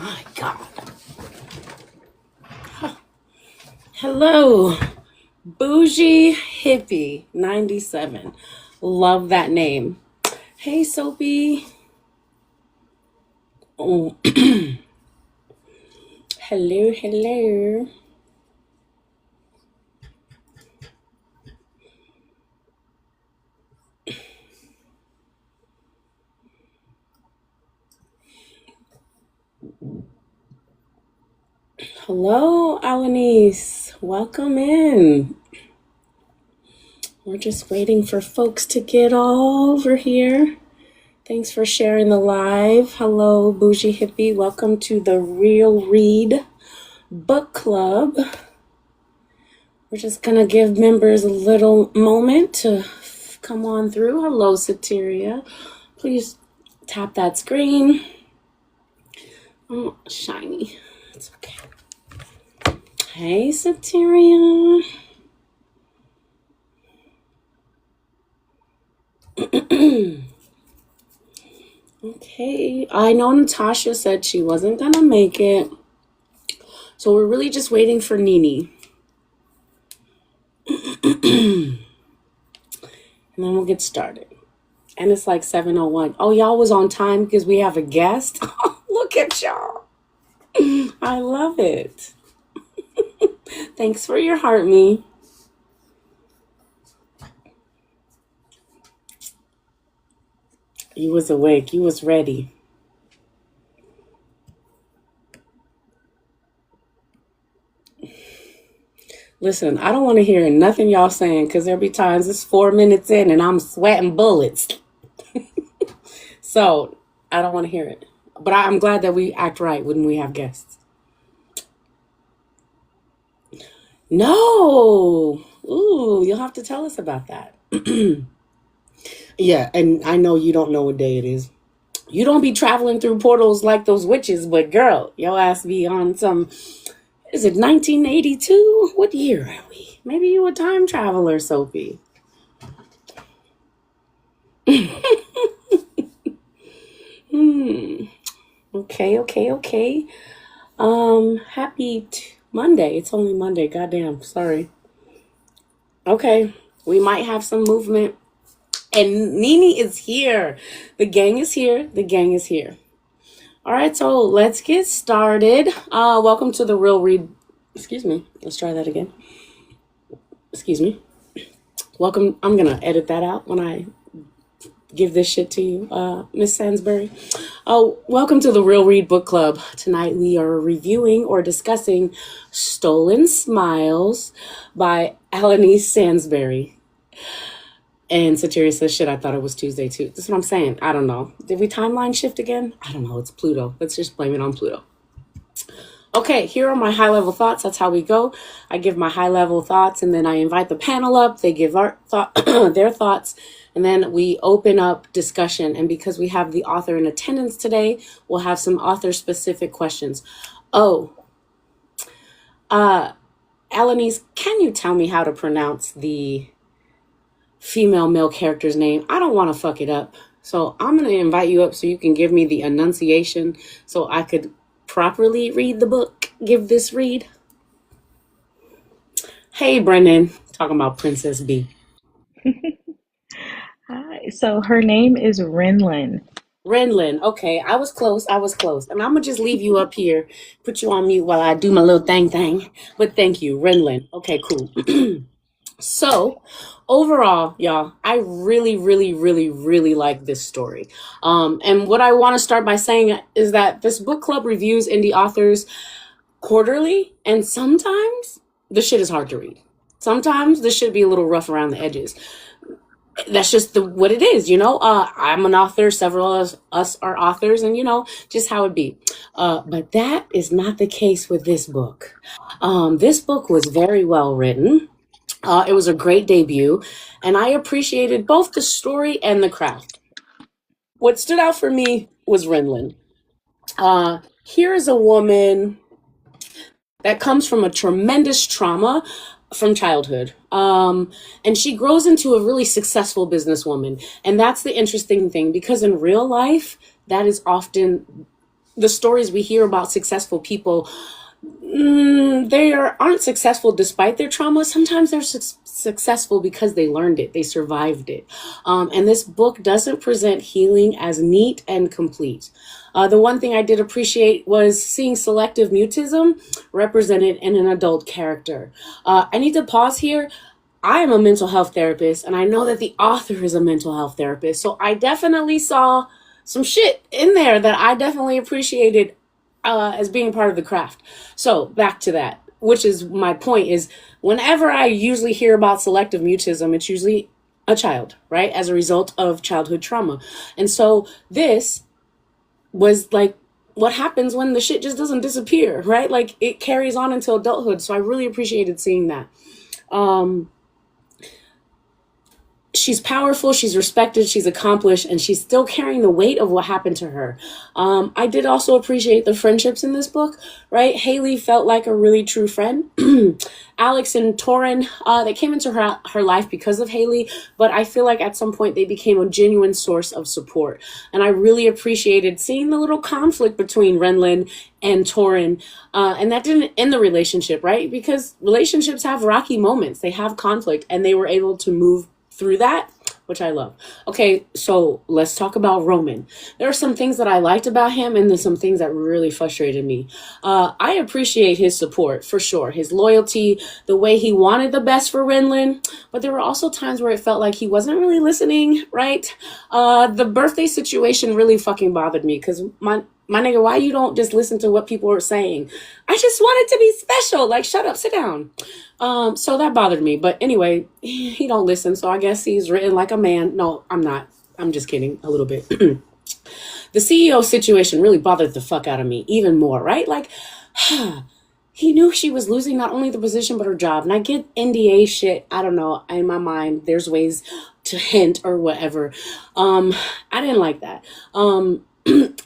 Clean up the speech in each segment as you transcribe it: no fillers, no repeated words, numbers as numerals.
My God. Hello, Bougie Hippie 97. Love that name. Hey, Soapy. Oh, hello, hello. Hello, Alanis. Welcome in. We're just waiting for folks to get all over here. Thanks for sharing the live. Hello, Bougie Hippie. Welcome to the Real Read Book Club. We're just going to give members a little moment to come on through. Hello, Sateria. Please tap that screen. Oh, shiny. It's okay. Hey, Sateria. Okay. I know Natasha said she wasn't going to make it. So we're really just waiting for Nini. And then we'll get started. And it's like 7:01. Oh, y'all was on time because we have a guest? Look at y'all. I love it. Thanks for your heart, me. You was awake. You was ready. Listen, I don't want to hear nothing y'all saying because there'll be times it's 4 minutes in and I'm sweating bullets. So I don't want to hear it. But I'm glad that we act right when we have guests. No. Ooh, you'll have to tell us about that. Yeah, and I know you don't know what day it is. You don't be traveling through portals like those witches, but girl, your ass be on some, is it 1982? What year are we? Maybe you a time traveler, Sophie. Okay. Happy Monday. It's only Monday. Goddamn. Sorry. Okay. We might have some movement. And Nini is here. The gang is here. All right, so let's get started. Welcome to the Real Read. Excuse me. Let's try that again. Excuse me. Welcome. I'm going to edit that out when I give this shit to you, Miss Sansbury. Welcome to the Real Read Book Club. Tonight we are reviewing or discussing Stolen Smiles by Alanis Sansbury. And Sateria says, shit, I thought it was Tuesday too. This is what I'm saying. I don't know. Did we timeline shift again? I don't know. It's Pluto. Let's just blame it on Pluto. Okay, here are my high-level thoughts. That's how we go. I give my high-level thoughts, and then I invite the panel up. They give their thoughts, and then we open up discussion. And because we have the author in attendance today, we'll have some author-specific questions. Alanis, can you tell me how to pronounce the female male character's name? I don't want to fuck it up. So I'm going to invite you up so you can give me the enunciation so I could properly read the book, give this read. Hey, Brennan, talking about Princess B. Hi. So her name is Renlyn. Renlyn. Okay, I was close. And I'm going to just leave you up here, put you on mute while I do my little thing. But thank you, Renlyn. Okay, cool. So overall, y'all, I really, really, really, really like this story. And what I want to start by saying is that this book club reviews indie authors quarterly, and sometimes the shit is hard to read. Sometimes the shit be a little rough around the edges. That's just what it is, I'm an author, several of us are authors, and just how it be. But that is not the case with this book. This book was very well written. It was a great debut, and I appreciated both the story and the craft. What stood out for me was Renlyn. Here is a woman that comes from a tremendous trauma from childhood. And she grows into a really successful businesswoman. And that's the interesting thing, because in real life, that is often the stories we hear about successful people, they aren't successful despite their trauma. Sometimes they're successful because they learned it, they survived it. And this book doesn't present healing as neat and complete. The one thing I did appreciate was seeing selective mutism represented in an adult character. I need to pause here. I am a mental health therapist, and I know that the author is a mental health therapist. So I definitely saw some shit in there that I definitely appreciated as being part of the craft. So back to that, which is my point, is whenever I usually hear about selective mutism, it's usually a child, right? As a result of childhood trauma. And so this was like what happens when the shit just doesn't disappear, right? Like it carries on until adulthood. So I really appreciated seeing that. She's powerful, she's respected, she's accomplished, and she's still carrying the weight of what happened to her. I did also appreciate the friendships in this book, right? Haley felt like a really true friend. Alex and Torin, they came into her life because of Haley, but I feel like at some point they became a genuine source of support. And I really appreciated seeing the little conflict between Renlin and Torin. And that didn't end the relationship, right? Because relationships have rocky moments, they have conflict, and they were able to move through that, which I love. Okay, so let's talk about Roman. There are some things that I liked about him, and then some things that really frustrated me. I appreciate his support, for sure. His loyalty, the way he wanted the best for Renlin, but there were also times where it felt like he wasn't really listening, right? The birthday situation really fucking bothered me, because my nigga, why you don't just listen to what people are saying? I just want it to be special. Like, shut up, sit down. So that bothered me. But anyway, he don't listen. So I guess he's written like a man. No, I'm not. I'm just kidding a little bit. The CEO situation really bothered the fuck out of me even more, right? Like, he knew she was losing not only the position, but her job. And I get NDA shit. I don't know. In my mind, there's ways to hint or whatever. I didn't like that.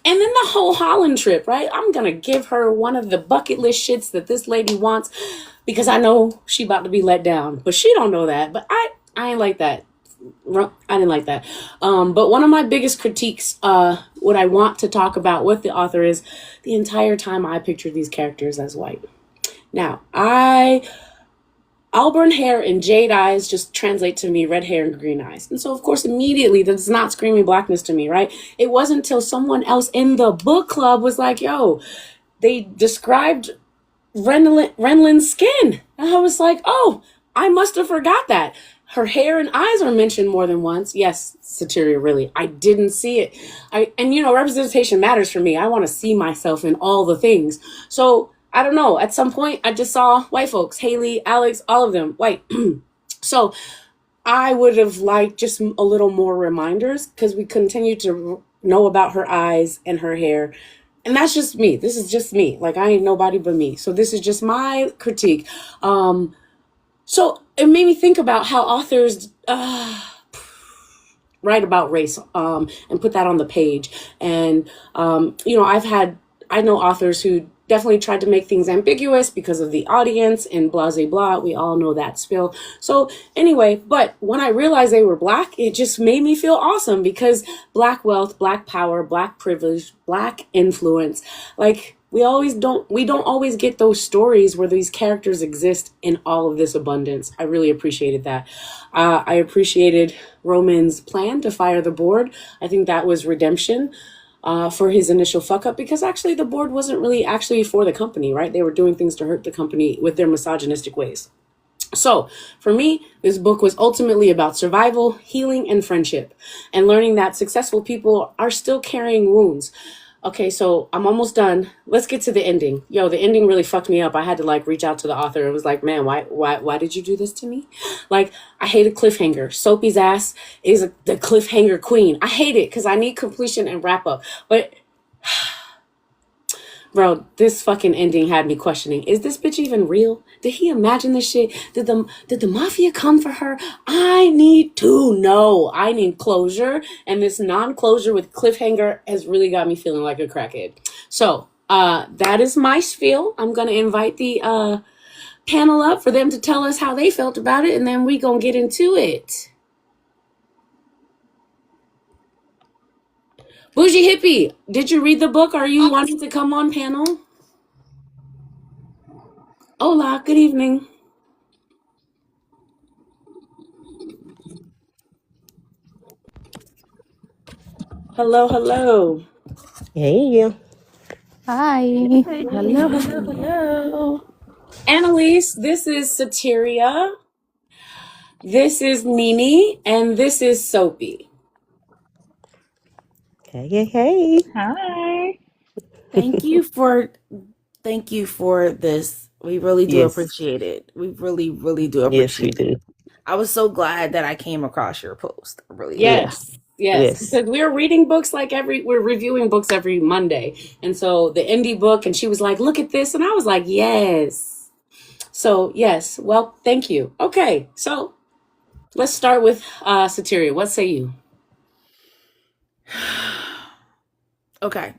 And then the whole Holland trip, right? I'm going to give her one of the bucket list shits that this lady wants because I know she about to be let down. But she don't know that. But I ain't like that. I didn't like that. But one of my biggest critiques, what I want to talk about with the author is the entire time I pictured these characters as white. Now, Auburn hair and jade eyes just translate to me red hair and green eyes. And so, of course, immediately that's not screaming blackness to me, right? It wasn't until someone else in the book club was like, yo, they described Renlin's skin. And I was like, oh, I must have forgot that. Her hair and eyes are mentioned more than once. Yes, Sateria, really. I didn't see it. And representation matters for me. I want to see myself in all the things. So I don't know. At some point, I just saw white folks, Haley, Alex, all of them white. So I would have liked just a little more reminders because we continue to know about her eyes and her hair. And that's just me. This is just me. Like, I ain't nobody but me. So this is just my critique. So it made me think about how authors write about race and put that on the page. And, I know authors who definitely tried to make things ambiguous because of the audience and blah, blah, blah. We all know that spill. So anyway, but when I realized they were Black, it just made me feel awesome because Black wealth, Black power, Black privilege, Black influence, like we don't always get those stories where these characters exist in all of this abundance. I really appreciated that. I appreciated Roman's plan to fire the board. I think that was redemption. For his initial fuck up, because actually the board wasn't really actually for the company, right? They were doing things to hurt the company with their misogynistic ways. So for me, this book was ultimately about survival, healing, and friendship, and learning that successful people are still carrying wounds. Okay, so I'm almost done. Let's get to the ending. Yo, the ending really fucked me up. I had to reach out to the author. It was like, man, why did you do this to me? Like, I hate a cliffhanger. Soapy's ass is the cliffhanger queen. I hate it because I need completion and wrap up. But bro, this fucking ending had me questioning, is this bitch even real? Did he imagine this shit? Did the mafia come for her? I need to know. I need closure. And this non-closure with cliffhanger has really got me feeling like a crackhead. So that is my spiel. I'm going to invite the panel up for them to tell us how they felt about it. And then we going to get into it. Bougie Hippie, did you read the book? Are you wanting to come on panel? Hola, good evening. Hello, hello. Hey, Hi. Hello, hello, hello. Annalise, this is Sateria. This is Nini, and this is Soapy. hey. Hi. Thank you for this. We really do Yes, appreciate it. We really, really do yes, we appreciate it. do. I was so glad that I came across your post. I really am. Yeah, Yes, yes, yes. because we're reading books we're reviewing books every Monday. And so the indie book, and she was like, look at this. And I was like, yes. So, yes, well, thank you. Okay, so let's start with Sateria. What say you? Okay.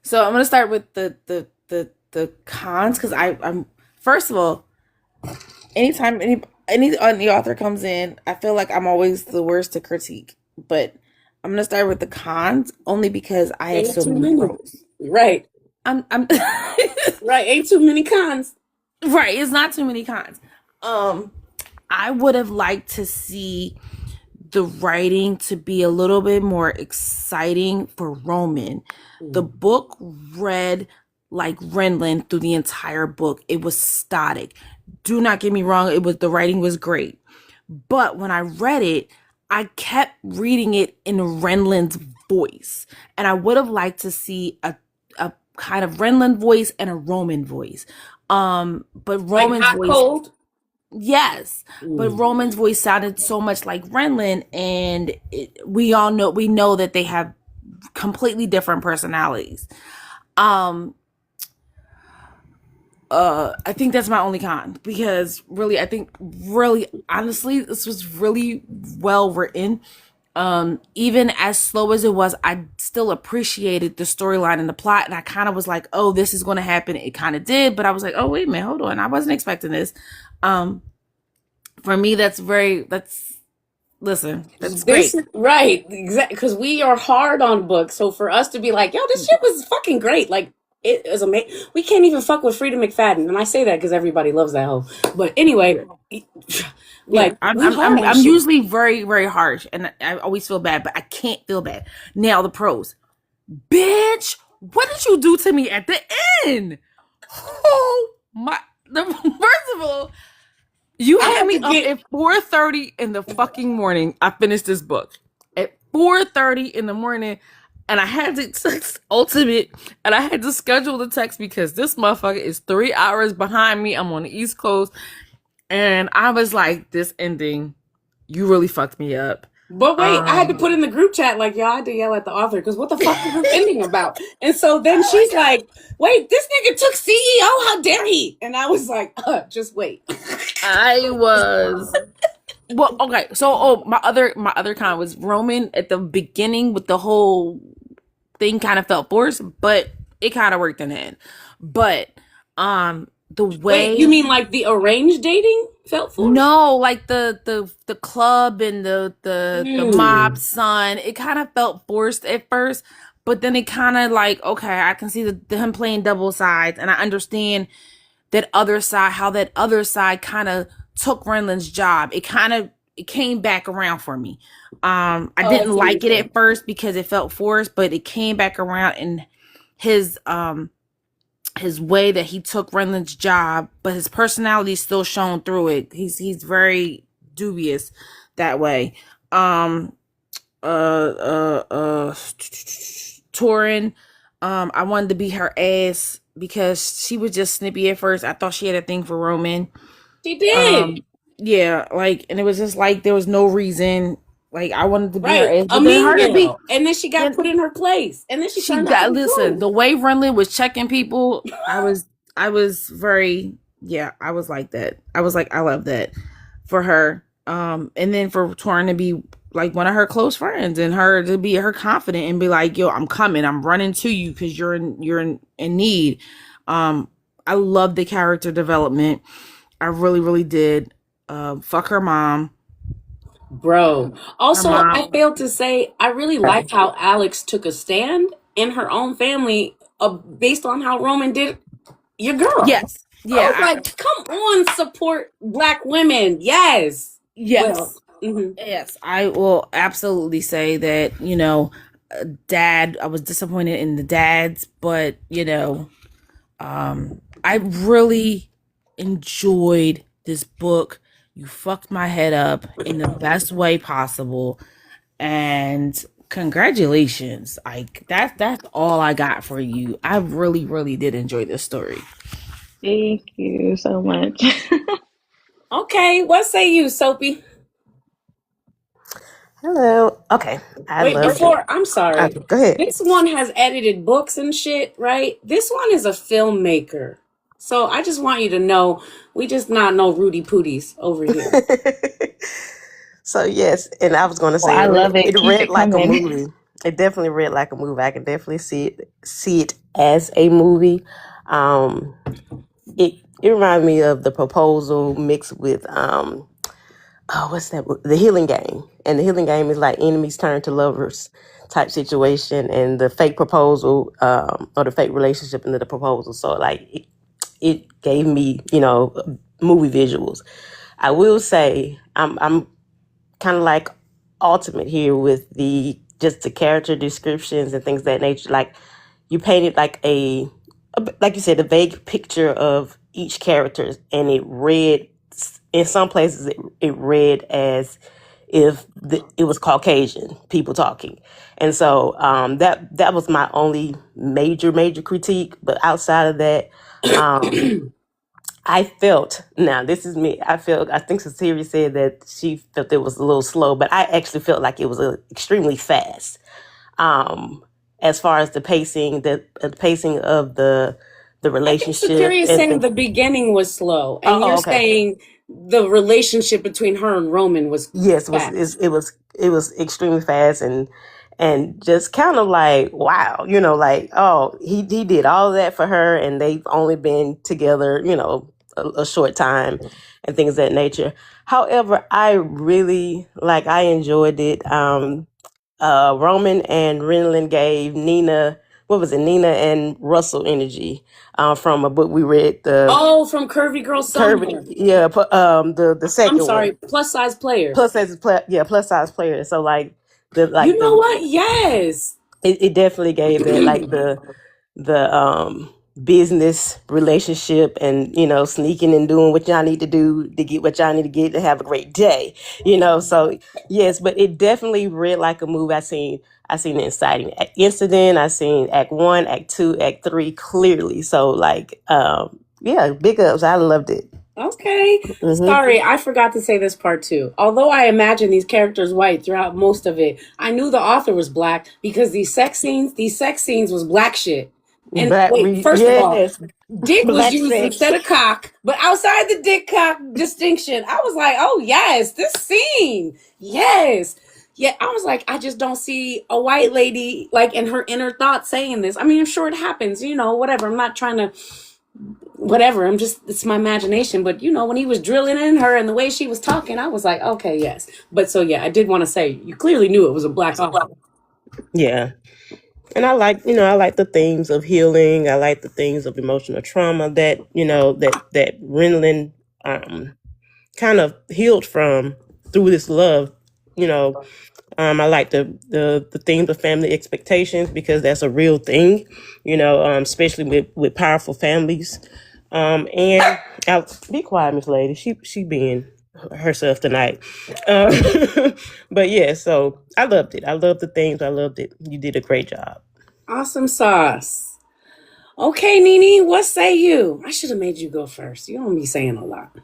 So I'm gonna start with the cons because I'm first of all, anytime any author comes in, I feel like I'm always the worst to critique. But I'm gonna start with the cons only because I have Ain't so too many many. pros. Right, I'm right. Ain't too many cons. right. It's not too many cons. I would have liked to see the writing to be a little bit more exciting for Roman. The book read like Renlin through the entire book. It was static. Do not get me wrong, the writing was great. But when I read it, I kept reading it in Renlin's voice. And I would have liked to see a kind of Renlin voice and a Roman voice. But Like Roman's hot, voice, cold. yes, but Roman's voice sounded so much like Renlin, and we know that they have completely different personalities. Um, I think that's my only con because really, I think really honestly, this was really well written. Even as slow as it was, I still appreciated the storyline and the plot, and I kind of was like, "Oh, this is going to happen." It kind of did, but I was like, "Oh, wait a minute, hold on, I wasn't expecting this." Um, for me, that's listen, that's This great. is right, exactly, because we are hard on books. So for us to be like, "Yo, this shit was fucking great," like it is amazing. We can't even fuck with Frida McFadden, and I say that because everybody loves that hoe. But anyway, Yeah, like we hard on I'm shit. usually very, very harsh, and I always feel bad, but I can't feel bad. Now the pros, bitch, what did you do to me at the end? Oh my! First of all, you I had have me to up get. at 4:30 in the fucking morning. I finished this book at 4:30 in the morning, and I had to text Ultimate, and I had to schedule the text because this motherfucker is 3 hours behind me. I'm on the East Coast, and I was like, "This ending, you really fucked me up." But wait, I had to Um, put in the group chat like, y'all had to yell at the author because what the fuck is this ending about? And so then she's like, "Wait, this nigga took CEO? How dare he?" And I was like, "Just wait." I was well, okay. So, my other con was Roman at the beginning with the whole thing kind of felt forced, but it kind of worked in the end. But the Wait, you way mean like the arranged dating felt forced? no, like the club and the mob Hmm. son, it kind of felt forced at first, but then it kind of like okay, I can see him playing double sides, and I understand that other side, how that other side kind of took Renlin's job. It came back around for me. I Oh, I didn't see what you're like it saying. at first because it felt forced, but it came back around and his his way that he took Renlin's job, but his personality still shone through it. He's very dubious that way. Um Torin, I wanted to beat her ass because she was just snippy at first. I thought she had a thing for Roman. She did. Um, yeah, like, and it was just like there was no reason. Like I wanted to beat her Right. ass, A but then mean her to be girl. And then she got then put in her place. And then she she turned out to got be listen. cool. The way Renly was checking people, I was very yeah. I was like that. I was like I love that for her. And then for Torin to be like one of her close friends and her to be her confident and be like, yo, I'm coming, I'm running to you because you're in need. Um, I love the character development. I really, really did. Fuck her mom. Bro. Her Also, I mom. failed to say, I really like how Alex took a stand in her own family based on how Roman did your girl. Yes. I was Yeah. like, come on, support black women. Yes. Well, Yes. mhm. Yes. I will absolutely say that, dad, I was disappointed in the dads, but, I really enjoyed this book. You fucked my head up in the best way possible. And congratulations. Like that's all I got for you. I really, really did enjoy this story. Thank you so much. Okay, what say you, Soapy? Hello. Okay, I Wait, loved it. I'm sorry. Go ahead. This one has edited books and shit, right? This one is a filmmaker. So I just want you to know, we just not no Rudy Pooties over here. So yes, and I was going to Well, say I love it. it Keep read it like a coming. movie. It definitely read like a movie. I can definitely see it as a movie. Um, it reminded me of The Proposal mixed with what's that? The Healing Game. And the Healing Game is like enemies turn to lovers type situation, and the fake proposal or the fake relationship into the proposal. So like it gave me movie visuals. I will say I'm kind of like ultimate here with the character descriptions and things of that nature. Like you painted like you said, a vague picture of each character, and it read in some places it read as if it was Caucasian people talking, and so that was my only major critique. But outside of that, I felt, now this is me, I think Cecilia said that she felt it was a little slow, but I actually felt like it was extremely fast. Um, as far as the pacing, the pacing of the I think relationship Superior is and saying the beginning was slow, and oh, you're okay. saying the relationship between her and Roman was Yes, fast. it was extremely fast and just kind of like wow, like oh he did all that for her and they've only been together, a short time and things of that nature. However, I really I enjoyed it. Roman and Renlin gave Nina, what was it, Nina and Russell energy from a book we read, the Oh, from Curvy Girl Curvy, Summer. yeah, the I'm second one. sorry, plus size player. Plus size player. So the You like know the what? Yes. it definitely gave that the business relationship and sneaking and doing what y'all need to do to get what y'all need to get to have a great day. So yes, but it definitely read like a movie. I seen an inciting incident. I seen act 1, act 2, act 3 clearly. So yeah, big ups. I loved it. Okay. Sorry, I forgot to say this part too. Although I imagine these characters white throughout most of it, I knew the author was black because these sex scenes was black shit. And wait, first of all, Yes, dick was black used sex. instead of cock, but outside the dick cock distinction, I was like, oh yes, this scene. Yes. Yeah, I was like, I just don't see a white lady like in her inner thoughts saying this. I mean, I'm sure it happens, whatever. I'm not trying to whatever. It's my imagination. But when he was drilling in her and the way she was talking, I was like, okay, yes. But so yeah, I did want to say you clearly knew it was a black author. Yeah. And I like the themes of healing. I like the themes of emotional trauma that, that Renlin kind of healed from through this love. I like the themes of family expectations because that's a real thing, especially with powerful families. And I'll be quiet, Miss Lady. She being herself tonight. But yeah, so I loved it. I loved the themes. I loved it. You did a great job. Awesome sauce. Okay, Nene, what say you? I should have made you go first. You don't be saying a lot.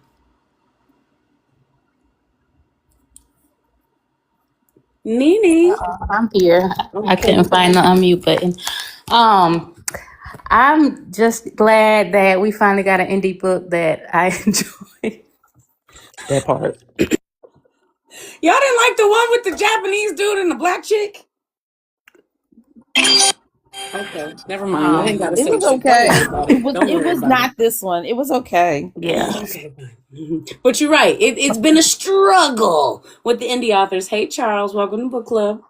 Nene. I'm here. I Okay. couldn't find the unmute button. I'm just glad that we finally got an indie book that I enjoy. That part. Y'all didn't like the one with the Japanese dude and the black chick? Okay, never mind. I ain't gotta It say was shit. Don't okay. worry about it. Don't It worry was about not this one. It was okay. Yeah. it. But you're right. It's been a struggle with the indie authors. Hey, Charles, welcome to book club.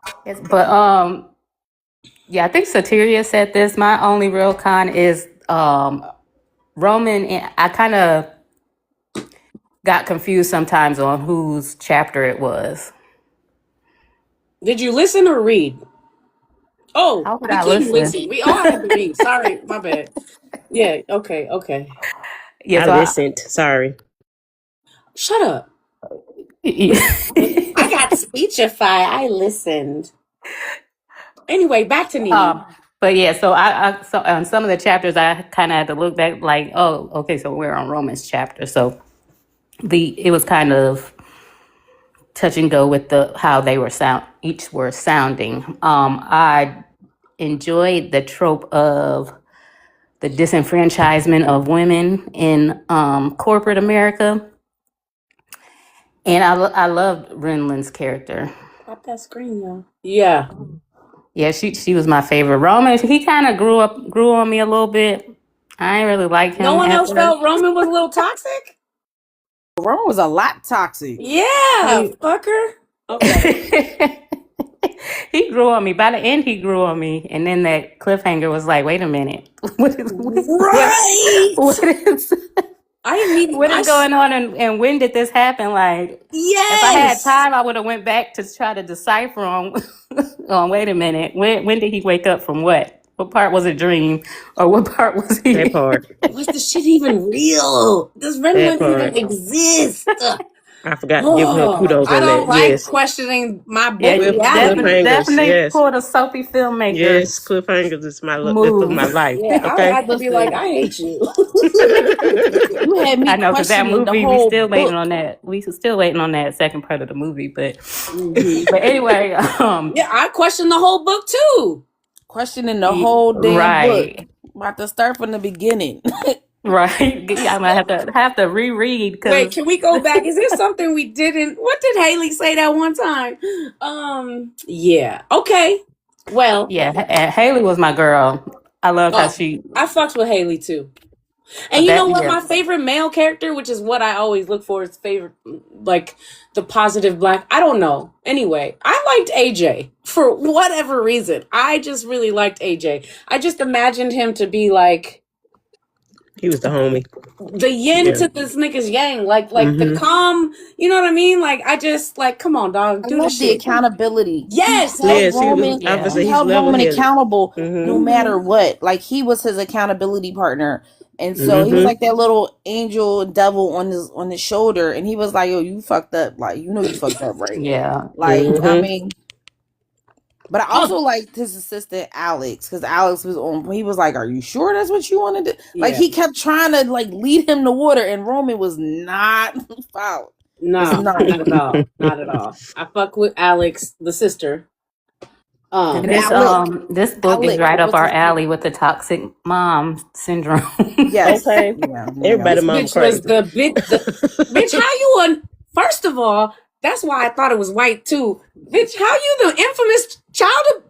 But yeah, I think Sateria said this. My only real con is Roman. And I kind of got confused sometimes on whose chapter it was. Did you listen or read? Oh, How would we I couldn't listen? listen. We all had to read. Sorry, my bad. Yeah. Okay. Yeah, I so listened. Sorry. Shut up. I got speechify. I listened. Anyway, back to Nene. But yeah, so so on some of the chapters, I kind of had to look back, like, oh, okay, so we're on Romans chapter, so it was kind of touch and go with the how they were each were sounding. I enjoyed the trope of the disenfranchisement of women in corporate America, and I loved Renlin's character. Pop that screen, y'all. Yeah. Yeah, she was my favorite. Roman, he kind of grew on me a little bit. I ain't really like No him one at else first. felt Roman was a little toxic? Roman was a lot toxic. Yeah, fucker. Okay. He grew on me. By the end, he grew on me, and then that cliffhanger was like, "Wait a minute, Right. what is I didn't even. what is going on, and when did this happen?" Like, if I had Yes. time, I would have went back to try to decipher on. On wait a minute, when did he wake up from what? What part was a dream, or what part was he? That part. Was the shit even real? Does Renland part. even exist? I forgot to give her kudos I on don't that. like Yes. questioning my book Yeah, reality. Cliffhangers, definitely yes. pulled a Sophie filmmaker. Yes, cliffhangers is my Move. my life. Yeah, I Okay. had to be like, I hate you. You had me I know, because that questioning the movie, whole we still waiting book. on that. We still waiting on that second part of the movie, but Mhm. but anyway, Yeah, I questioned the whole book too. Questioning the whole damn right, book. About to start from the beginning. right. I'm gonna have to reread Wait, because can we go back? Is there something we didn't? What did Haley say that one time? Yeah. Okay. Well, yeah, and Haley was my girl. I loved how she. I fucked with Haley too. And you That know what? yeah. My favorite male character, which is what I always look for, is favorite, like the positive black. I don't know. Anyway, I liked AJ for whatever reason. I just really liked AJ. I just imagined him to be like He was the homie. the yin Yeah. to this nigga's yang, like the calm. You know what I mean? Like I just like, come on, dog, I do the love the shit. accountability. Yes. He held Yes, he was Roman, Yeah. obviously he he's held level Roman headed. accountable Mhm. no matter what. Like he was his accountability partner. And so he was Mhm. like that little angel devil on his shoulder, and he was like, "Yo, you fucked up. Like you know you fucked up, right?" Yeah. Like I Mhm. mean, but I also liked his assistant Alex because Alex was on. He was like, "Are you sure that's what you want to do?" Like Yeah. he kept trying to like lead him to water, and Roman was not fouled. No, It's not. not at all. Not at all. I fuck with Alex, the sister. And this Alec. this book is Alec, right up what's our his name? alley with the toxic mom syndrome. Yes. Okay. Yeah. Everybody This mom bitch was crazy. the bitch. How you on? First of all, that's why I thought it was white too. Bitch, how you the infamous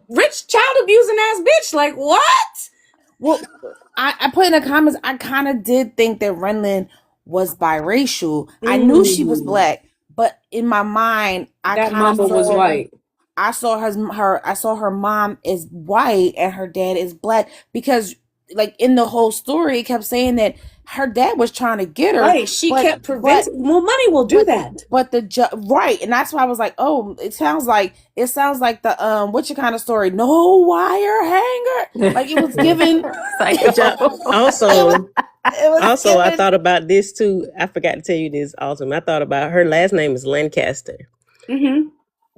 rich child abusing ass bitch? Like what? Well, I put in the comments, I kind of did think that Renlin was biracial. I knew she was black, but in my mind, I That kind of mama was white. I saw her mom is white and her dad is black because like in the whole story it kept saying that her dad was trying to get her. Right. She but- kept preventing. Well, money will do that. But right, and that's why I was like, oh, it sounds like the what you kind of story? No wire hanger. Like it was given. Also, Also, I thought about this too. I forgot to tell you this. Also, I thought about her last name is Lancaster. Mm-hmm.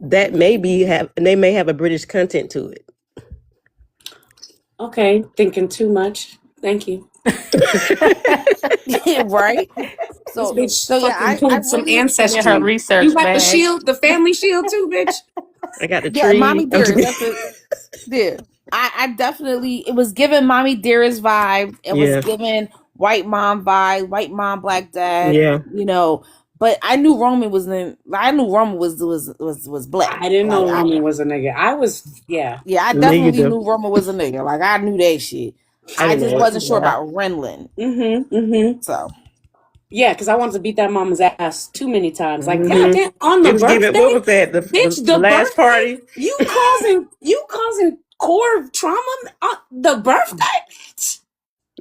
That they may have a British content to it. Okay, thinking too much. Thank you. right. So yeah, I pulled some really- ancestry. Her research You got bag. the shield, the family shield too, bitch. I got the Yeah, tree. Mommy Dearest. That's it. Yeah, I definitely. It was giving Mommy Dearest vibe. It Yeah. was giving white mom vibe, white mom, black dad. Yeah. You know, but I knew Roman was black. I didn't know Like, Roman was a nigga. I was, yeah. yeah, I Me definitely either. knew Roman was a nigga. Like, I knew that shit. I I didn't just know wasn't sure that. about Renlin. So Yeah, because I wanted to beat that mama's ass too many times. Like, Mhm. goddamn, on It the was giving. What birthday, was that? bitch, The the last birthday, party. you causing core trauma on the birthday, bitch.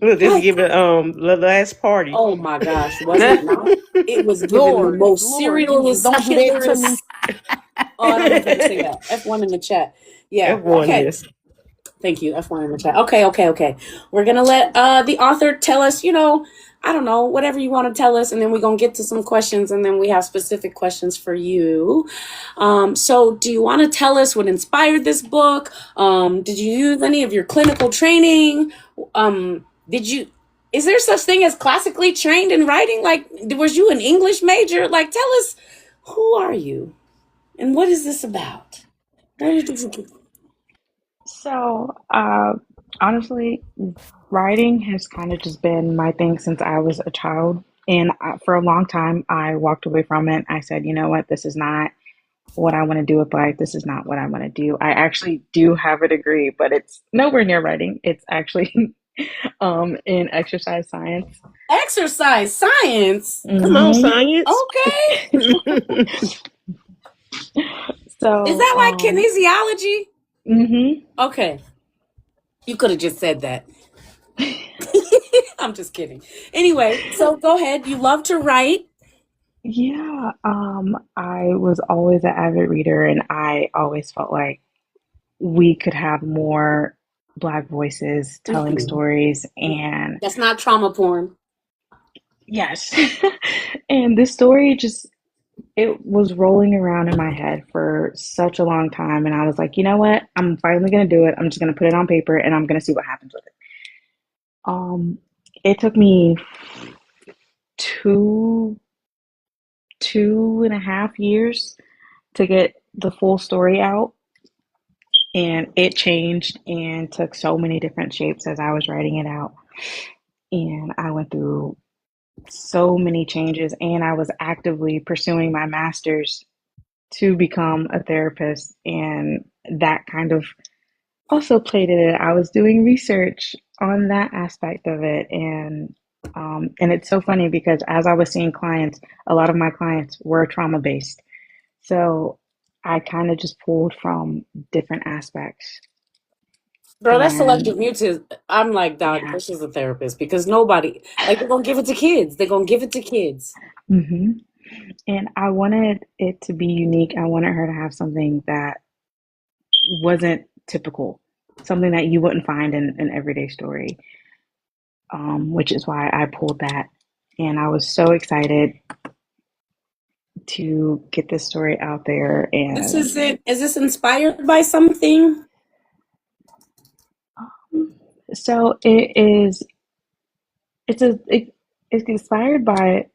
Look, this Like, giving the last party. oh my gosh, was it not? It was giving the Lord, most Lord Jesus, don't do that to me. Oh, I don't know if I can say that. F1 in the chat. Yeah. F1, Okay. yes. Thank you. F1 in the chat. Okay. We're gonna let the author tell us, I don't know, whatever you want to tell us, and then we're gonna get to some questions, and then we have specific questions for you. So do you want to tell us what inspired this book? Did you use any of your clinical training? Is there such thing as classically trained in writing? Like, was you an English major? Like, tell us, who are you? And what is this about? Where did you get? So, honestly, writing has kind of just been my thing since I was a child. And for a long time, I walked away from it. I said, you know what, this is not what I want to do with life. This is not what I want to do. I actually do have a degree, but it's nowhere near writing. It's actually in exercise science. Exercise science? Come on, hmm science. Okay. So, Is that like kinesiology? hmm Okay. You could have just said that. I'm just kidding. Anyway, so go ahead. You love to write. yeah, I was always an avid reader, and I always felt like we could have more Black voices telling Mhm. stories. And That's not trauma porn. yes, and this story just, it was rolling around in my head for such a long time. And I was like, you know what? I'm finally going to do it. I'm just going to put it on paper and I'm going to see what happens with it. Um, it took me two, 2.5 years to get the full story out. And it changed and took so many different shapes as I was writing it out. And I went through so many changes, and I was actively pursuing my master's to become a therapist, and that kind of also played in it. I was doing research on that aspect of it, and it's so funny because as I was seeing clients, a lot of my clients were trauma based, so I kind of just pulled from different aspects. Bro, that's And selective mutism. I'm like, dog, yeah, this is a therapist because nobody, like, they're going to give it to kids. They're going to give it to kids. hmm and I wanted it to be unique. I wanted her to have something that wasn't typical, something that you wouldn't find in an everyday story, which is why I pulled that. And I was so excited to get this story out there. This And is it. Is this inspired by something? so it is. It's inspired by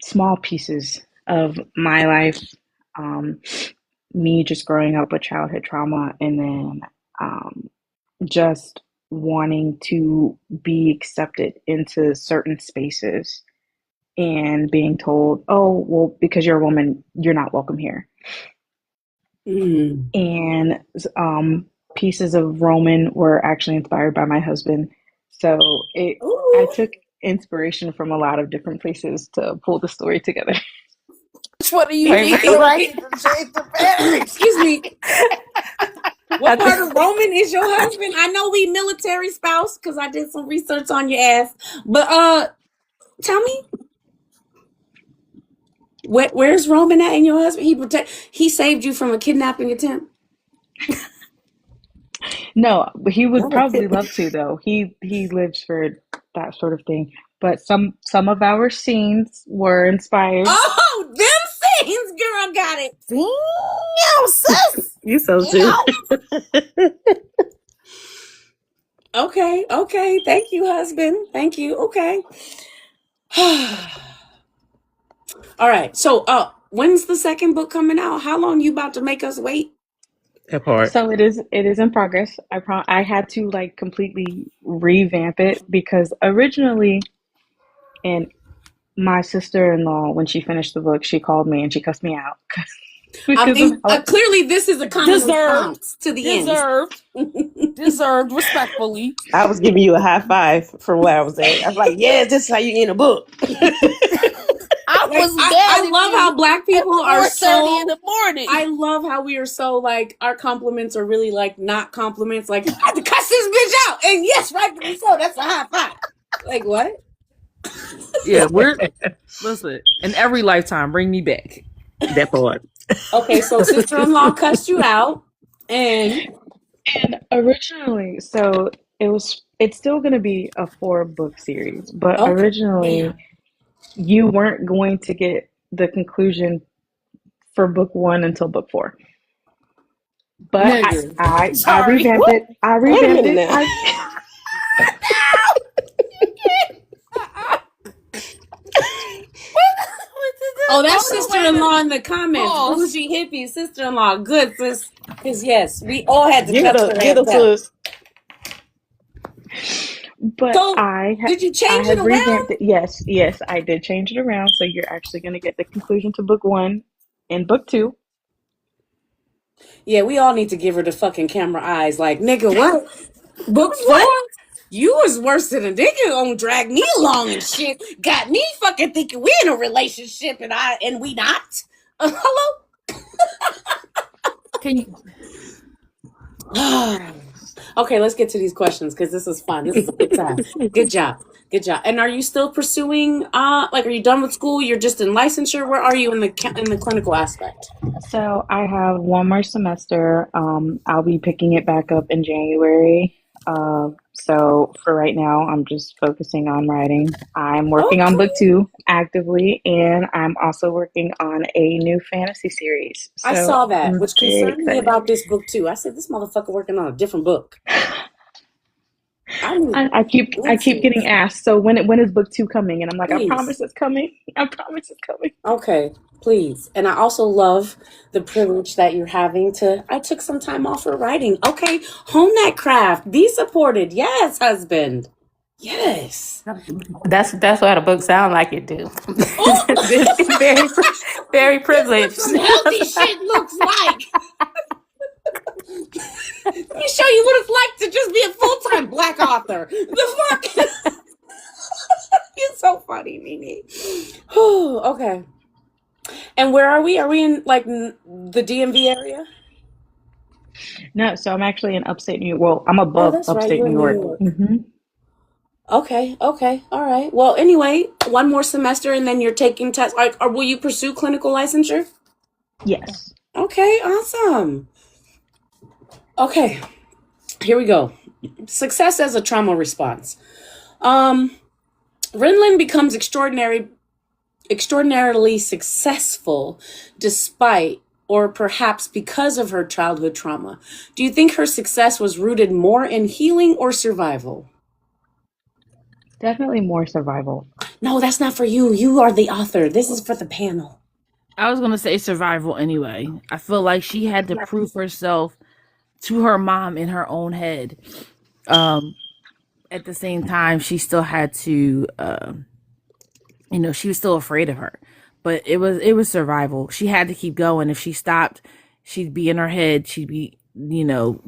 small pieces of my life, um, me just growing up with childhood trauma, and then just wanting to be accepted into certain spaces and being told, oh, well, because you're a woman, you're not welcome here. Mm. And pieces of Roman were actually inspired by my husband. So I Ooh. took inspiration from a lot of different places to pull the story together. Which one are you Wait, thinking, right? Excuse me. What part of Roman is your husband? I know we military spouse because I did some research on your ass. But tell me, where's Roman at in your husband? He saved you from a kidnapping attempt. No, but he would probably love to though. He lives for that sort of thing. But some of our scenes were inspired. Oh, them scenes, girl, got it. Damn, sis. You so silly. Okay. Thank you, husband. Thank you. Okay. All right. So, when's the second book coming out? How long you about to make us wait? That part. So it is in progress. I had to like completely revamp it because originally, and my sister-in-law, when she finished the book, she called me and she cussed me out I because of mean, how clearly this is a common Deserved. response to the end. Deserved, respectfully. I was giving you a high five from where I was at. I was like, yes, this is how you end a book. I Like, was mad I at love you how black at people are 4:30 in so. the morning. I love how we are so like our compliments are really like not compliments. Like I had to cuss this bitch out, and yes, rightfully so. That's a high five. Like what? Yeah, listen, in every lifetime, bring me back. That part. Okay, so sister-in-law cussed you out, and originally, so it's still going to be a 4-book series, but okay, originally damn. you weren't going to get the conclusion for book 1 until book 4. But Nigga. I Sorry. revamped it. I Wait a revamped minute it. now. Oh, that's sister-in-law in the comments. Pause. Bougie hippie sister-in-law. Good, sis. Because yes, we all had to Get cuss her, for get her, that. sis. But So, I did you I change it had around? revamped it. Yes, I did change it around. So you're actually going to get the conclusion to book 1 in book 2. Yeah, we all need to give her the fucking camera eyes. Like, nigga, what? Book 4? You was worse than a nigga gonna drag me along and shit. Got me fucking thinking we in a relationship and we not. Hello? Can you? Okay, let's get to these questions because this is fun. This is a good time. Good job. Good job. And are you still pursuing like are you done with school? You're just in licensure? Where are you in the clinical aspect? So I have one more semester. I'll be picking it back up in January. So for right now, I'm just focusing on writing. I'm working on book 2 actively, and I'm also working on a new fantasy series. So I saw that, I'm which very concerned me excited. about this book too. I said this motherfucker working on a different book. I keep getting asked. So when is book 2 coming? And I'm like, Please. I promise it's coming. I promise it's coming. Okay, please. And I also love the privilege that you're having I took some time off for writing. Okay, hone that craft. Be supported. Yes, husband. Yes. That's what the book sound like it do. very, very privileged. Some healthy shit looks like. Let me show you what it's like to just be a full-time black author. The fuck? You're so funny, Mimi. Okay. And where are we? Are we in like the DMV area? No, so I'm actually in upstate New York. Well, I'm above that's right, upstate you're in New New York. York. hmm Okay, all right. Well, anyway, one more semester and then you're taking tests. Like, or will you pursue clinical licensure? Yes. Okay, awesome. Okay, here we go. Success as a trauma response. Renlyn becomes extraordinarily successful despite or perhaps because of her childhood trauma. Do you think her success was rooted more in healing or survival? Definitely more survival. No, that's not for you. You are the author. This is for the panel. I was gonna say survival anyway. I feel like she had to prove herself to her mom in her own head. At the same time, she still had to, she was still afraid of her. But it was survival. She had to keep going. If she stopped, she'd be in her head. She'd be,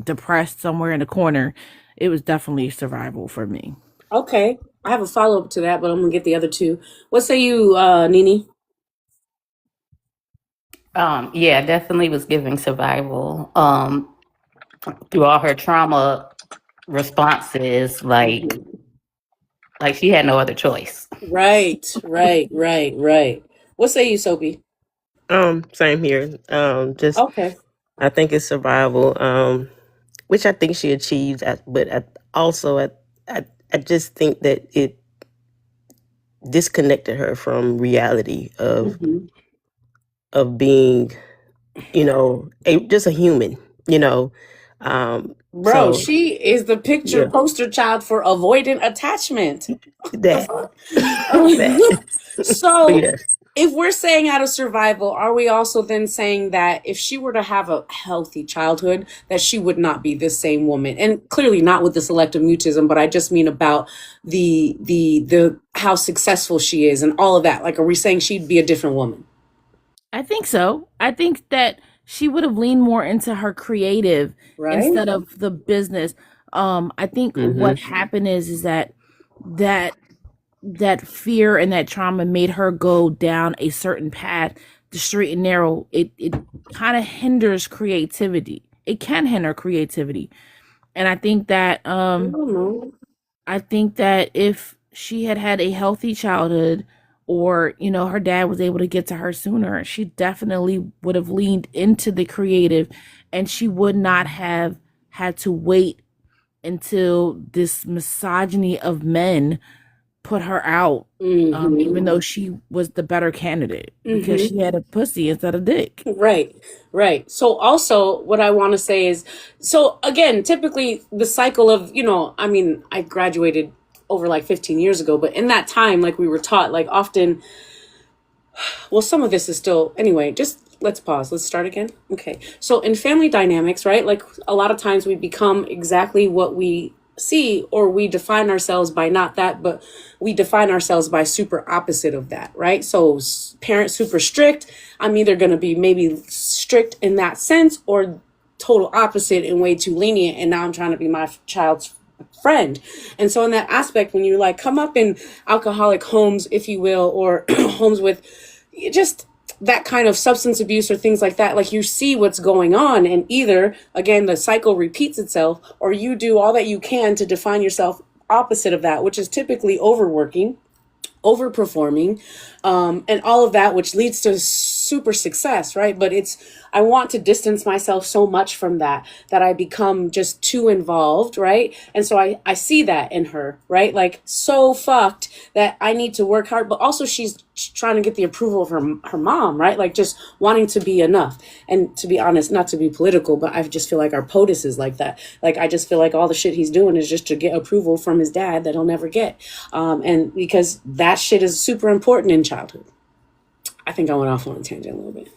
depressed somewhere in the corner. It was definitely survival for me. Okay. I have a follow-up to that, but I'm going to get the other two. What say you, Nini? Yeah, definitely was giving survival. Through all her trauma responses, like she had no other choice. Right. What say you, Sophie? Same here. Just Okay. I think it's survival. Which I think she achieved, but I just think that it disconnected her from reality of being, just a human. Bro, she is the picture poster child for avoidant attachment. That. So Yes. if we're saying out of survival, are we also then saying that if she were to have a healthy childhood, that she would not be this same woman? And clearly not with the selective mutism, but I just mean about the how successful she is and all of that. Like, are we saying she'd be a different woman? I think so. I think that she would have leaned more into her creative Right? instead of the business. I think what happened is that that fear and that trauma made her go down a certain path, the straight and narrow. It kind of hinders creativity. It can hinder creativity. And I think that I don't know. if she had had a healthy childhood, or her dad was able to get to her sooner, she definitely would have leaned into the creative, and she would not have had to wait until this misogyny of men put her out, even though she was the better candidate because she had a pussy instead of dick. Right, right. So also what I want to say is, so again, typically the cycle of, I mean, I graduated over like 15 years ago, but in that time, like we were taught, like often, well, some of this is still, anyway, just let's pause. Let's start again. Okay. So in family dynamics, right? Like a lot of times we become exactly what we see, or we define ourselves by not that, but we define ourselves by super opposite of that, right? So parents super strict, I'm either going to be maybe strict in that sense or total opposite and way too lenient, and now I'm trying to be my child's friend. And so in that aspect, when you like come up in alcoholic homes, if you will, or homes with just that kind of substance abuse or things like that, like you see what's going on, and either again the cycle repeats itself, or you do all that you can to define yourself opposite of that, which is typically overworking, overperforming, and all of that, which leads to super success, right? But I want to distance myself so much from that I become just too involved, right? And so I see that in her, right? Like so fucked that I need to work hard, but also she's trying to get the approval of her mom, right? Like just wanting to be enough. And to be honest, not to be political, but I just feel like our POTUS is like that. Like I just feel like all the shit he's doing is just to get approval from his dad that he'll never get. And because that shit is super important in childhood. I think I went off on a tangent a little bit.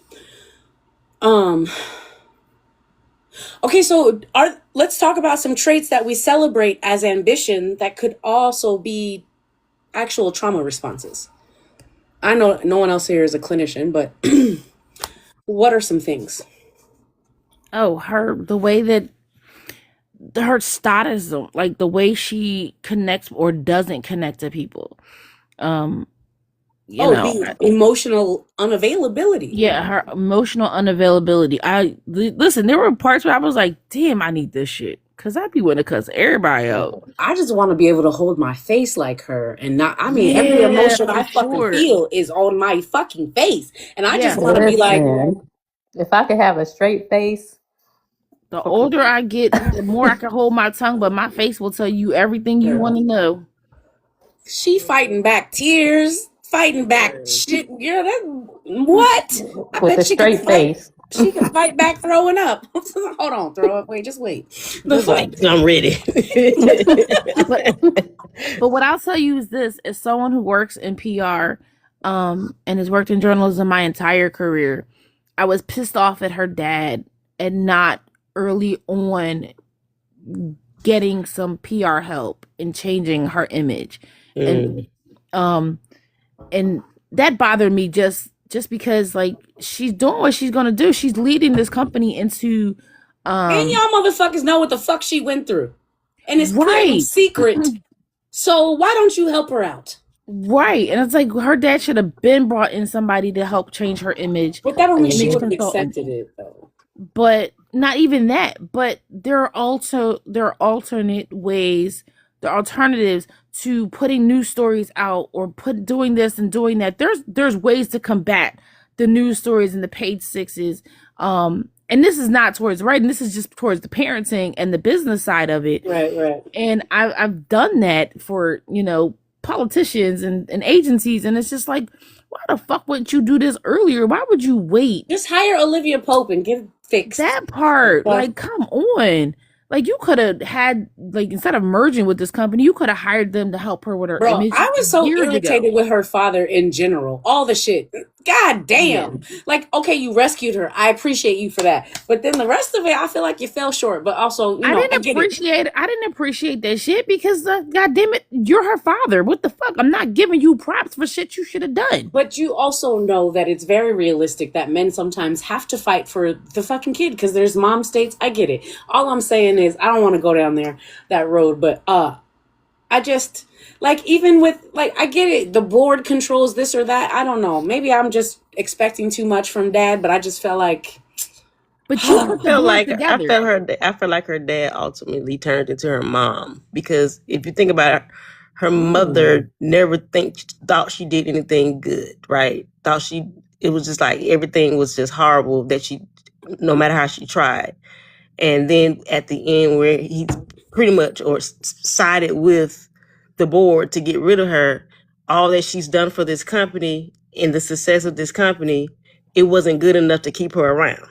Okay, so let's talk about some traits that we celebrate as ambition that could also be actual trauma responses. I know no one else here is a clinician, but what are some things? Oh, the way that her status, like the way she connects or doesn't connect to people. The emotional unavailability. Yeah, her emotional unavailability. Listen, there were parts where I was like, damn, I need this shit. Cause I'd be willing to cuss everybody out. I just want to be able to hold my face like her and not, every emotion I fucking feel is on my fucking face. And I just want to be like, if I could have a straight face. The older I get, the more I can hold my tongue, but my face will tell you everything you want to know. She fighting back tears, fighting back shit. Girl, what? With a straight face. She can fight back throwing up. Hold on, throw up. Wait, just wait. I'm ready. But what I'll tell you is this: as someone who works in PR, and has worked in journalism my entire career, I was pissed off at her dad and not early on getting some PR help and changing her image, and that bothered me just because like she's doing what she's gonna do. She's leading this company into and y'all motherfuckers know what the fuck she went through, and it's right. clearly secret. So why don't you help her out? Right. And it's like her dad should have been brought in somebody to help change her image. But that don't mean she would have accepted it though. But not even that. But there are alternate ways, there are alternatives to putting news stories out or doing this and doing that. There's ways to combat the news stories and the page sixes. And this is not towards writing. This is just towards the parenting and the business side of it. Right. And I've done that for, politicians and agencies. And it's just like, why the fuck wouldn't you do this earlier? Why would you wait? Just hire Olivia Pope and get fixed. That part, like, come on. Like you could have had like instead of merging with this company, you could have hired them to help her with her Bro, image I was so years irritated ago. with her father in general. All the shit. God Yeah. damn. Like, okay, you rescued her. I appreciate you for that. But then the rest of it, I feel like you fell short. But also, I I didn't get it. appreciate that shit because god damn it, you're her father. What the fuck? I'm not giving you props for shit you should have done. But you also know that it's very realistic that men sometimes have to fight for the fucking kid because there's mom states. I get it. All I'm saying is I don't want to go down that road, but I just like even with like I get it. The board controls this or that. I don't know. Maybe I'm just expecting too much from dad, but I just felt like But you put the board together. I felt like her dad ultimately turned into her mom because if you think about it, her mother never thought she did anything good, right? It was just like everything was just horrible that no matter how she tried. And then at the end where he pretty much sided with the board to get rid of her, all that she's done for this company and the success of this company, it wasn't good enough to keep her around.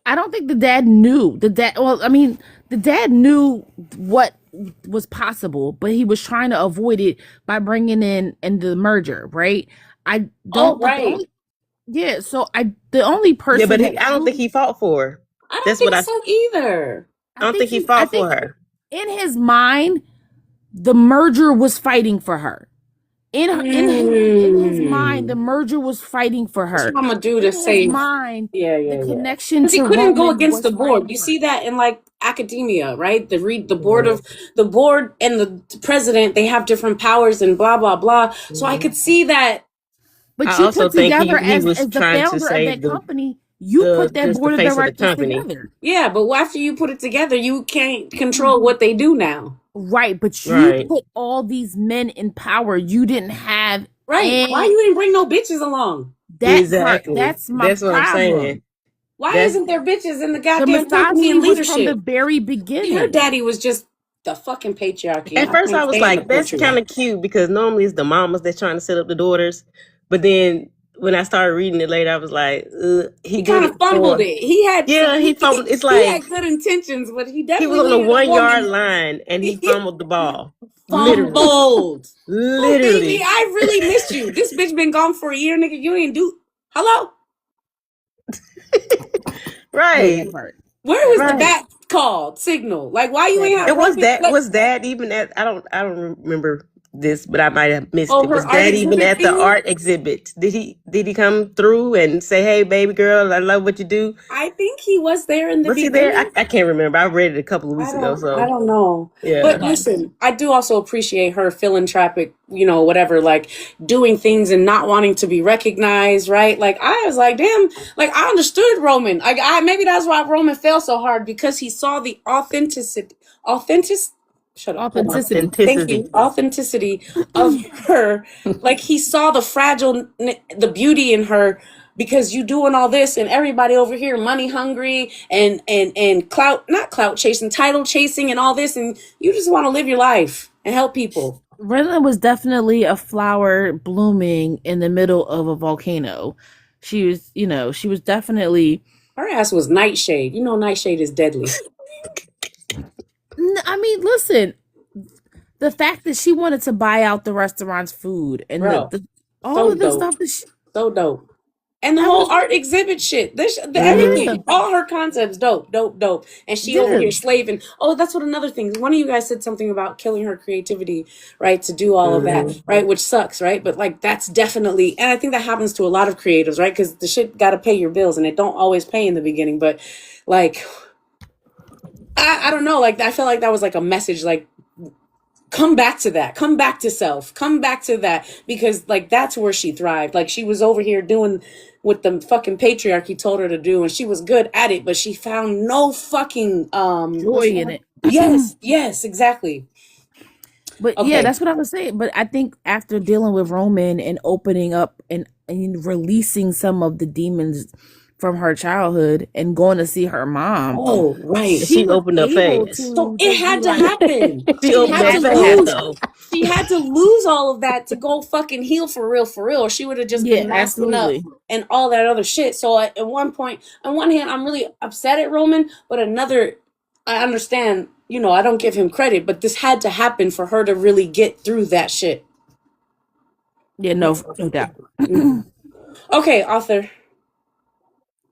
I don't think the dad knew. The dad knew what was possible, but he was trying to avoid it by bringing in the merger, right? I don't. right. The only person. Yeah, but I don't think he fought for her. I don't think so either. I don't think he fought for her. In his mind, the merger was fighting for her. In his mind, the merger was fighting for her. That's what I'm gonna do to save. Mind, the connection because he to couldn't go Roman against the was board. fighting You for see her. that in like academia, right? The board and the president, they have different powers and blah blah blah. So I could see that. But I you also put think together he as was the trying to founder of save that company, you put that just the board of face of the directors company. together. Yeah, but after you put it together, you can't control what they do now. Right, but you Right. put all these men in power. You didn't have Right. Why you didn't bring no bitches along? that Exactly. part. That's my That's what problem. I'm saying. Why isn't there bitches in the The goddamn company misogyny and was from the leadership? very beginning. Her daddy was just the fucking patriarchy. At first, can't I was stand like, the that's country. kind of cute because normally it's the mamas that's trying to set up the daughters. But then when I started reading it later, I was like, He kind of fumbled it. He had he fumbled. It's he like had good intentions, but he he definitely was on the needed a 1 yard woman. line and he fumbled the ball. Fumbled. Oh, Literally. baby, I really missed you. This bitch been gone for a year, nigga. You ain't do. Hello? Right. Where was the bat called signal? Like, why you ain't have It was Roman- was Dad even at I don't remember this, but I might have missed Oh, it. her Was art Dad even exhibit at the thing? art exhibit? Did he come through and say, "Hey, baby girl, I love what you do"? I think he was there in the Was he beginning. there? I can't remember. I read it a couple of weeks ago. So I don't know. yeah. But listen, I do also appreciate her philanthropic, whatever, like doing things and not wanting to be recognized, right? Like I was like, damn, like I understood Roman. Like maybe that's why Roman fell so hard because he saw the authenticity. Shut up. Authenticity. Thank you. Authenticity of her. Like he saw the beauty in her because you doing all this and everybody over here money hungry and not clout chasing, title chasing and all this. And you just want to live your life and help people. Raylan was definitely a flower blooming in the middle of a volcano. She was definitely. Her ass was Nightshade. You know, Nightshade is deadly. I mean, listen, the fact that she wanted to buy out the restaurant's food and Bro, all of the stuff that so dope. And the whole art exhibit shit. Everything. All her concepts, dope. And she over here slaving. Oh, that's what another thing. One of you guys said something about killing her creativity, right? To do all of that, right? Which sucks, right? But like that's definitely, and I think that happens to a lot of creatives, right? Because the shit got to pay your bills and it don't always pay in the beginning. But like, I don't know. Like I felt like that was like a message, like, come back to that. Come back to self. Come back to that. Because like that's where she thrived. Like she was over here doing what the fucking patriarchy told her to do, and she was good at it, but she found no fucking joy in it. Yes, exactly. But yeah, that's what I was saying. But I think after dealing with Roman and opening up and releasing some of the demons from her childhood and going to see her mom. Oh, right. She opened up fast. So it had to happen. She opened up fast though. She had to lose all of that to go fucking heal for real. Or she would have just been masking up and all that other shit. So at one point, on one hand, I'm really upset at Roman, but another, I understand, I don't give him credit, but this had to happen for her to really get through that shit. Yeah, no doubt. Okay, author.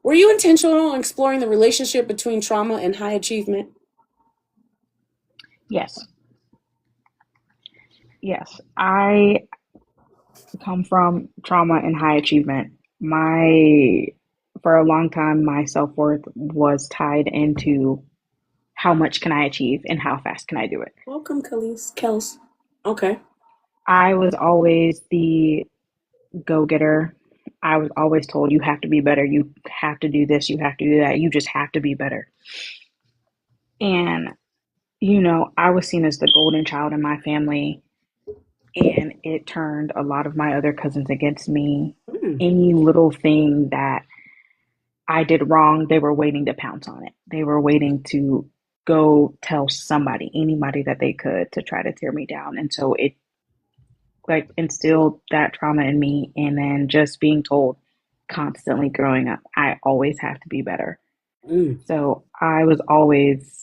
Were you intentional in exploring the relationship between trauma and high achievement? Yes. Yes. I come from trauma and high achievement. For a long time, my self-worth was tied into how much can I achieve and how fast can I do it. Welcome, Kels. Okay. I was always the go-getter. I was always told, you have to be better. You have to do this. You have to do that. You just have to be better. And, I was seen as the golden child in my family, and it turned a lot of my other cousins against me. Any little thing that I did wrong, they were waiting to pounce on it. They were waiting to go tell somebody, anybody that they could, to try to tear me down. And so it instilled that trauma in me. And then just being told constantly growing up, I always have to be better. So I was always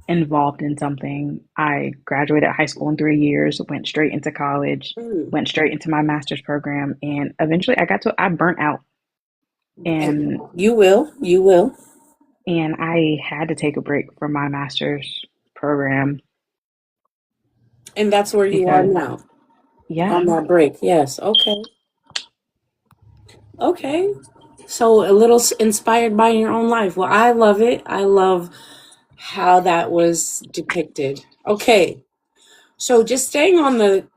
involved in something. I graduated high school in 3 years, went straight into college, went straight into my master's program, and eventually I burnt out. And you will. And I had to take a break from my master's program. And that's where you are now. Yeah. On that break. Yes. Okay. Okay. So a little inspired by your own life. Well, I love it. I love how that was depicted. Okay. So just staying on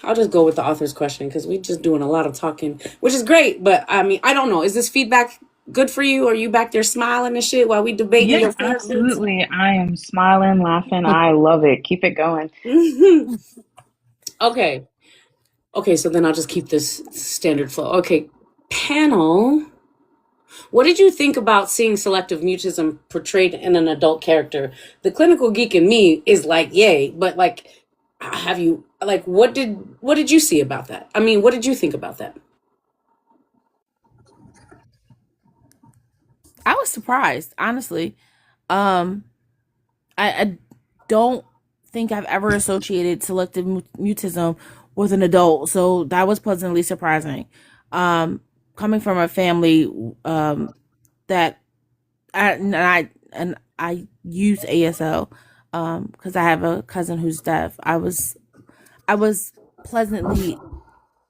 I'll just go with the author's question because we're just doing a lot of talking, which is great. But I mean, I don't know. Is this feedback good for you? Are you back there smiling and shit while we debating your characters? Absolutely. I am smiling, laughing. I love it. Keep it going. Okay. Okay, so then I'll just keep this standard flow. Okay, panel. What did you think about seeing selective mutism portrayed in an adult character? The clinical geek in me is like, yay, but like, what did you see about that? I mean, what did you think about that? I was surprised, honestly. I don't think I've ever associated selective mutism with an adult, so that was pleasantly surprising. Coming from a family that I use ASL because I have a cousin who's deaf. I was pleasantly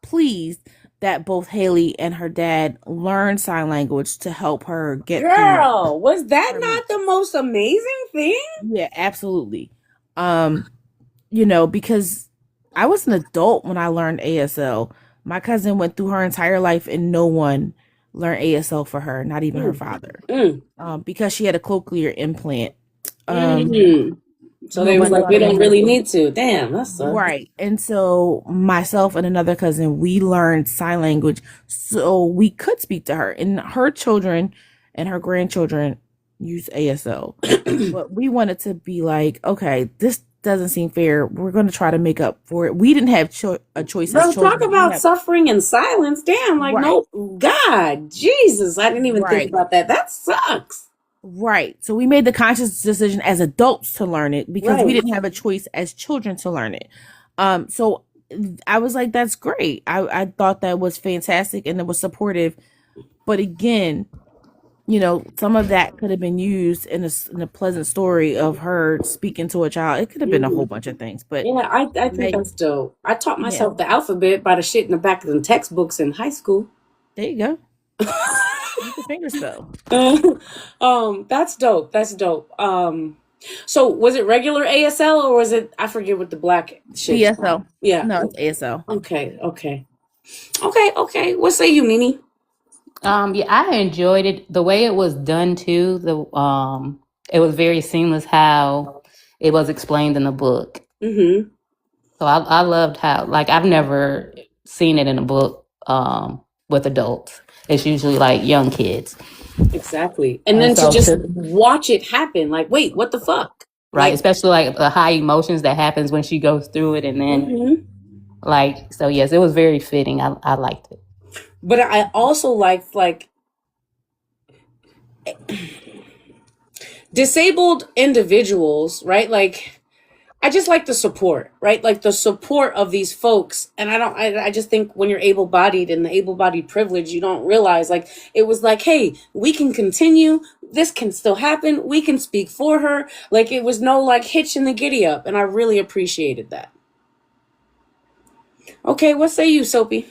pleased that both Haley and her dad learned sign language to help her get through. Girl, was that not the most amazing thing? Yeah, absolutely. Because I was an adult when I learned ASL. My cousin went through her entire life and no one learned ASL for her, not even her father. Because she had a cochlear implant. So they was like, we don't really need to. Damn, that sucks. Right. And so myself and another cousin, we learned sign language so we could speak to her. And her children and her grandchildren use ASL. But we wanted to be like, okay, this doesn't seem fair. We're going to try to make up for it. We didn't have a choice as children. Talk about suffering in silence. Damn, like, no, God, Jesus, I didn't even think about that. That sucks. Right. So we made the conscious decision as adults to learn it because we didn't have a choice as children to learn it. So I was like, that's great. I thought that was fantastic and it was supportive. But again, some of that could have been used in a pleasant story of her speaking to a child. It could have been a whole bunch of things. But yeah, I think that's dope. I taught myself the alphabet by the shit in the back of the textbooks in high school. There you go. Use your fingers though. That's dope. That's dope. So was it regular ASL or was it, I forget what the black shit is called. Yeah. No, it's ASL. Okay. What say you, Nini? Yeah, I enjoyed it. The way it was done too, it was very seamless how it was explained in the book. Mm-hmm. So I loved how, like, I've never seen it in a book with adults. It's usually like young kids. Exactly. And then to just watch it happen, like, wait, what the fuck? Right. Especially like the high emotions that happens when she goes through it. And then so yes, it was very fitting. I liked it. But I also liked, disabled individuals, right? Like, I just like the support, right? Like the support of these folks. And I just think when you're able bodied and the able bodied privilege, you don't realize like it was like, hey, we can continue. This can still happen. We can speak for her. Like it was no like hitch in the giddy up. And I really appreciated that. Okay, what say you, Soapy?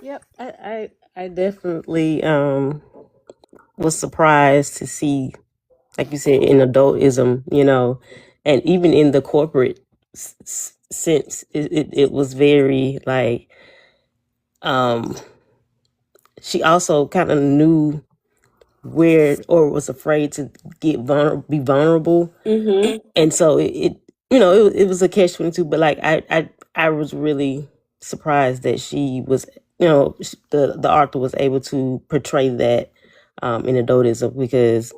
Yep, I definitely was surprised to see, like you said, in adultism, and even in the corporate sense, it was very like she also kind of knew where or was afraid to be vulnerable, and so it was a catch-22. But like I was really surprised that she was the author was able to portray that in adultism, because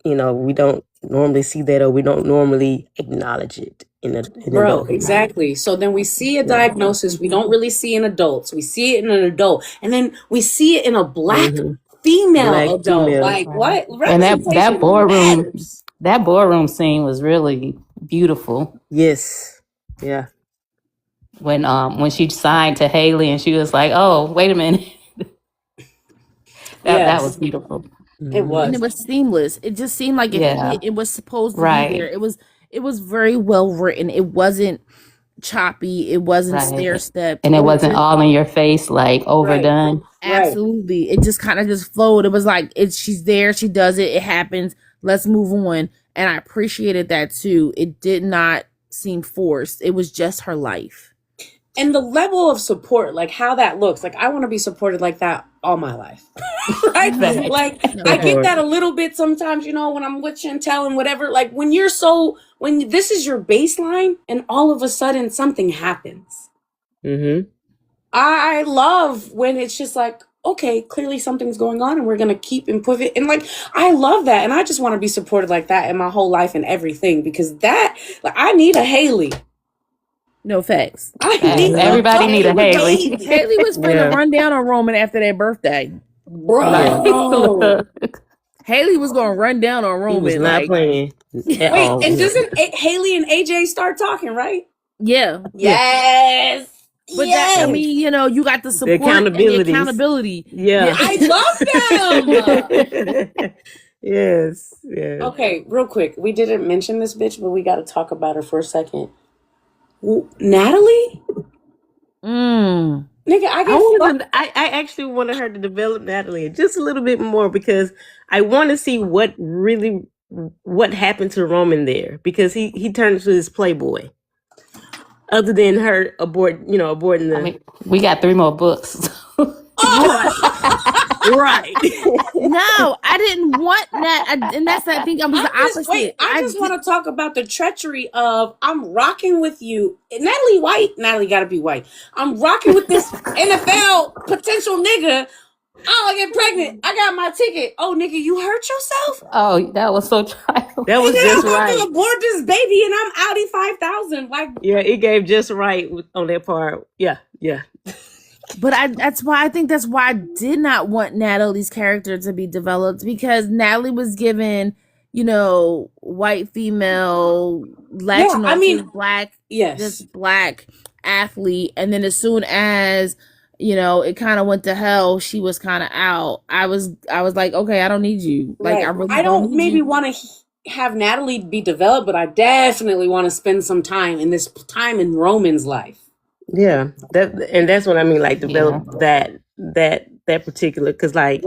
we don't normally see that, or we don't normally acknowledge it in Bro, adulthood. exactly. So then we see a diagnosis we don't really see in adults. We see it in an adult. And then we see it in a black female Black adult. female. Like what? And that Representation boardroom, matters. that boardroom scene was really beautiful. Yes. Yeah. When she signed to Haley and she was like, "Oh, wait a minute," that Yes. was beautiful. It was. And it was seamless. It just seemed like Yeah. it was supposed to Right. be there. It was very well written. It wasn't choppy. It wasn't Right. stair stepped. And it wasn't all in your face, like overdone. Absolutely. It just kind of just flowed. It was like she's there, she does it, it happens. Let's move on. And I appreciated that too. It did not seem forced. It was just her life. And the level of support, like how that looks, like I want to be supported like that all my life. Right? Right. Like I get that a little bit sometimes, when I'm with Chantel and whatever. Like when this is your baseline and all of a sudden something happens. I love when it's just like, okay, clearly something's going on and we're going to keep and pivot. And like, I love that. And I just want to be supported like that in my whole life and everything, because I need a Haley. No facts. Everybody need a Haley. Haley was finna run down on Roman after their birthday. Bro. Haley was gonna run down on Roman. He was not playing. Wait, and doesn't Haley and AJ start talking, right? Yeah. Yes. But yes. that, I mean, you got the support accountabilities. and the accountability. Yeah. I love them. Yes. Yeah. Okay, real quick. We didn't mention this bitch, but we got to talk about her for a second. Natalie? Nigga, I actually wanted her to develop Natalie just a little bit more, because I want to see what happened to Roman there, because he turned into this playboy. Other than her aborting the. I mean, we got 3 more books. Right. No, I didn't want that. And that's, I think I was the opposite. I just want to talk about the treachery of, I'm rocking with you. Natalie White. Natalie got to be white. I'm rocking with this NFL potential nigga. Oh, I get pregnant. I got my ticket. Oh, nigga, you hurt yourself? Oh, that was so trial. That was just I'm right. gonna abort this baby and I'm Audi 5000. Like, Yeah, it gave just right on that part. Yeah. But that's why I did not want Natalie's character to be developed, because Natalie was given, white female, Latino, black, this black athlete, and then as soon as it kind of went to hell, she was kind of out. I was like, okay, I don't need you. Like, I don't maybe want to have Natalie be developed, but I definitely want to spend some time in Roman's life. Yeah, that's what I mean. Like, develop that particular, because like,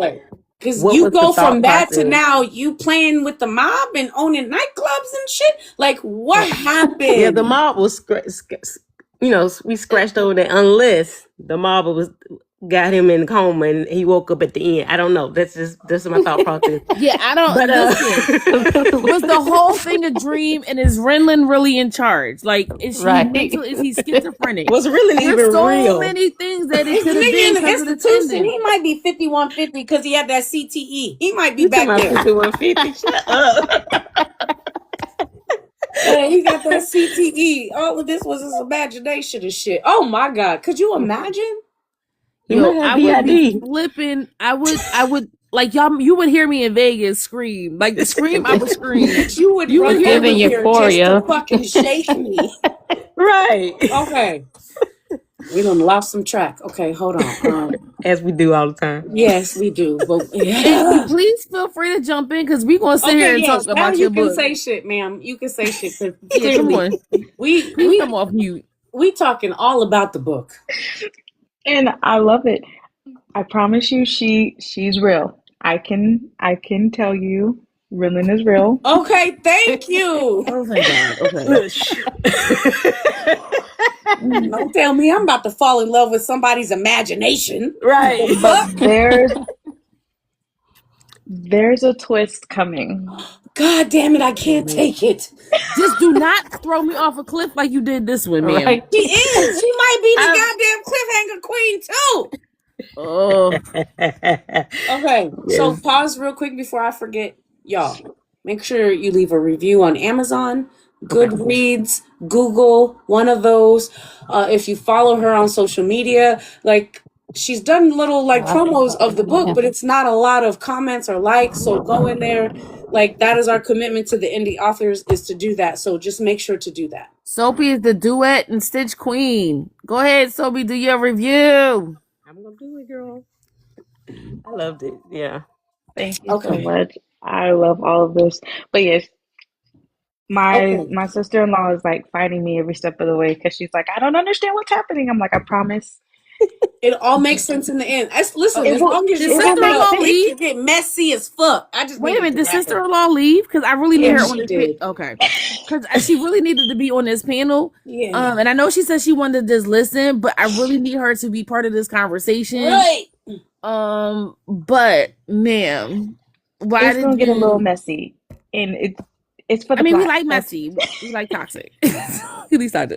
because you go from that to now you playing with the mob and owning nightclubs and shit. Like, what happened? Yeah, the mob was we scratched over that, unless the mob got him in coma and he woke up at the end. I don't know. That's my thought process. Yeah, I don't. But was the whole thing a dream? And is Renlund really in charge? Like, is she mental? Is he schizophrenic? Was Renlund even There's so real? many things that it could have Nigga been. in the institution, he might be 5150 because he had that CTE. He might be back there. 5150. Shut up. He got that CTE. All of this was his imagination and shit. Oh my God. Could you imagine? I would be flipping. I would like y'all, you would hear me in Vegas scream. Like the scream, I would scream. You would You run would over giving here just euphoria. to fucking shake me. Right. Okay. We done lost some track. Okay, hold on. As we do all the time. Yes, we do. But And please feel free to jump in because we're gonna sit here okay, and yes. talk Now about you your can book. say shit, ma'am. You can say shit. 'Cause Yeah, come clearly, on. we Please we come off mute. we talking all about the book. And I love it. I promise you, she's real. I can tell you, Rillen is real. Okay, thank you. Oh, thank God. Okay. Don't tell me I'm about to fall in love with somebody's imagination. Right. But there's a twist coming. God damn it, I can't take it. Just do not throw me off a cliff like you did this one, man. Right. She is. She might be the goddamn cliffhanger queen too. Oh, Okay, so Yes. pause real quick before I forget. Y'all, make sure you leave a review on Amazon, Goodreads, Google, one of those. If you follow her on social media, like she's done little like promos of the book, but it's not a lot of comments or likes. So go in there. Like that is our commitment to the indie authors is to do that. So just make sure to do that. Soapy is the duet and stitch queen. Go ahead, Soapy, do your review. I'm gonna do it, girl. I loved it. Yeah. Thank you so Okay. much. I love all of this. But yes, Okay. my sister-in-law is like fighting me every step of the way because she's like, I don't understand what's happening. I'm like, I promise. It all makes sense in the end. Listen, It as will- long as Did you it will wrap it make up, sense. it can get messy as fuck. I just Wait a needed minute, to did wrap it up. sister-in-law leave? Because I really need Yeah, her she on this did. Okay. Because she really needed to be on this panel. Yeah. And I know she said she wanted to just listen, but I really need her to be part of this conversation. Right. But ma'am, why It's did gonna you? get a little messy, and it's for the I mean, we plot. like messy. We like toxic. At least I do.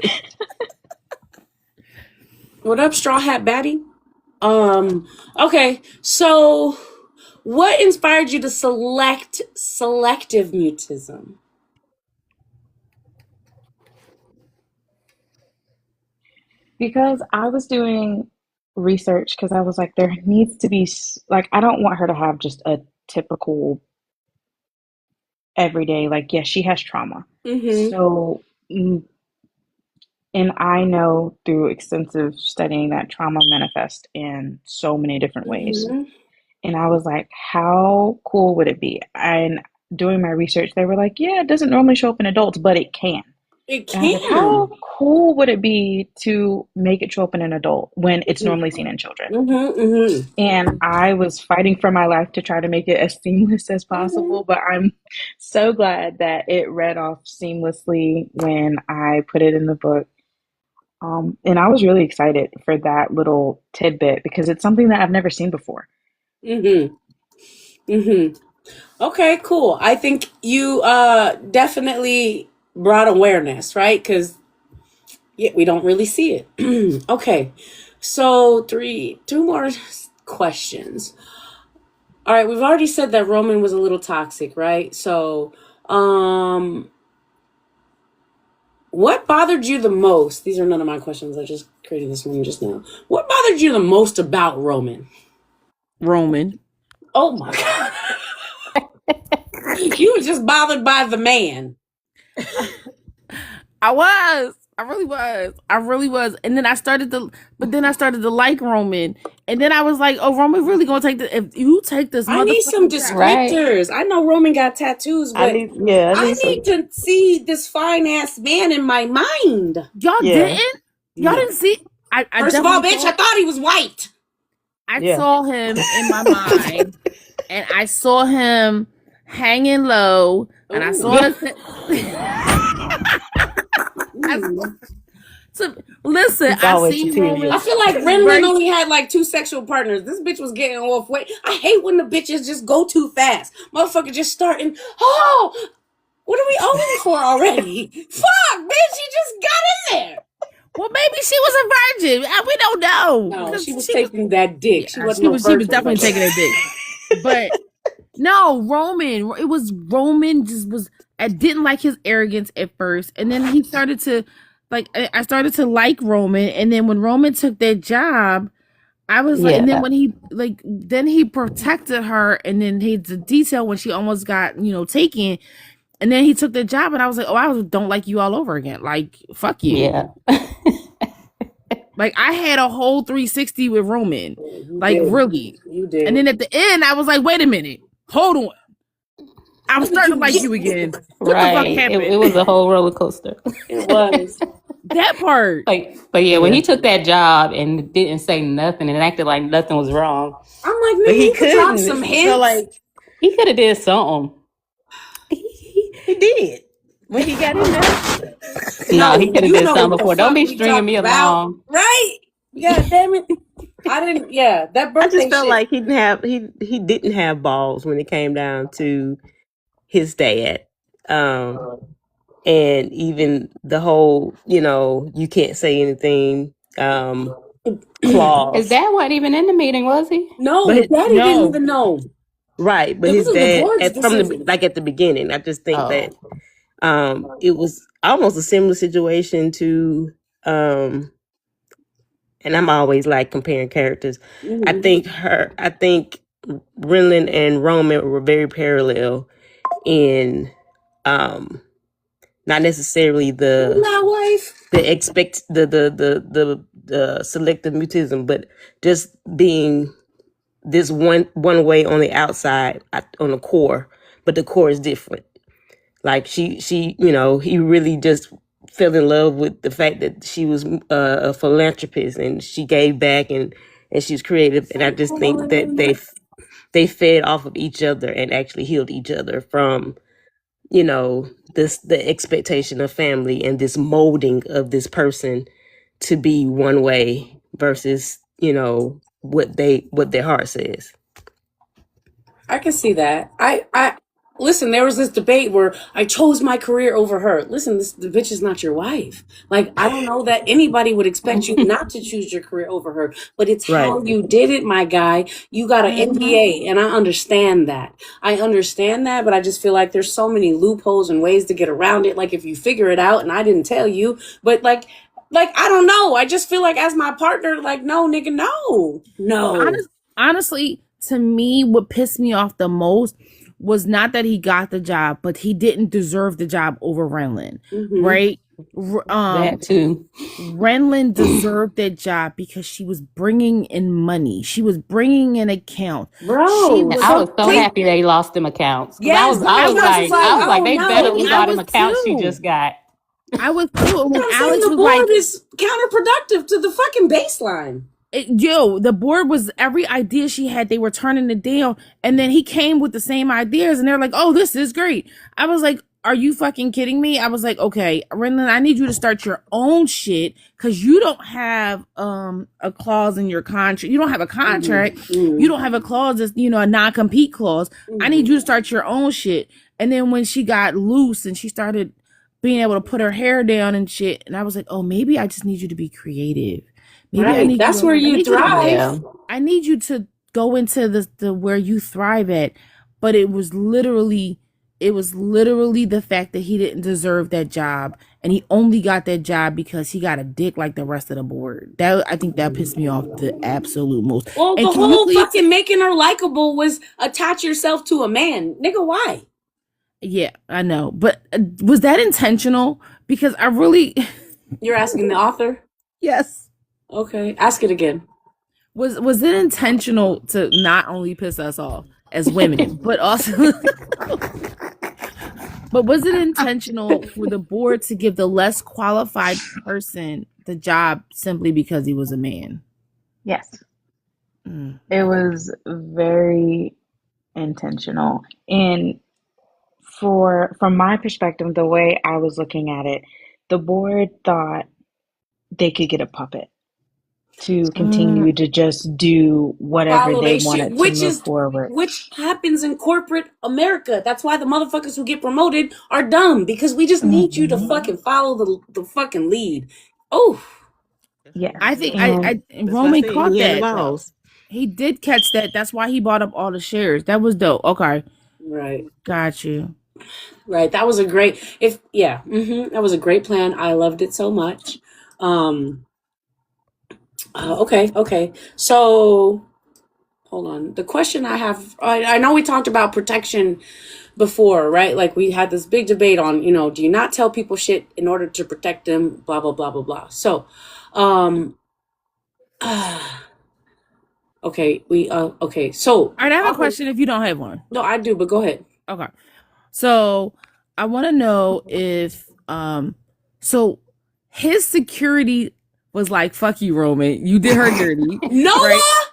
What up, Straw Hat Batty? Okay, so what inspired you to select selective mutism? Because I was doing research because I was like, there needs to be like, I don't want her to have just a typical everyday, like, yes, she has trauma. Mm-hmm. So, and I know through extensive studying that trauma manifests in so many different ways. Mm-hmm. And I was like, how cool would it be? And doing my research, they were like, yeah, it doesn't normally show up in adults, but it can. It And I was like, can. how cool would it be to make it show up in an adult when it's normally seen in children? Mm-hmm. Mm-hmm. And I was fighting for my life to try to make it as seamless as possible, but I'm so glad that it read off seamlessly when I put it in the book. And I was really excited for that little tidbit because it's something that I've never seen before. Mm-hmm. Mm-hmm. Okay, cool. I think you definitely brought awareness, right? Because we don't really see it. Okay, so two more questions. All right, we've already said that Roman was a little toxic, right? So, what bothered you the most? These are none of my questions. I just created this one just now. What bothered you the most about Roman? Roman. Oh my God. You were just bothered by the man. I really was. And then I started to like Roman. And then I was like, oh, Roman really gonna take if you take this I need some motherfucking descriptors. I know Roman got tattoos, but I need to see this fine ass man in my mind. Y'all Yeah. didn't see. I First of all, definitely bitch, I thought he was white. I saw him in my mind, and I saw him hanging low, and I Ooh. saw listen, It's I always see superior. Roman. I feel like Renlin only had like 2 sexual partners. This bitch was getting off weight. I hate when the bitches just go too fast. Motherfucker just starting. Oh, what are we owing for already? Fuck, bitch, she just got in there. Well, maybe she was a virgin. We don't know. No, she was taking that dick. She Yeah, wasn't. she no was virgin, definitely but- taking a dick. But no, Roman. It was Roman. Just was. I didn't like his arrogance at first, and then he started to like. I started to like Roman, and then when Roman took that job, I was like, and then Yeah. when then he protected her, and then the detail when she almost got, taken, and then he took the job, and I was like, oh, don't like you all over again. Like, fuck you. Yeah. Like, I had a whole 360 with Roman. You Like, did. really. You did. And then at the end, I was like, wait a minute. Hold on. I was starting to like you again. What the fuck Right. happened? It was a whole roller coaster. It was. That part. But yeah, when he took that job and didn't say nothing and acted like nothing was wrong, I'm like, But nigga, he you could drop couldn't. some So hints. like he could have did something. he did when he got in there. No, he could have you did know something what the before. Don't fuck be we stringing me talking about. along. Right? God damn it. I didn't. Yeah, that I birthday just felt shit. like he didn't have balls when it came down to his dad. And even the whole, you can't say anything, clause. His dad wasn't even in the meeting, was he? No, But daddy didn't even know. Right, but It his wasn't the dad board's decision. at the beginning, I just think Oh. that it was almost a similar situation to and I'm always like comparing characters. I think Renlin and Roman were very parallel in not necessarily the wife. the selective mutism, but just being this one way on the outside on the core, but the core is different. Like she he really just fell in love with the fact that she was a philanthropist and she gave back and she was creative, and I just think that they fed off of each other and actually healed each other from the expectation of family and this molding of this person to be one way versus what their heart says. I can see that. I listen, there was this debate where I chose my career over her. Listen, the bitch is not your wife. Like, I don't know that anybody would expect you not to choose your career over her, but it's how you did it, my guy. You got an NDA, and I understand that. But I just feel like there's so many loopholes and ways to get around it. Like, if you figure it out and I didn't tell you, but like I don't know. I just feel like as my partner, like, no, nigga, no. Honestly, to me, what pissed me off the most was not that he got the job, but he didn't deserve the job over Renlin, right? That too. Renlin deserved that job because she was bringing in money. She was bringing in accounts. Bro, I was so happy they lost them accounts. Yes, I was like, they better lose all them was accounts she too. just got. I was too. When I'm saying Alex the was like, board is counterproductive to the fucking baseline. the board was every idea she had, they were turning it down. And then he came with the same ideas and they're like, oh, this is great. I was like, are you fucking kidding me? I was like, okay, Renlin, I need you to start your own shit because you don't have a clause in your contract. You don't have a contract. You don't have a clause that's, a non-compete clause. I need you to start your own shit. And then when she got loose and she started being able to put her hair down and shit, and I was like, oh, maybe I just need you to be creative. Maybe I need that's where you thrive. I need you to go into the where you thrive at. But it was literally the fact that he didn't deserve that job, and he only got that job because he got a dick like the rest of the board. I think that pissed me off the absolute most. Well, and the whole fucking making her likable was attach yourself to a man. Nigga, why? Yeah, I know. But was that intentional? Because I really... You're asking the author? Yes. Okay, ask it again. Was it intentional to not only piss us off as women, but also... But was it intentional for the board to give the less qualified person the job simply because he was a man? Yes. It was very intentional. And from my perspective, the way I was looking at it, the board thought they could get a puppet to continue to just do whatever they wanted to move forward. Which happens in corporate America. That's why the motherfuckers who get promoted are dumb, because we just need you to fucking follow the fucking lead. Oh. Yeah. I think Roman caught that. He did catch that. That's why he bought up all the shares. That was dope. Okay. Right. Got you. Right. That was a great that was a great plan. I loved it so much. Okay. So hold on. The question I have, I know we talked about protection before, right? Like we had this big debate on, do you not tell people shit in order to protect them? Blah blah blah blah blah. So, um, okay, okay. So, All right, I have a question if you don't have one. no, I do, but go ahead. Okay. So I want to know if so his security was like, fuck you, Roman. You did her dirty. Noah, Right?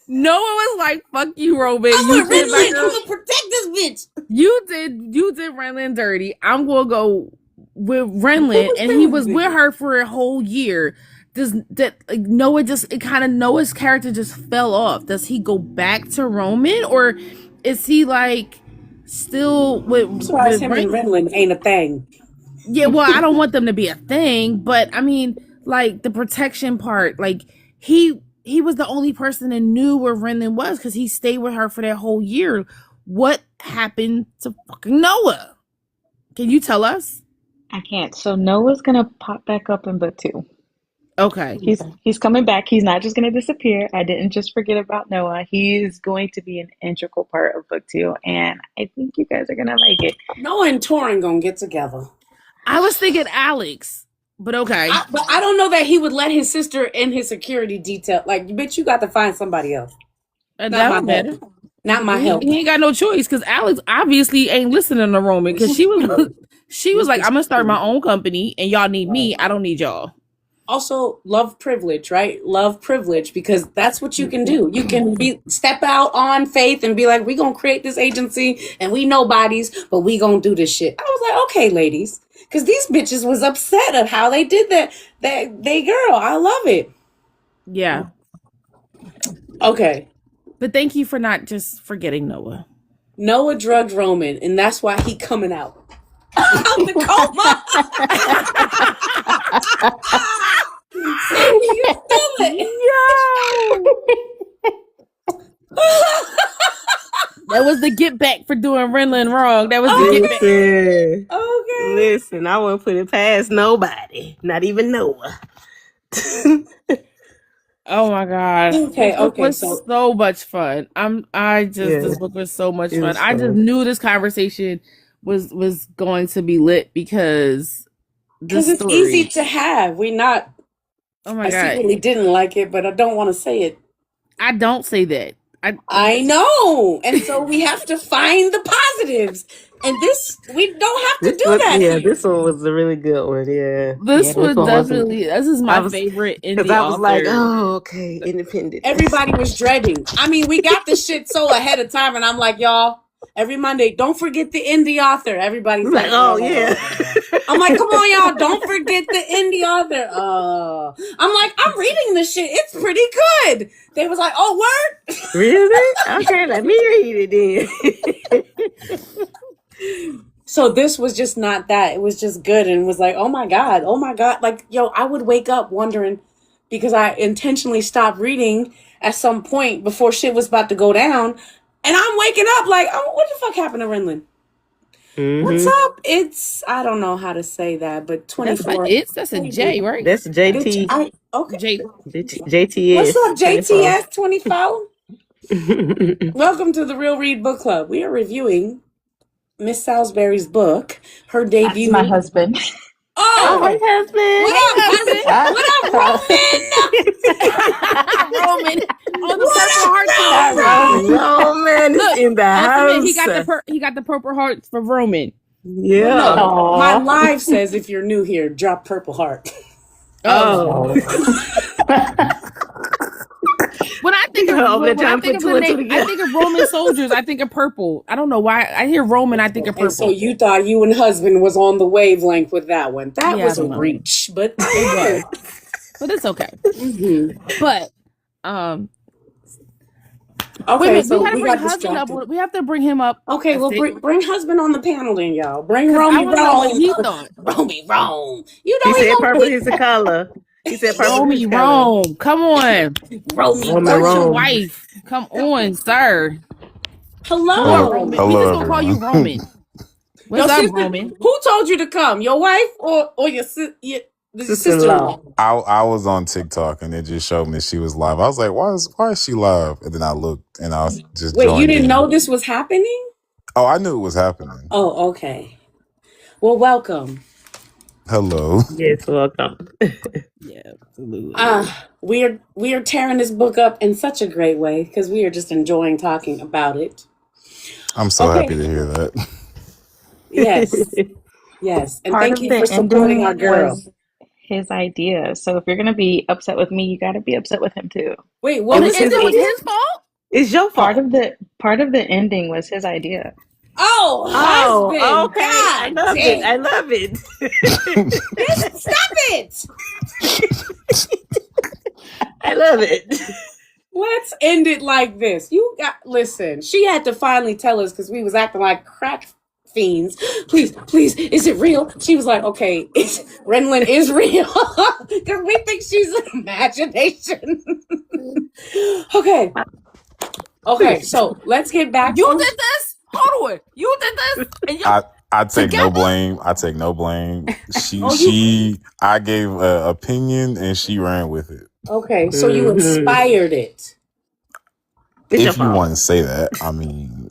Noah was like, fuck you, Roman. I'm You gonna did Renland. my I'm girl. gonna protect this bitch. You did Renland dirty. I'm gonna go with Renland, and he was with her for a whole year. Does that like Noah just it kind of Noah's character just fell off? Does he go back to Roman, or is he like still with Surprise, him and Ren- Renland ain't a thing. Yeah, well, I don't want them to be a thing, but I mean, like the protection part, like he was the only person that knew where Renland was because he stayed with her for that whole year. What happened to fucking Noah? Can you tell us? I can't. So Noah's gonna pop back up in book 2. Okay. He's coming back. He's not just gonna disappear. I didn't just forget about Noah. He is going to be an integral part of book 2, and I think you guys are gonna like it. Noah and Torin gonna get together. I was thinking Alex, but okay. But I don't know that he would let his sister in his security detail. Like, bitch, you got to find somebody else. That Not was my better. help. Not my help. He ain't got no choice because Alex obviously ain't listening to Roman because she was like, I'm gonna start my own company and y'all need me. I don't need y'all. Also, love privilege, right? Love privilege, because that's what you can do. You can step out on faith and be like, we gonna create this agency and we nobodies, but we gonna do this shit. I was like, okay, ladies, because these bitches was upset of how they did that they girl. I love it. Yeah. Okay. But thank you for not just forgetting Noah. Noah drugged Roman, and that's why he coming out. Out the coma. You stole it. That was the get back for doing Renland wrong. That was the get back. Listen, Okay. listen, I won't put it past nobody, not even Noah. Oh my god. Okay, This book okay, was so- so much fun. This book was so much It fun. was I just fun. knew this conversation was going to be lit because Because it's easy to have. Oh my I god. secretly didn't like it, but I don't want to say it. I don't say that. I know. And so we have to find the positives. And this, we don't have to do that. Yeah, here. this one was a really good one. Yeah, This Yeah, was this one wasn't- definitely this is my I was- favorite indie because I was author. like, oh, okay, independent. Everybody was dreading. I mean, we got this shit so ahead of time, and I'm like, y'all, every Monday, don't forget the indie author. Everybody's like, oh yeah. I'm like, come on, y'all, don't forget the indie author. I'm like, I'm reading this shit. It's pretty good. They was like, oh, word? Really? Okay, let me read it then. So this was just not that. It was just good, and was like, oh my god. Like, yo, I would wake up wondering, because I intentionally stopped reading at some point before shit was about to go down, and I'm waking up like, oh, what the fuck happened to Renland? What's up? It's, I don't know how to say that, but That's 24. not it's that's a J, right? That's JT. Okay. J. JTS. What's up, JTS 24? Welcome to the Real Read Book Club. We are reviewing Miss Salisbury's book, her That's debut. my husband. Oh, Oh, my husband. what up, Roman? Roman on the purple heart. Roman is in the house. He got the purple hearts for Roman. Yeah. No, my live says if you're new here, drop purple heart. Oh. When I think of Over when I time, think of put two the and two name, I together. think of Roman soldiers. I think of purple. I don't know why. I hear Roman. I think of And so purple. you thought you and husband was on the wavelength with that one. That Yeah, was I a don't know. reach, but It was, but it's okay. Mhm. But Okay, wait a minute, so we gotta we bring got husband up. distracted. We have to bring him up. Okay, well, bring husband on the panel then, y'all. Bring I Romy want to know what he Rome. thought. Romy Rome. You He know he said gonna purple be is the color. He said purple Romy is the color. Rome, come on. Romy Romy Where's your Rome. wife? Come on, sir. Hello. Come on, Roman. We Hello, just gonna call you everyone. Roman. What's Your up, sister, Roman? who told you to come? Your wife or your sister? The Sister-in-law. sister-in-law. I was on TikTok and it just showed me she was live. I was like, why is she live? And then I looked and I was just Wait, you joined didn't in. know this was happening? Oh, I knew it was happening. Oh, okay. Well, welcome. Hello. Yes, welcome. Yeah, absolutely. We are tearing this book up in such a great way because we are just enjoying talking about it. I'm so Okay. happy to hear that. Yes. Yes. And Part thank of you the for supporting our ending girl. was his idea. So if you're gonna be upset with me, you got to be upset with him too. Wait, Oh, what the was his ending was idea? his fault? It's your Part fault. of the ending was his idea. Oh, Oh, husband. okay. I God love it. I damn. love it. Bitch, stop it. I love it. Let's end it like this. Listen, she had to finally tell us because we was acting like crack fiends. Please, is it real? She was like, okay, Renlin is real. Because we think she's an imagination. Okay, so let's get back You on. did this? Hold on. You did this? And you I take no Together? blame. I take no blame. Oh, you- I gave an opinion and she ran with it. Okay, so you Mhm. inspired it. It's your If you fault. want to say that, I mean,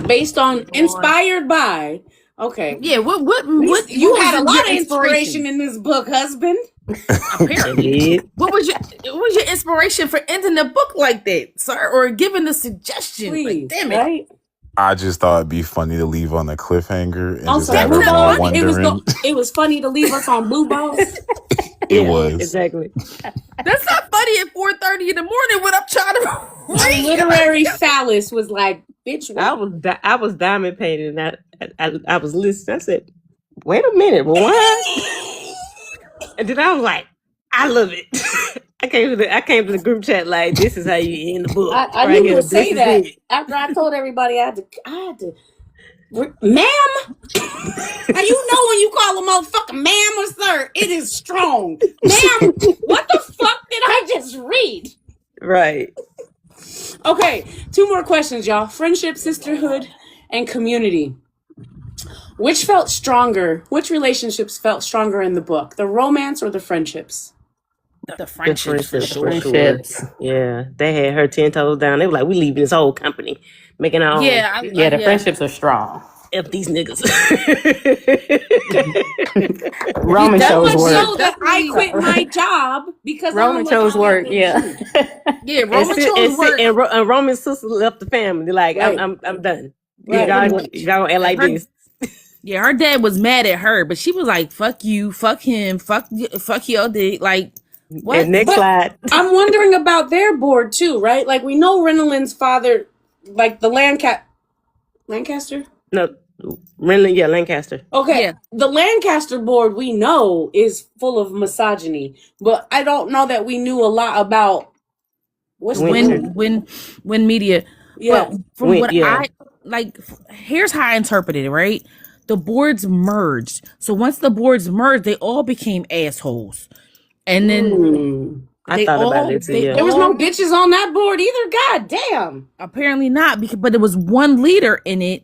Based on inspired by. Okay. Yeah, what You was had a your lot of inspiration in this book, husband. Apparently. It What was your inspiration for ending the book like that, sir? Or giving a suggestion? Please, Like, damn it. right? I just thought it'd be funny to leave on a cliffhanger and Also, just have Blue everyone Balls? wondering. it was funny to leave us on blue balls. It was. exactly. That's not funny at 4:30 in the morning when I'm trying to read. Literary phallus was like, bitch, I what? was diamond painted, and I was listening. I said, "Wait a minute, what?" And then I was like, "I love it." I came to the group chat like, "This is how you end the book." I right knew you here. would say This is that it. after I told everybody I had to. Ma'am, now you know when you call a motherfucker ma'am or sir, it is strong. Ma'am, what the fuck did I just read? Right. Okay, 2 more questions, y'all. Friendship, sisterhood, and community. Which felt stronger? Which relationships felt stronger in the book? The romance or the friendships? The friendships for Friendships, sure. Friendships. Yeah, they had her 10 toes down. They were like, "We leaving this whole company, making our own." Yeah, Yeah, the friendships are strong. F these niggas. Roman That chose much so work. that I quit my job because Roman chose work. Yeah. Yeah, And, Roman chose work. and Roman's sister left the family. Like, Right. I'm done. Right. Y'all gonna act like Her- this. Yeah, her dad was mad at her, but she was like, "Fuck you, fuck him, fuck your dick." Like, what? And next But- slide. I'm wondering about their board too, right? Like we know Renelin's father, like the Lancaster. No, Renlin, yeah, Lancaster. Okay, Yeah. the Lancaster board we know is full of misogyny, but I don't know that we knew a lot about what's the Winter. word? when media. Yeah, But from what I like, here's how I interpreted it. Right, the boards merged. So once the boards merged, they all became assholes, and then I thought about it too. they Yeah. There was no bitches on that board either. God damn. apparently not, because but there was one leader in it.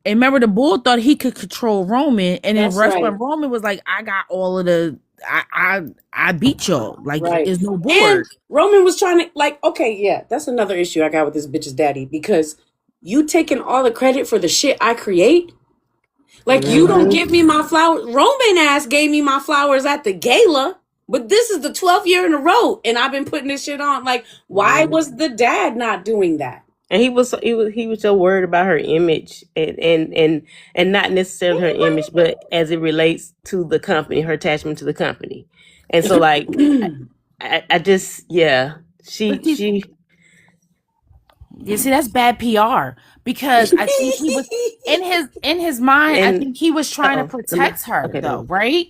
And remember, the bull thought he could control Roman, and then That's when right. Roman was like, "I got all of the, I beat y'all. Like, Right. there's no And board." Roman was trying to okay, yeah, that's another issue I got with this bitch's daddy because you taking all the credit for the shit I create. Like you don't give me my flowers. Roman ass gave me my flowers at the gala, but this is the 12th year in a row, and I've been putting this shit on. Like, why was the dad not doing that? And he was so worried about her image and not necessarily her image, but as it relates to the company, her attachment to the company. And so like I just she You see, that's bad PR because I think he was in his mind. I think he was trying to protect her, okay, though, right?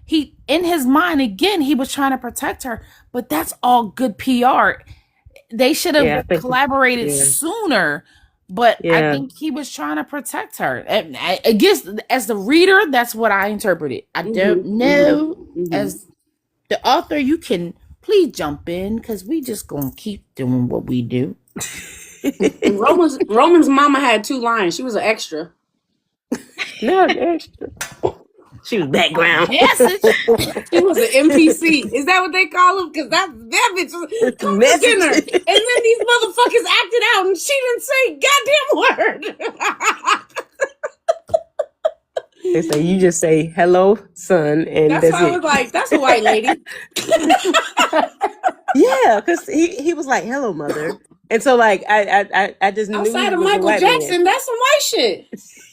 He in his mind again, he was trying to protect her, but that's all good PR. They should have I think- collaborated sooner, but I Yeah. think he was trying to protect her. And I guess as the reader, that's what I interpreted. I don't know. As the author, you can please jump in because we just gonna keep doing what we do. Roman's mama had 2 lines. She was an extra. not extra. She was background. Message. She was an NPC. Is that what they call him? Because that bitch was come to Message. dinner. And then these motherfuckers acted out and she didn't say a goddamn word. They say you just say hello, son, and That's that's why I it. was like, that's a white lady. Yeah, because he was like, hello, mother. And so like I just knew Outside he of was a Michael white Jackson, man. that's some white shit.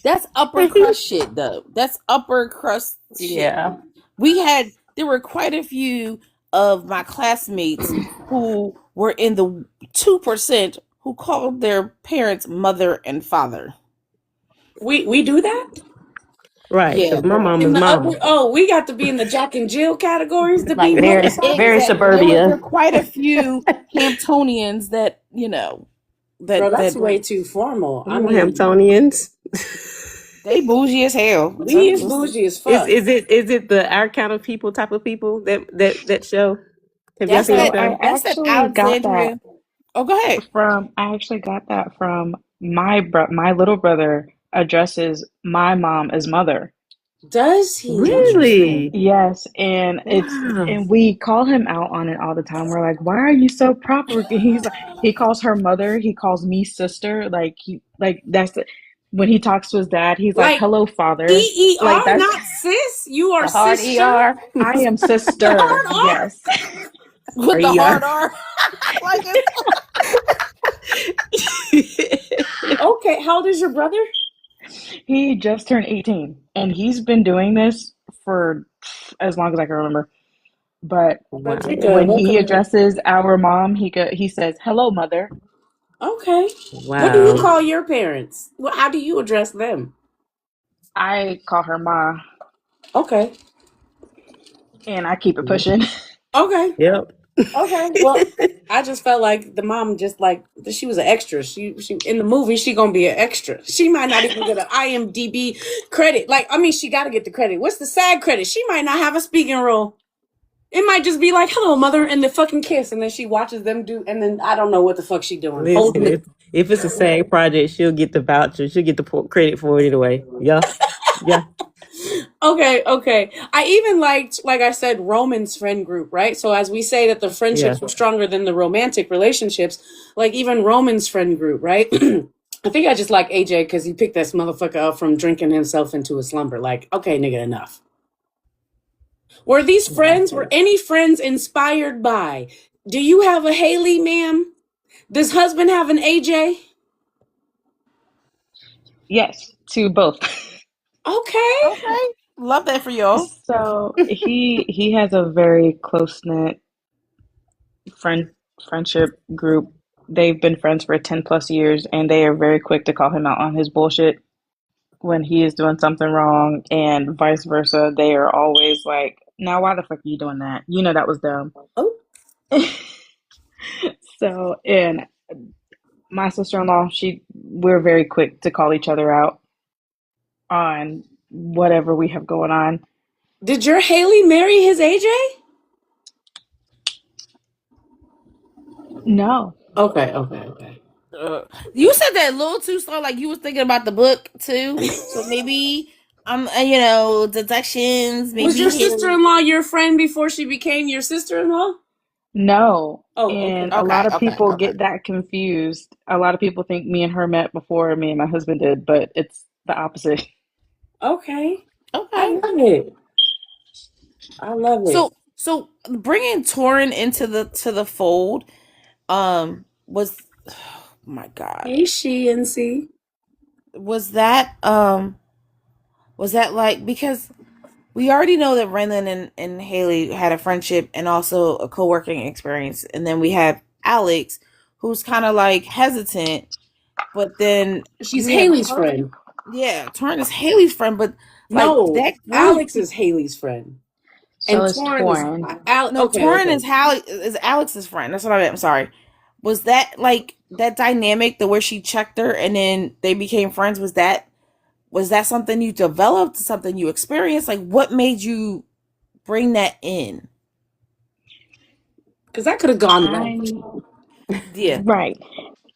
That's upper crust shit, though. That's upper crust shit. Yeah. There were quite a few of my classmates who were in the 2% who called their parents mother and father. We do that? Right, Yeah. because my mom In is the mama. we got to be in the Jack and Jill categories to Like be very, mother father? very Exactly. suburbia. There were quite a few Hamptonians that, Bro, that's way too formal. I mean, Hamptonians. they bougie as hell. we is bougie as fuck. Is it the Our Kind of People type of people that show? Have y'all That's seen that that. show? I That's that actually got that Alexandria. Oh, go ahead. I actually got that from my little brother addresses my mom as mother. Does he? Really? Yes, and Wow. we call him out on it all the time. We're like, "Why are you so proper?" He calls her mother, he calls me sister. When he talks to his dad, he's like, Like "Hello, father." EER, Like that's not sis. You are The hard sister. ER. I am sister. The hard R? Yes. With the hard R. Like Okay, how old is your brother? He just turned 18 and he's been doing this for as long as I can remember. But Wow. when he addresses our mom, he says, "Hello, mother." Okay. Wow. What do you call your parents? How do you address them? I call her Ma, Okay. and I keep it pushing. Okay. Yep. Okay. Well, I just felt like the mom just like she was an extra. She in the movie she gonna be an extra. She might not even get an IMDb credit. Like I mean, she got to get the credit. What's the SAG credit? She might not have a speaking role. It might just be like "Hello, mother" and the fucking kiss, and then she watches them do, and then I don't know what the fuck she doing. Listen, if it's a SAG project, she'll get the voucher. She'll get the credit for it anyway. Yeah. Yeah. Okay. I even liked, like I said, Roman's friend group, right? So as we say that the friendships were stronger than the romantic relationships, like even Roman's friend group, right? I think I just like AJ because he picked this motherfucker up from drinking himself into a slumber. Like, okay, nigga, enough. Were any friends inspired by? Do you have a Haley, ma'am? Does husband have an AJ? Yes, to both. Okay. love that for y'all. So he has a very close-knit friendship group. They've been friends for 10 plus years, and they are very quick to call him out on his bullshit when he is doing something wrong, and vice versa. They are always like, "Now, why the fuck are you doing that? You know that was dumb." Oh. So, and my sister-in-law, we're very quick to call each other out on whatever we have going on. Did your Haley marry his AJ? No. Okay. You said that a little too slow, like you was thinking about the book too. So maybe deductions. Maybe Was your sister-in-law your friend before she became your sister-in-law? No. Oh, And okay. a lot of Okay, people okay. get that confused. A lot of people think me and her met before me and my husband did, but it's the opposite. Okay. I Okay. love it. I love it. So bringing Torin into the fold, was oh my God, Hey, she and see. was that like, because we already know that Raylan and Haley had a friendship and also a co-working experience, and then we have Alex, who's kind of like hesitant, but then She's we have Haley's Torin. friend. Yeah, Torin is Haley's friend, but like No, that group, Alex is Haley's friend. So And is Torin Torin. no, okay, Torin okay. is Alex's friend. That's what I meant. I'm sorry. Was that like that dynamic, the where she checked her and then they became friends? Was that something you developed, something you experienced? Like, what made you bring that in? Because that could have gone left. Yeah. Right.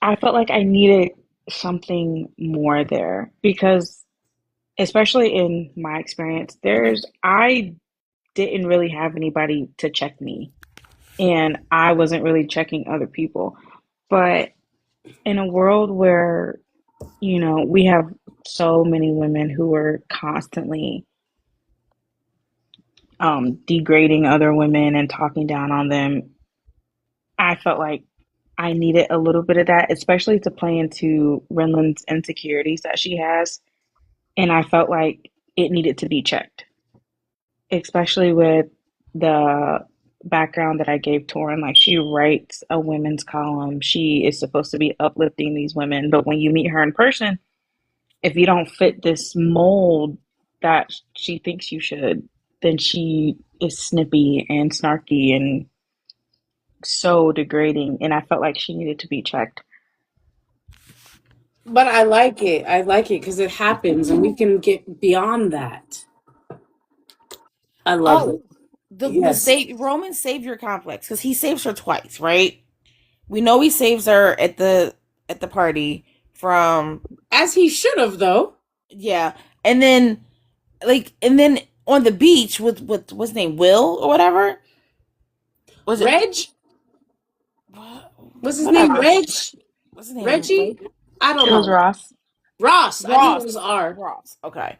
I felt like I needed something more there because especially in my experience, I didn't really have anybody to check me, and I wasn't really checking other people. But in a world where, we have so many women who are constantly degrading other women and talking down on them, I felt like I needed a little bit of that, especially to play into Renland's insecurities that she has. And I felt like it needed to be checked, especially with the background that I gave Torin. Like, she writes a women's column. She is supposed to be uplifting these women, but when you meet her in person, if you don't fit this mold that she thinks you should, then she is snippy and snarky and so degrading. And I felt like she needed to be checked. But I like it. I like it because it happens and we can get beyond that. I love it. Yes. Roman savior complex, because he saves her twice, right? We know he saves her at the party from, As he should have, though. yeah, and then on the beach with what's his name, Will or whatever. Was it Reg? What's his whatever. name? Reg? What's his name? Reggie? I don't It was know. Ross. Ross. I knew it was R. Ross. Okay.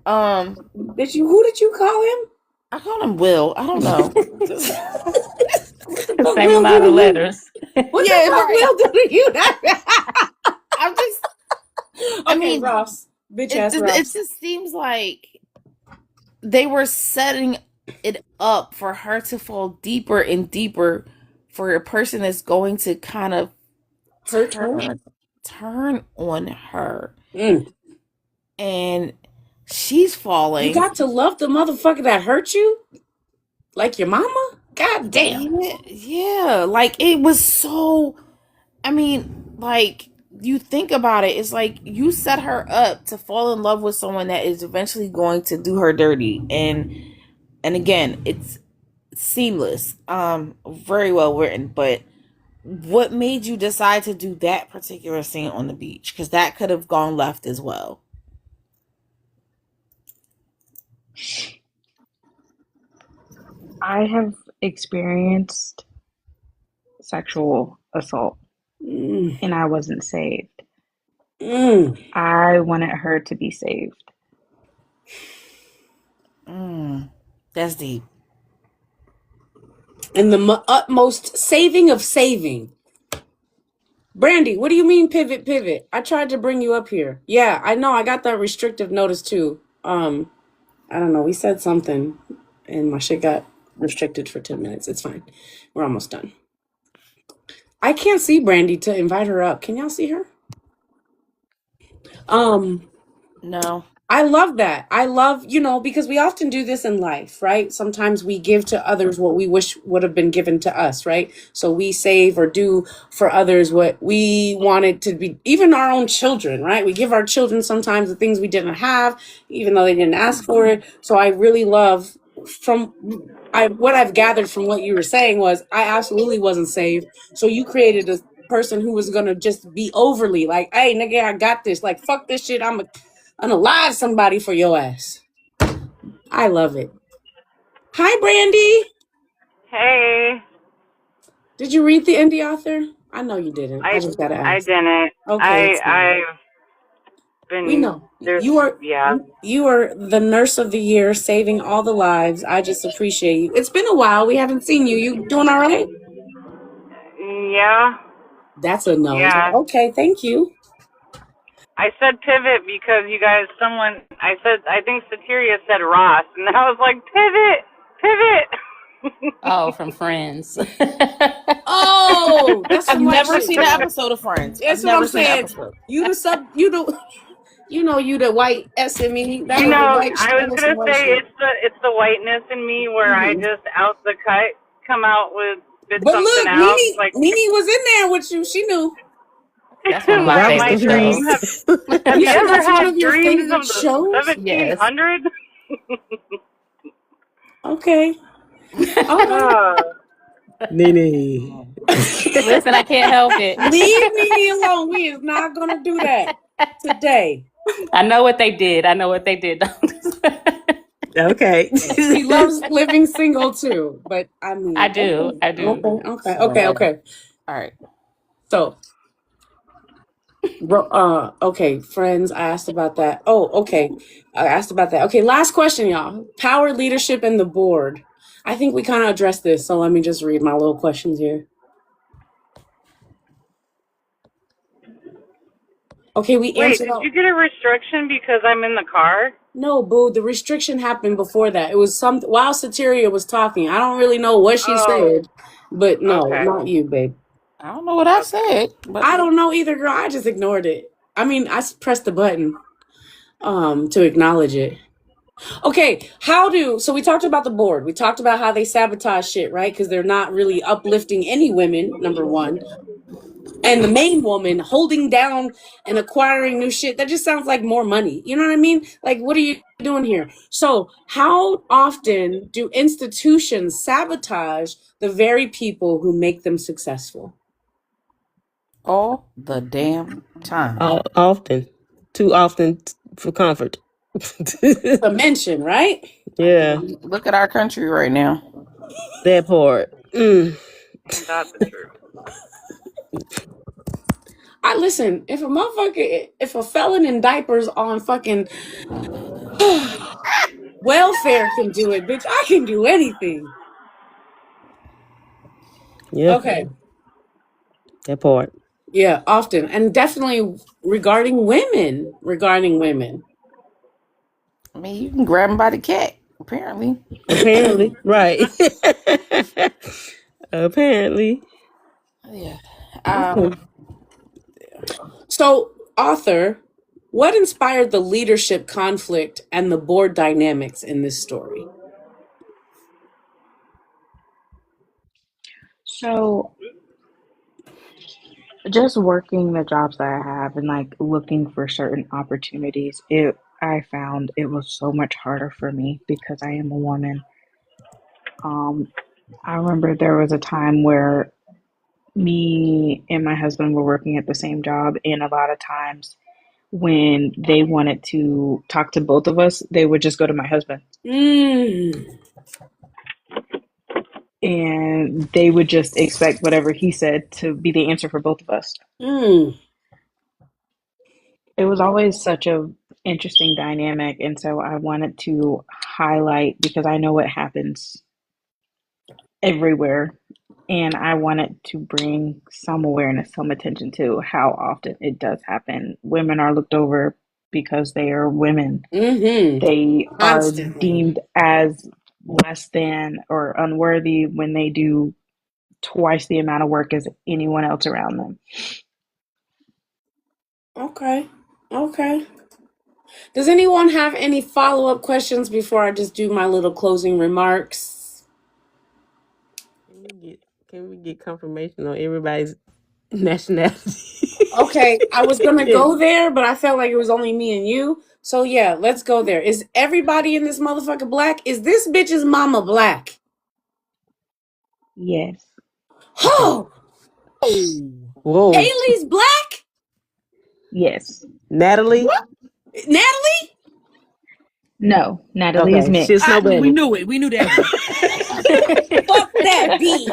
Who did you call him? I called him Will. I don't know. Same amount of letters. What Yeah, the fuck right. Will do to you? I'm just. Okay, mean, Ross. Bitch ass Ross. It just seems like they were setting it up for her to fall deeper and deeper for a person that's going to kind of turn on her. And she's falling. You got to love the motherfucker that hurt you? Like your mama? God damn. Yeah. Like, it was so, I mean, like, you think about it, it's like you set her up to fall in love with someone that is eventually going to do her dirty. And again, it's seamless, very well written. But what made you decide to do that particular scene on the beach? Because that could have gone left as well. I have experienced sexual assault and I wasn't saved. I wanted her to be saved. That's deep. And the utmost saving of saving. Brandy, what do you mean pivot? I tried to bring you up here. Yeah, I know. I got that restrictive notice too. I don't know. We said something and my shit got restricted for 10 minutes. It's fine. We're almost done. I can't see Brandy to invite her up. Can y'all see her? No. I love that. I love, because we often do this in life, right? Sometimes we give to others what we wish would have been given to us, right? So we save or do for others what we wanted to be, even our own children, right? We give our children sometimes the things we didn't have, even though they didn't ask for it. So I really love what I've gathered from what you were saying was I absolutely wasn't saved. So you created a person who was going to just be overly like, hey, nigga, I got this. Like, fuck this shit. I'm gonna lie to somebody for your ass. I love it. Hi, Brandy. Hey. Did you read the indie author? I know you didn't. I just gotta ask. I didn't. Okay. I've been. We know you are. Yeah. You are the nurse of the year, saving all the lives. I just appreciate you. It's been a while. We haven't seen you. You doing all right? Yeah. That's a no. Yeah. Okay. Thank you. I said pivot because you guys, I think Sateria said Ross, and I was like, pivot. Oh, from Friends. Oh, that's I've never seen an episode of Friends. That's what I'm saying. You the white SME. I was gonna say it's the whiteness in me where I just out the cut come out with something out. Nene was in there with you. She knew. That's one of my favorite shows. Have you ever had dreams of shows? the 1700s? Okay. Nene. Listen, I can't help it. Leave Nene alone. We is not gonna do that today. I know what they did. Okay. He loves living single too, but I mean, I do. Okay. All right. So, okay, friends, I asked about that. Oh, okay, I asked about that. Okay, last question, y'all. Power, leadership, and the board. I think we kind of addressed this, so let me just read my little questions here. Okay, we Wait, answered did all. you get a restriction because I'm in the car? No, boo. The restriction happened before that. It was while Sateria was talking. I don't really know what she said, but no, Okay. not you, babe. I don't know what I said, but I don't know either, girl. I just ignored it. I mean, I pressed the button to acknowledge it. Okay, so we talked about the board. We talked about how they sabotage shit, right? Because they're not really uplifting any women, number one. And the main woman holding down and acquiring new shit, that just sounds like more money. You know what I mean? Like, what are you doing here? So how often do institutions sabotage the very people who make them successful? all the damn time. Often. Too often for comfort. To mention, right? Yeah, Look at our country right now. that part. Ain't that the truth? If a felon in diapers on fucking welfare can do it, bitch, I can do anything. Yeah, Okay. that part. Yeah, often. And definitely regarding women. I mean, you can grab them by the cat, apparently. Apparently, right. Apparently. Yeah. So, author, what inspired the leadership conflict and the board dynamics in this story? So, just working the jobs that I have and like looking for certain opportunities, I found it was so much harder for me because I am a woman. I remember there was a time where me and my husband were working at the same job, and a lot of times when they wanted to talk to both of us, they would just go to my husband. And they would just expect whatever he said to be the answer for both of us. It was always such a interesting dynamic, and so I wanted to highlight, because I know what happens everywhere, and I wanted to bring some awareness, some attention to how often it does happen. Women are looked over because they are women. They are deemed as less than or unworthy when they do twice the amount of work as anyone else around them. Okay. Does anyone have any follow-up questions before I just do my little closing remarks? Can we get confirmation on everybody's nationality? Okay, I was gonna go there, but I felt like it was only me and you. So yeah, let's go there. Is everybody in this motherfucker black? Is this bitch's mama black? Yes. Oh! Whoa. Haley's black? Yes. Natalie? What? Natalie? No, Natalie is mixed. She's no better. We knew it. We knew that. Fuck that beat.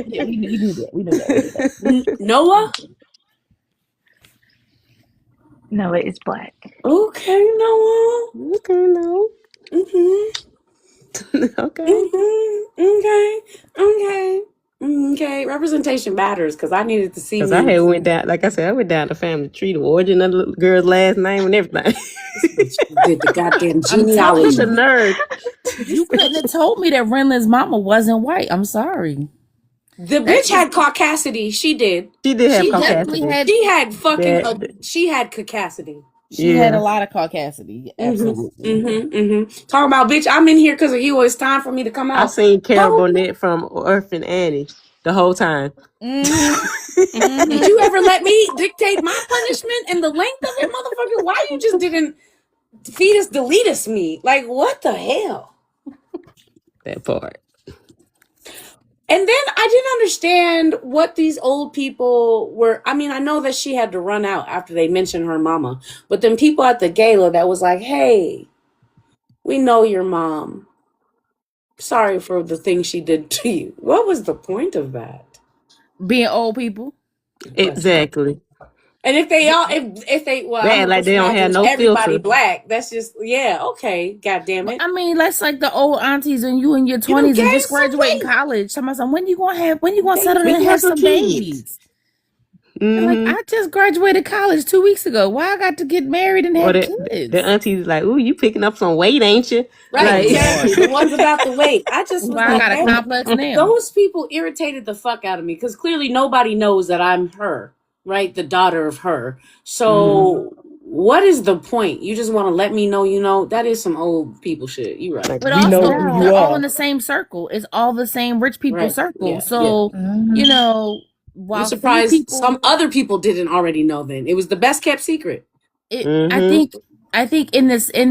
Yeah, we knew that. Noah? Noah is black. Okay, Noah. Okay, no. Okay. Representation matters because I needed to see. Because I had went down, like I said, I went down the family tree, the origin of the little girl's last name and everything. Did the goddamn genealogy. I'm a nerd. You couldn't have told me that Renlin's mama wasn't white. I'm sorry. The bitch had caucasity. She did. She did have definitely caucasity. She had fucking. She had caucasity. She had a lot of caucasity. Absolutely. Talking about, bitch, I'm in here because of you. It's time for me to come out. I seen Carol Burnett from Orphan Annie the whole time. Did you ever let me dictate my punishment and the length of it, motherfucker? Why you just didn't feed us, delete us me? Like, what the hell? That part. And then I didn't understand what these old people were. I mean, I know that she had to run out after they mentioned her mama, but then people at the gala that was like, hey, we know your mom. Sorry for the thing she did to you. What was the point of that? Being old people. Exactly. And if they all, if they, well, They I'm act not like they don't have no everybody filter. black. That's just, yeah, okay, God damn it. I mean, that's like the old aunties and you in your You done 20s and gained just some graduating weight. college. Somebody, when you gonna settle When and you have have some some kids. babies? And like, Mm-hmm. I just graduated college 2 weeks ago. Why I got to get married and Or have the kids? aunties like, ooh, you picking up some weight, ain't you? Right, Like, exactly. The ones about the weight. I just was Why I like, got a hey, complex now? those people irritated the fuck out of me because clearly nobody knows that I'm her, right? The daughter of her. So what is the point? You just want to let me know you know? That is some old people shit. You right. like But we know also, who you they're all in are. the same circle. It's all the same rich people Right. circle. Yeah. So, you know, I'm while some surprised people, some other people didn't already know then. It was the best kept secret. I think in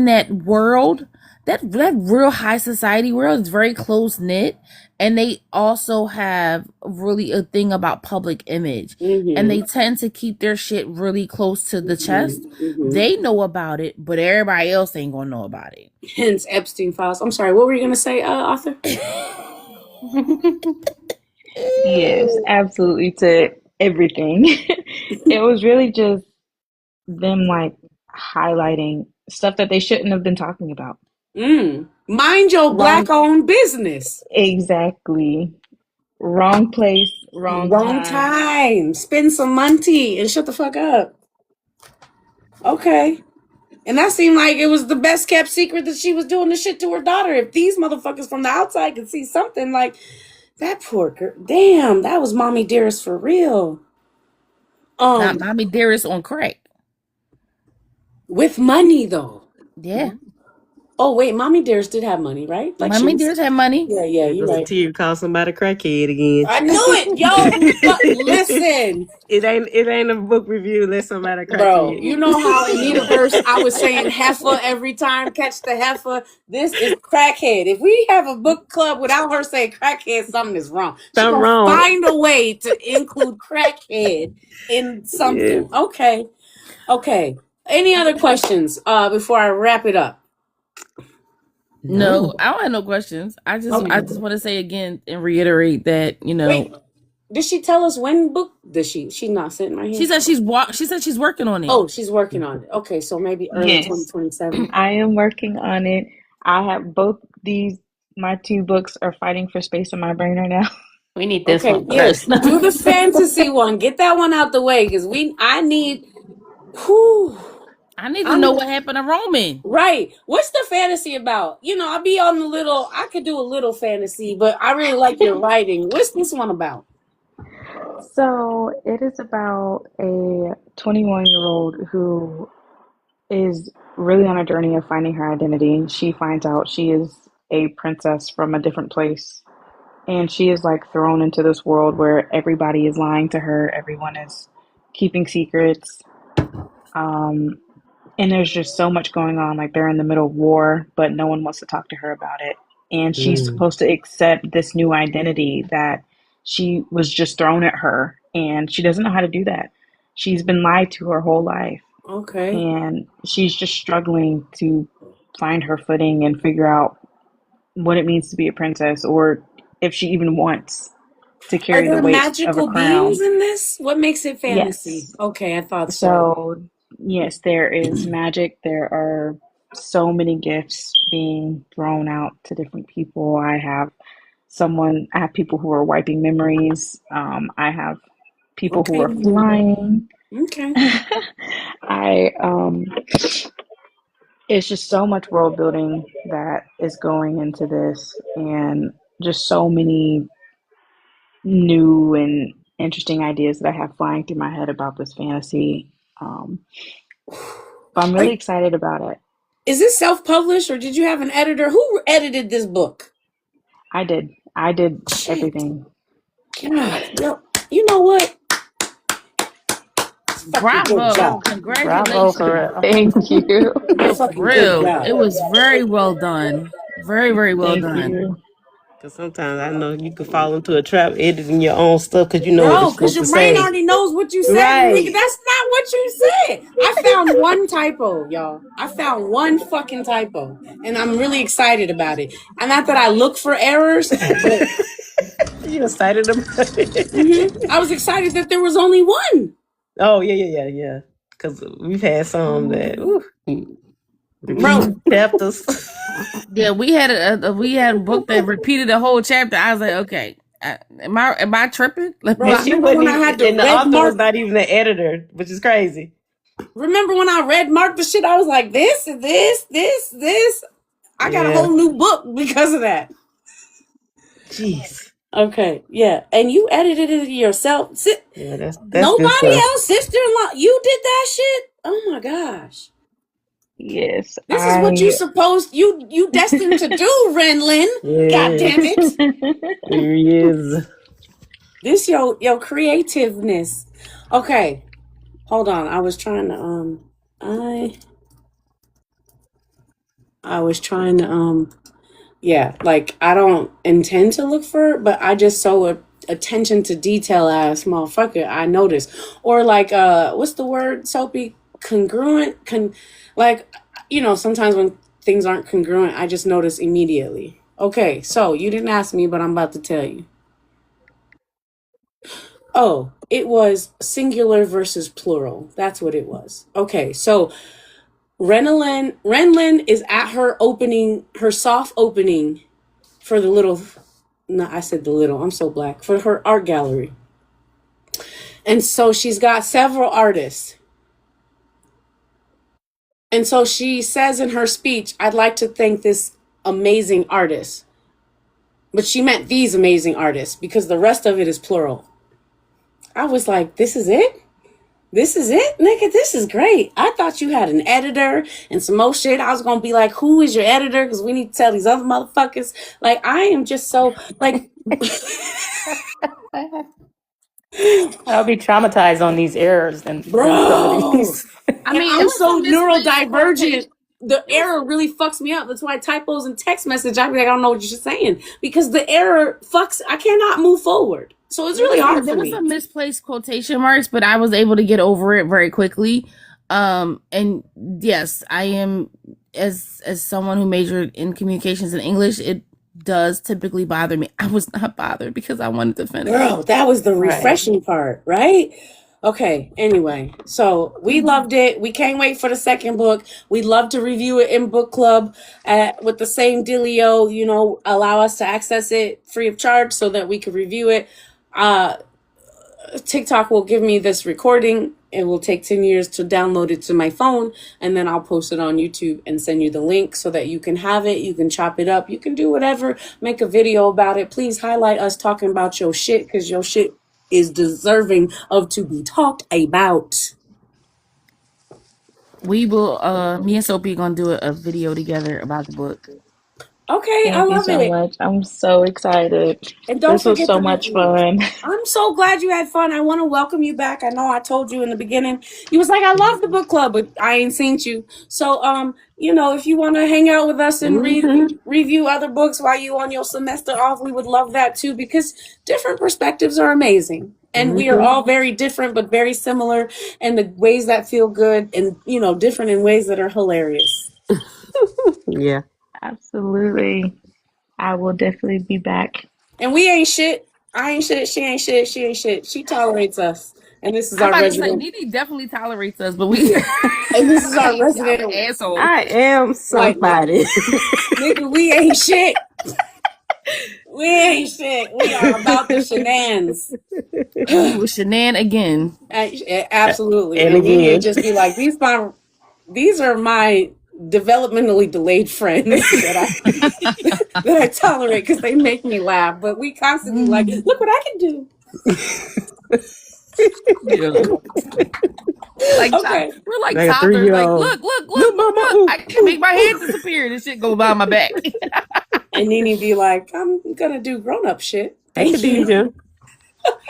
that world, that real high society world is very close knit, and they also have really a thing about public image, and they tend to keep their shit really close to the chest. They know about it, but everybody else ain't gonna know about it. Hence Epstein files. I'm sorry, what were you gonna say, Arthur? Yes, absolutely, to everything. It was really just them like highlighting stuff that they shouldn't have been talking about. Mind your black owned business. Exactly. Wrong place, wrong time. Spend some money and shut the fuck up. Okay. And that seemed like it was the best kept secret that she was doing the shit to her daughter. If these motherfuckers from the outside could see something like that, poor girl. Damn, that was Mommy Dearest for real. Not Mommy Dearest on crack. With money though. Yeah. Oh wait, Mommy Dearest did have money, right? Like Mommy Dearest had money. Yeah, you're right. Tear call somebody crackhead again. I knew it, yo. Listen, it ain't a book review. Let somebody crackhead. bro. You know how in Universe I was saying heifer every time. Catch the heifer. This is crackhead. If we have a book club without her saying crackhead, something is wrong. She's Something gonna wrong. find a way to include crackhead in something. Yeah. Okay. Any other questions before I wrap it up? No, I don't have no questions. I just want to say again and reiterate that, you know. Wait, did she tell us when book? She's not sitting right here. She said she's working on it. Oh, she's working on it. Okay, so maybe early 2027. I am working on it. I have both my two books are fighting for space in my brain right now. We need this one yes. first. Do the fantasy one. Get that one out the way because I need to know what happened to Roman. Right. What's the fantasy about? You know, I could do a little fantasy, but I really like your writing. What's this one about? So it is about a 21-year-old who is really on a journey of finding her identity. She finds out she is a princess from a different place. And she is like thrown into this world where everybody is lying to her. Everyone is keeping secrets. And there's just so much going on. Like they're in the middle of war, but no one wants to talk to her about it. And she's supposed to accept this new identity that she was just thrown at her. And she doesn't know how to do that. She's been lied to her whole life. Okay. And she's just struggling to find her footing and figure out what it means to be a princess, or if she even wants to carry the weight of a crown. Are there magical beings in this? What makes it fantasy? Yes. Okay, I thought so. So, yes, there is magic. There are so many gifts being thrown out to different people. I have people who are wiping memories. I have people who are flying. Okay. It's just so much world building that is going into this, and just so many new and interesting ideas that I have flying through my head about this fantasy. But I'm really excited about it. Is this self-published, or did you have an editor? Who edited this book? I did everything. God, you know what? Bravo. Congratulations. Bravo for real. Thank you. It was very well done. Very, very well done. You. Because sometimes I know you can fall into a trap editing your own stuff because you know what Bro, it's because supposed your to brain say. already knows what you said. Right. Nigga, that's not what you said. I found one typo, y'all. I found one fucking typo. And I'm really excited about it. And not that I look for errors, but You excited about it? I was excited that there was only one. Oh, yeah. Because we've had some that, Bro, chapters. Yeah, we had a book that repeated the whole chapter. I was like, okay, am I tripping? Let bro, me. I remember when I had to and the red author was mark. not even the editor, which is crazy. Remember when I red marked the shit? I was like, this. I got a Yeah. whole new book because of that. Jeez. Okay, yeah. And you edited it yourself. Yeah, that's Nobody good stuff. else, sister-in-law. You did that shit? Oh my gosh. Yes, This is what you supposed you destined to do, Renlin. Yeah. God damn it. Here he is. This your creativeness. Okay. Hold on. I was trying to I was trying to yeah, like I don't intend to look for it, but I just so attention to detail ass motherfucker, I notice. Or like what's the word, Soapy? Congruent, like, you know, sometimes when things aren't congruent, I just notice immediately. Okay, so you didn't ask me, but I'm about to tell you. Oh, it was singular versus plural. That's what it was. Okay, so Renlin is at her opening, her soft opening for the little, no, I said the little, I'm so black, for her art gallery. And so she's got several artists. And so she says in her speech, I'd like to thank this amazing artist. But she meant these amazing artists because the rest of it is plural. I was like, this is it? This is it? Nigga, this is great. I thought you had an editor and some more shit. I was going to be like, who is your editor? Because we need to tell these other motherfuckers. Like, I am just so, like... I'll be traumatized on these errors and Bro, some of these. I mean, I'm so neurodivergent. The error really fucks me up. That's why typos and text message, I be like, I don't know what you're saying. Because the error fucks, I cannot move forward. So it's really hard for me. There was some misplaced quotation marks, but I was able to get over it very quickly. And yes, I am, as someone who majored in communications and English, it does typically bother me. I was not bothered because I wanted to finish. Girl, that was the refreshing part, right? Okay, anyway, so we loved it. We can't wait for the second book. We'd love to review it in book club with the same dealio, you know, allow us to access it free of charge so that we could review it. TikTok will give me this recording. It will take 10 years to download it to my phone, and then I'll post it on YouTube and send you the link so that you can have it. You can chop it up. You can do whatever. Make a video about it. Please highlight us talking about your shit because your shit is deserving of to be talked about. We will, me and Sophie gonna do a video together about the book. Okay, I Thank you love so it. much. I'm so excited. And don't This was forget so to much review. fun. I'm so glad you had fun. I want to welcome you back. I know I told you in the beginning. You was like, I love the book club, but I ain't seen you. So, you know, if you want to hang out with us and review other books while you on your semester off, we would love that too, because different perspectives are amazing. And we are all very different, but very similar in the ways that feel good and, you know, different in ways that are hilarious. Yeah. Absolutely. I will definitely be back. And we ain't shit. I ain't shit. She ain't shit. She ain't shit. She tolerates us. And this is I'm our about to say, resident. Nene definitely tolerates us, but we. And this is our resident asshole. I am somebody. Nigga, we ain't shit. We ain't shit. We are about the shenanigans. And we will shenan again. Absolutely. And And we again. would just be like, these are my developmentally delayed friends that I tolerate because they make me laugh. But we constantly like, look what I can do. Like, Okay. we're like Like a toddlers. Like, 3-year-old. look. I can make my head disappear. This shit go by my back. And Nene be like, I'm gonna do grown-up shit. Hey, Thank you. Khadijah.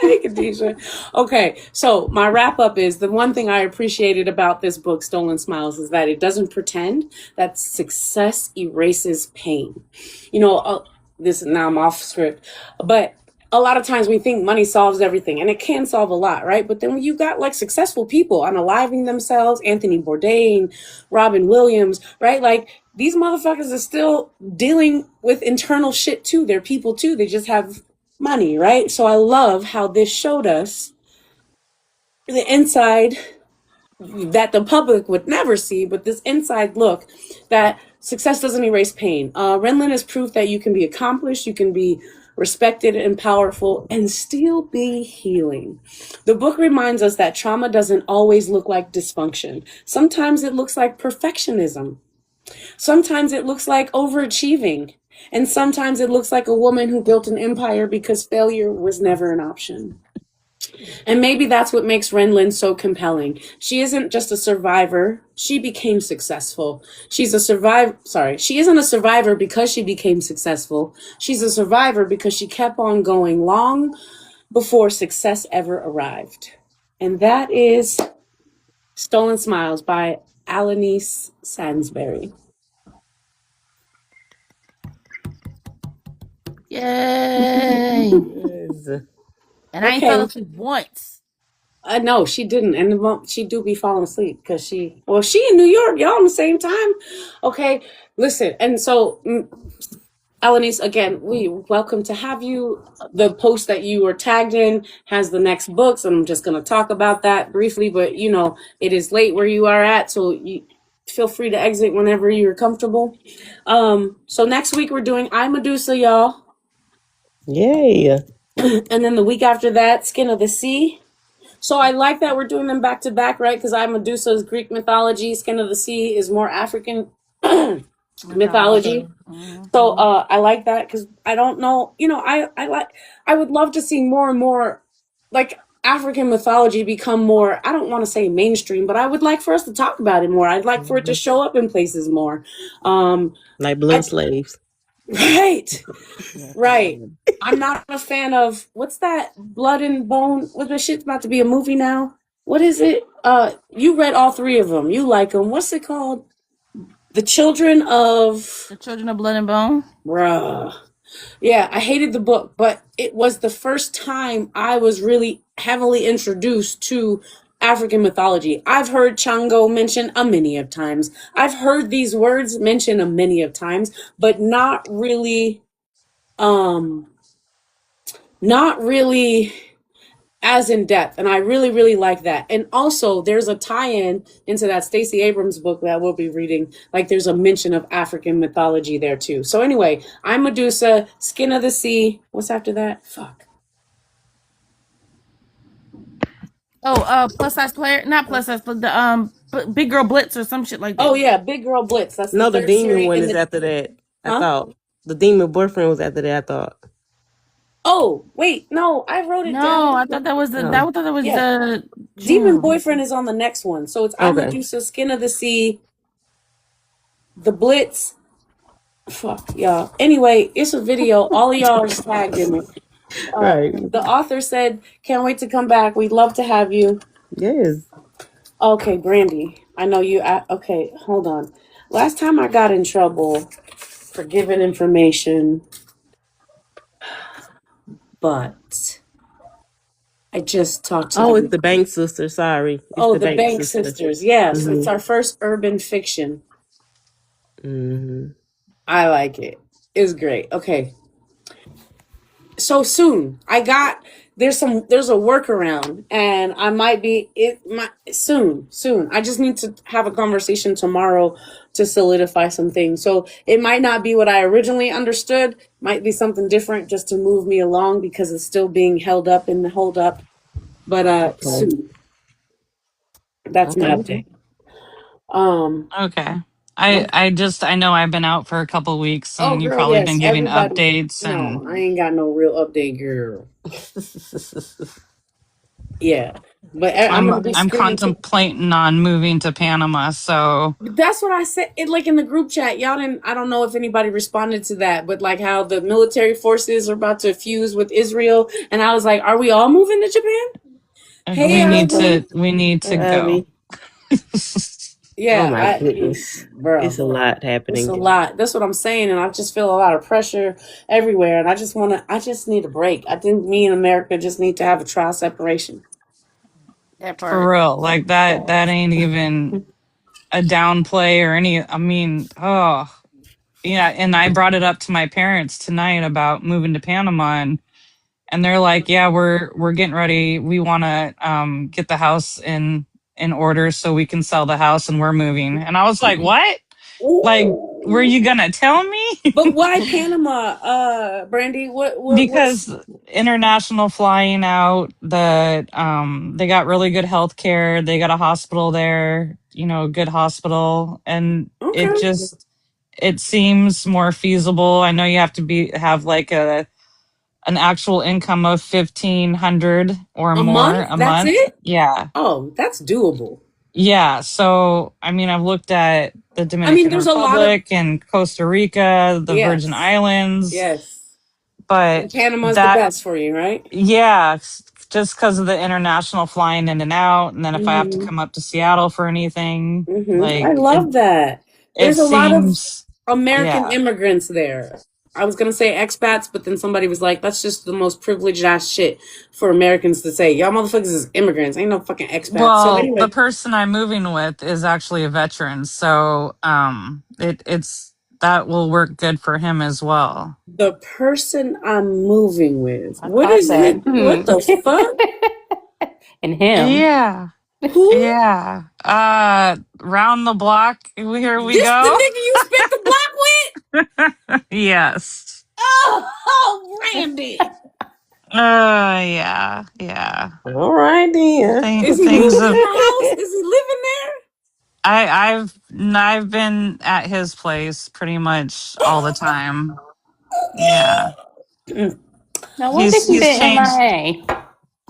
Hey, Khadijah. Okay, so my wrap up is the one thing I appreciated about this book, Stolen Smiles, is that it doesn't pretend that success erases pain. You know, this now I'm off script, but a lot of times we think money solves everything, and it can solve a lot, right? But then when you got like successful people unaliving themselves, Anthony Bourdain, Robin Williams, right? Like these motherfuckers are still dealing with internal shit too. They're people too. They just have money, right? So I love how this showed us the inside that the public would never see, but this inside look that success doesn't erase pain. Renlund is proof that you can be accomplished, you can be respected and powerful, and still be healing. The book reminds us that trauma doesn't always look like dysfunction. Sometimes it looks like perfectionism. Sometimes it looks like overachieving. And sometimes it looks like a woman who built an empire because failure was never an option. And maybe that's what makes Renlund so compelling. She isn't just a survivor. She became successful. She's a survivor. Sorry, she isn't a survivor because she became successful. She's a survivor because she kept on going long before success ever arrived. And that is Stolen Smiles by Alanis Sansbury. Yay! Yes. And I ain't fell asleep once. No, she didn't. And she do be falling asleep because she in New York, y'all, on the same time. Okay, listen. And so, Alanis, again, we welcome to have you. The post that you were tagged in has the next books, and I'm just going to talk about that briefly. But, you know, it is late where you are at, so you feel free to exit whenever you're comfortable. So next week we're doing I, Medusa, y'all. Yay. And then the week after that, Skin of the Sea. So I like that we're doing them back to back, right? Because I, Medusa is Greek mythology. Skin of the Sea is more African mythology. So I like that because I don't know, you know, I would love to see more and more like African mythology become more, I don't want to say mainstream, but I would like for us to talk about it more. I'd like for it to show up in places more. Like blood slaves. Right. Right. I'm not a fan of what's that Blood and Bone? What the shit's about to be a movie now? What is it? You read all three of them. You like them. What's it called? The Children of Blood and Bone. Bruh. Yeah, I hated the book, but it was the first time I was really heavily introduced to African mythology. I've heard Chango mentioned a many of times. I've heard these words mentioned a many of times, but not really as in depth. And I really, really like that. And also there's a tie-in into that Stacey Abrams book that we'll be reading. Like there's a mention of African mythology there too. So anyway, I'm Medusa, Skin of the Sea. What's after that? Fuck. Oh, plus size player, not plus size, but the Big Girl Blitz or some shit like that. Oh yeah, Big Girl Blitz. That's No, the third demon series one in is the- after that. I Huh? thought the demon boyfriend was after that. I thought. Oh wait, no, I wrote it down. No, I thought that was the. Oh. I thought that was Yeah. the Demon Boyfriend is on the next one. So it's I'm Okay. Medusa, Skin of the Sea, The Blitz. Fuck, y'all. Anyway, it's a video. All of y'all are tagged in it. Right. The author said, can't wait to come back. We'd love to have you. Yes. Okay, Brandy. I know you. Okay, hold on. Last time I got in trouble for giving information, but I just talked to Oh, them. it's the Bank Sisters. Sorry. It's the Bank Sisters. Yes, Mhm. it's our first urban fiction. Mm-hmm. I like it. It's great. Okay. So soon, there's a workaround, and I might be soon. I just need to have a conversation tomorrow to solidify some things. So it might not be what I originally understood. Might be something different just to move me along because it's still being held up in the hold up. But soon. That's my update. Okay. I know I've been out for a couple weeks and you've girl, probably yes, been giving everybody. updates and No, I ain't got no real update, girl. Yeah, but I'm gonna be I'm screaming. contemplating on moving to Panama, so That's what I said. It like in the group chat, y'all didn't. I don't know if anybody responded to that, but like how the military forces are about to fuse with Israel, and I was like, "Are we all moving to Japan?" Hey, we need to go. Oh Yeah, my goodness. bro, It's a lot it's happening. a lot. That's what I'm saying, and I just feel a lot of pressure everywhere, and I just need a break. I think me and America just need to have a trial separation. That For part. real. Like that ain't even a downplay or any, I mean, oh, yeah. And I brought it up to my parents tonight about moving to Panama, and they're like, yeah, we're getting ready. We want to get the house in order so we can sell the house and we're moving. And I was like, what? Like, were Ooh. you gonna tell me? But why Panama, Brandy? What's Because international flying out, they got really good health care. They got a hospital there, good hospital, and okay? it seems more feasible. I know you have to have like an actual income of 1,500 or A more month? a That's month. it? Yeah. Oh, that's doable. Yeah. So, I mean, I've looked at the I mean, Dominican there's a lot of Republic and Costa Rica, the Virgin yes, Islands, yes. but And Panama's the that, best for you, right? yeah, just because of the international flying in and out. And then if I have to Mm-hmm. come up to Seattle for anything, Mm-hmm. I like love that. it There's a lot of seems, American yeah. immigrants there. I was gonna say expats, but then somebody was like, "That's just the most privileged ass shit for Americans to say." Y'all motherfuckers is immigrants, ain't no fucking expats. So Well, the anyway, person I'm moving with is actually a veteran, so it's that will work good for him as well. the person I'm moving with, I what caught is that. it? What the fuck? And him. Yeah, Who? yeah. Round the block. Here we This the go. nigga you spent the block with? Yes. Oh, Randy. Yeah, yeah. All right then. Is he Things moving in of the house? Is he living there? I've been at his place pretty much all the time. Yeah. No wonder He's he he's been changed. MIA.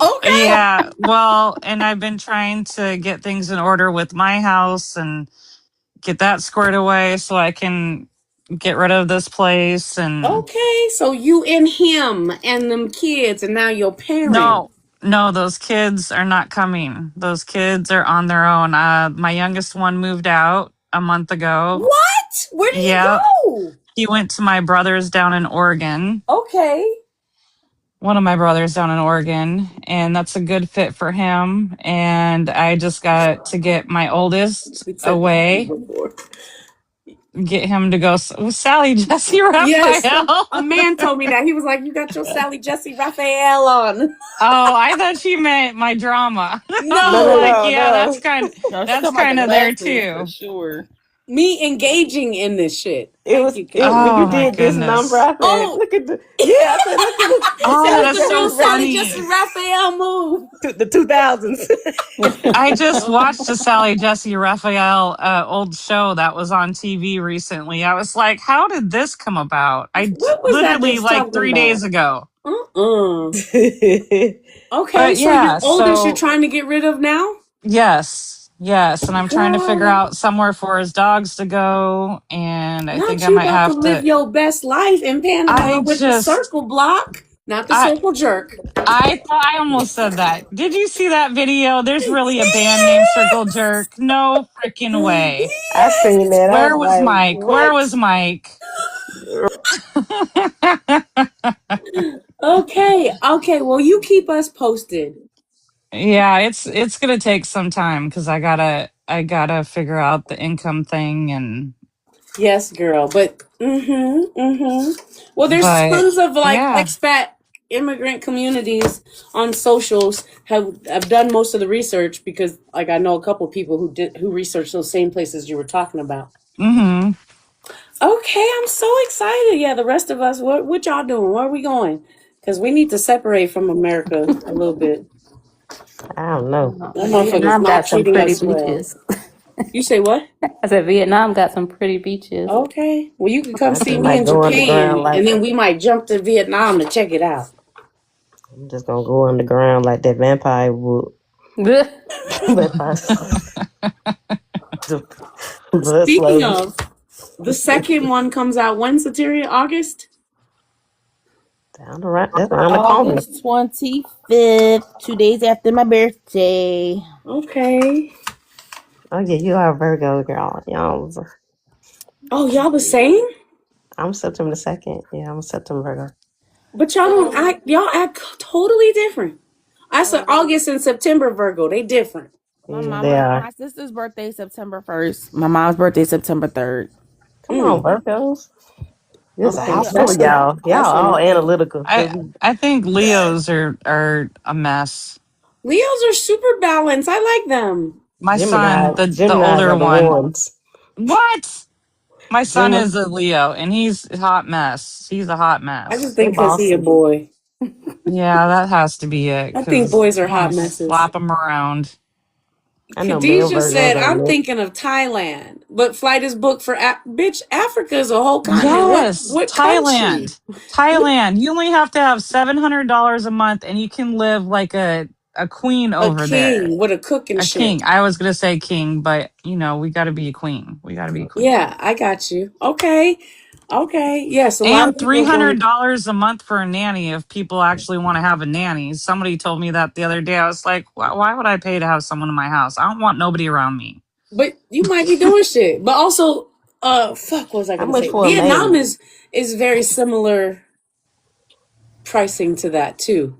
Okay. Yeah, well, and I've been trying to get things in order with my house and get that squared away so I can get rid of this place. And Okay. So you and him and them kids and now your parents. no, no, those kids are not coming. Those kids are on their own. My youngest one moved out a month ago. What? Where did he Yeah, go? he went to my brother's down in Oregon. Okay. One of my brothers down in Oregon, and that's a good fit for him. And I just got to get my oldest We said that away, before. get him to go with Sally Jesse Yes. Raphael. A man told me that. He was like, "You got your Sally Jesse Raphael on." Oh, I thought she meant my drama. I No, was no, No. like, no, yeah, no. No, she's that's talking about the kind of there glasses for too. sure. Me engaging in this shit. It Thank was you, it Kim. when Oh you my did this number. goodness. I said, Oh, "Look at the yeah." I said, "Look at Oh, that the was that's the so real Sally funny. Jesse Raphael move. the 2000s." I just watched Okay. a Sally Jesse Raphael old show that was on TV recently. I was like, how did this come about? What was that Literally just like talking 3 days about? ago. Okay, But so your yeah, oldest you're so trying to get rid of now? yes, yes. And I'm trying to figure God, out somewhere for his dogs to go. And I think not I you might about to have live to, your best life in Panama I with the just, circle block, not the I, circle jerk. I thought I almost said that. Did you see that video? There's really a band named Circle Jerk. No freaking way. I seen that. I Where was was like, Mike? Where "What?" was Mike? Okay, okay. Well, you keep us posted. Yeah, it's gonna take some time because I gotta figure out the income thing and Yes, girl. But well, there's but tons of like yeah. expat immigrant communities on socials have done most of the research because like I know a couple of people who researched those same places you were talking about. Mm-hmm. Okay, I'm so excited. Yeah, the rest of us, what y'all doing? Where are we going? Because we need to separate from America a little bit. I don't know. That motherfucker's Vietnam not got some treating pretty us well. beaches. You say what? I said Vietnam got some pretty beaches. Okay. Well, you can come I see just me might in go underground Japan, like and then we might jump to Vietnam to check it out. I'm just gonna go underground like that vampire would. Vampire. The blood Speaking slave. of, the second one comes out when, Sateria? August? Down the right. That's around the corner. August 25th, 2 days after my birthday. Okay. Oh yeah, you are a Virgo girl. Oh, y'all the same? I'm September 2nd. Yeah, I'm a September Virgo. But y'all don't act. Y'all act totally different. I said August and September Virgo. They different. Yeah, they are. My sister's birthday September 1st. My mom's birthday September 3rd. Come on, Virgos. This Okay, house full that's of y'all. Y'all that's all one. analytical. I think Leos are a mess. Leos are super balanced. I like them. My son, the Geminis older are the one. ones. What? My son Gemini, is a Leo, and he's a hot mess. He's a hot I just mess. they think because he a bossy. boy. Yeah, that has to be it. I think Because boys I are want hot to messes. slap him around. I know male Khadijah Virgos said, are "I'm mixed. thinking of Thailand, but flight is booked for bitch. Africa is a whole continent. Yes, What country? Thailand. What Thailand. You only have to have $700 a month, and you can live like a queen a over there. king with a cook and A shit? king. I was gonna say king, but we got to be a queen. We got to be a queen. Yeah, I got you. Okay, okay. Yes, a lot of And people are going. $300 a month for a nanny if people actually want to have a nanny. Somebody told me that the other day. I was like, why would I pay to have someone in my house? I don't want nobody around me. But you might be doing shit. But also, fuck, what was I How gonna much say? for a Vietnam maid? is very similar pricing to that too.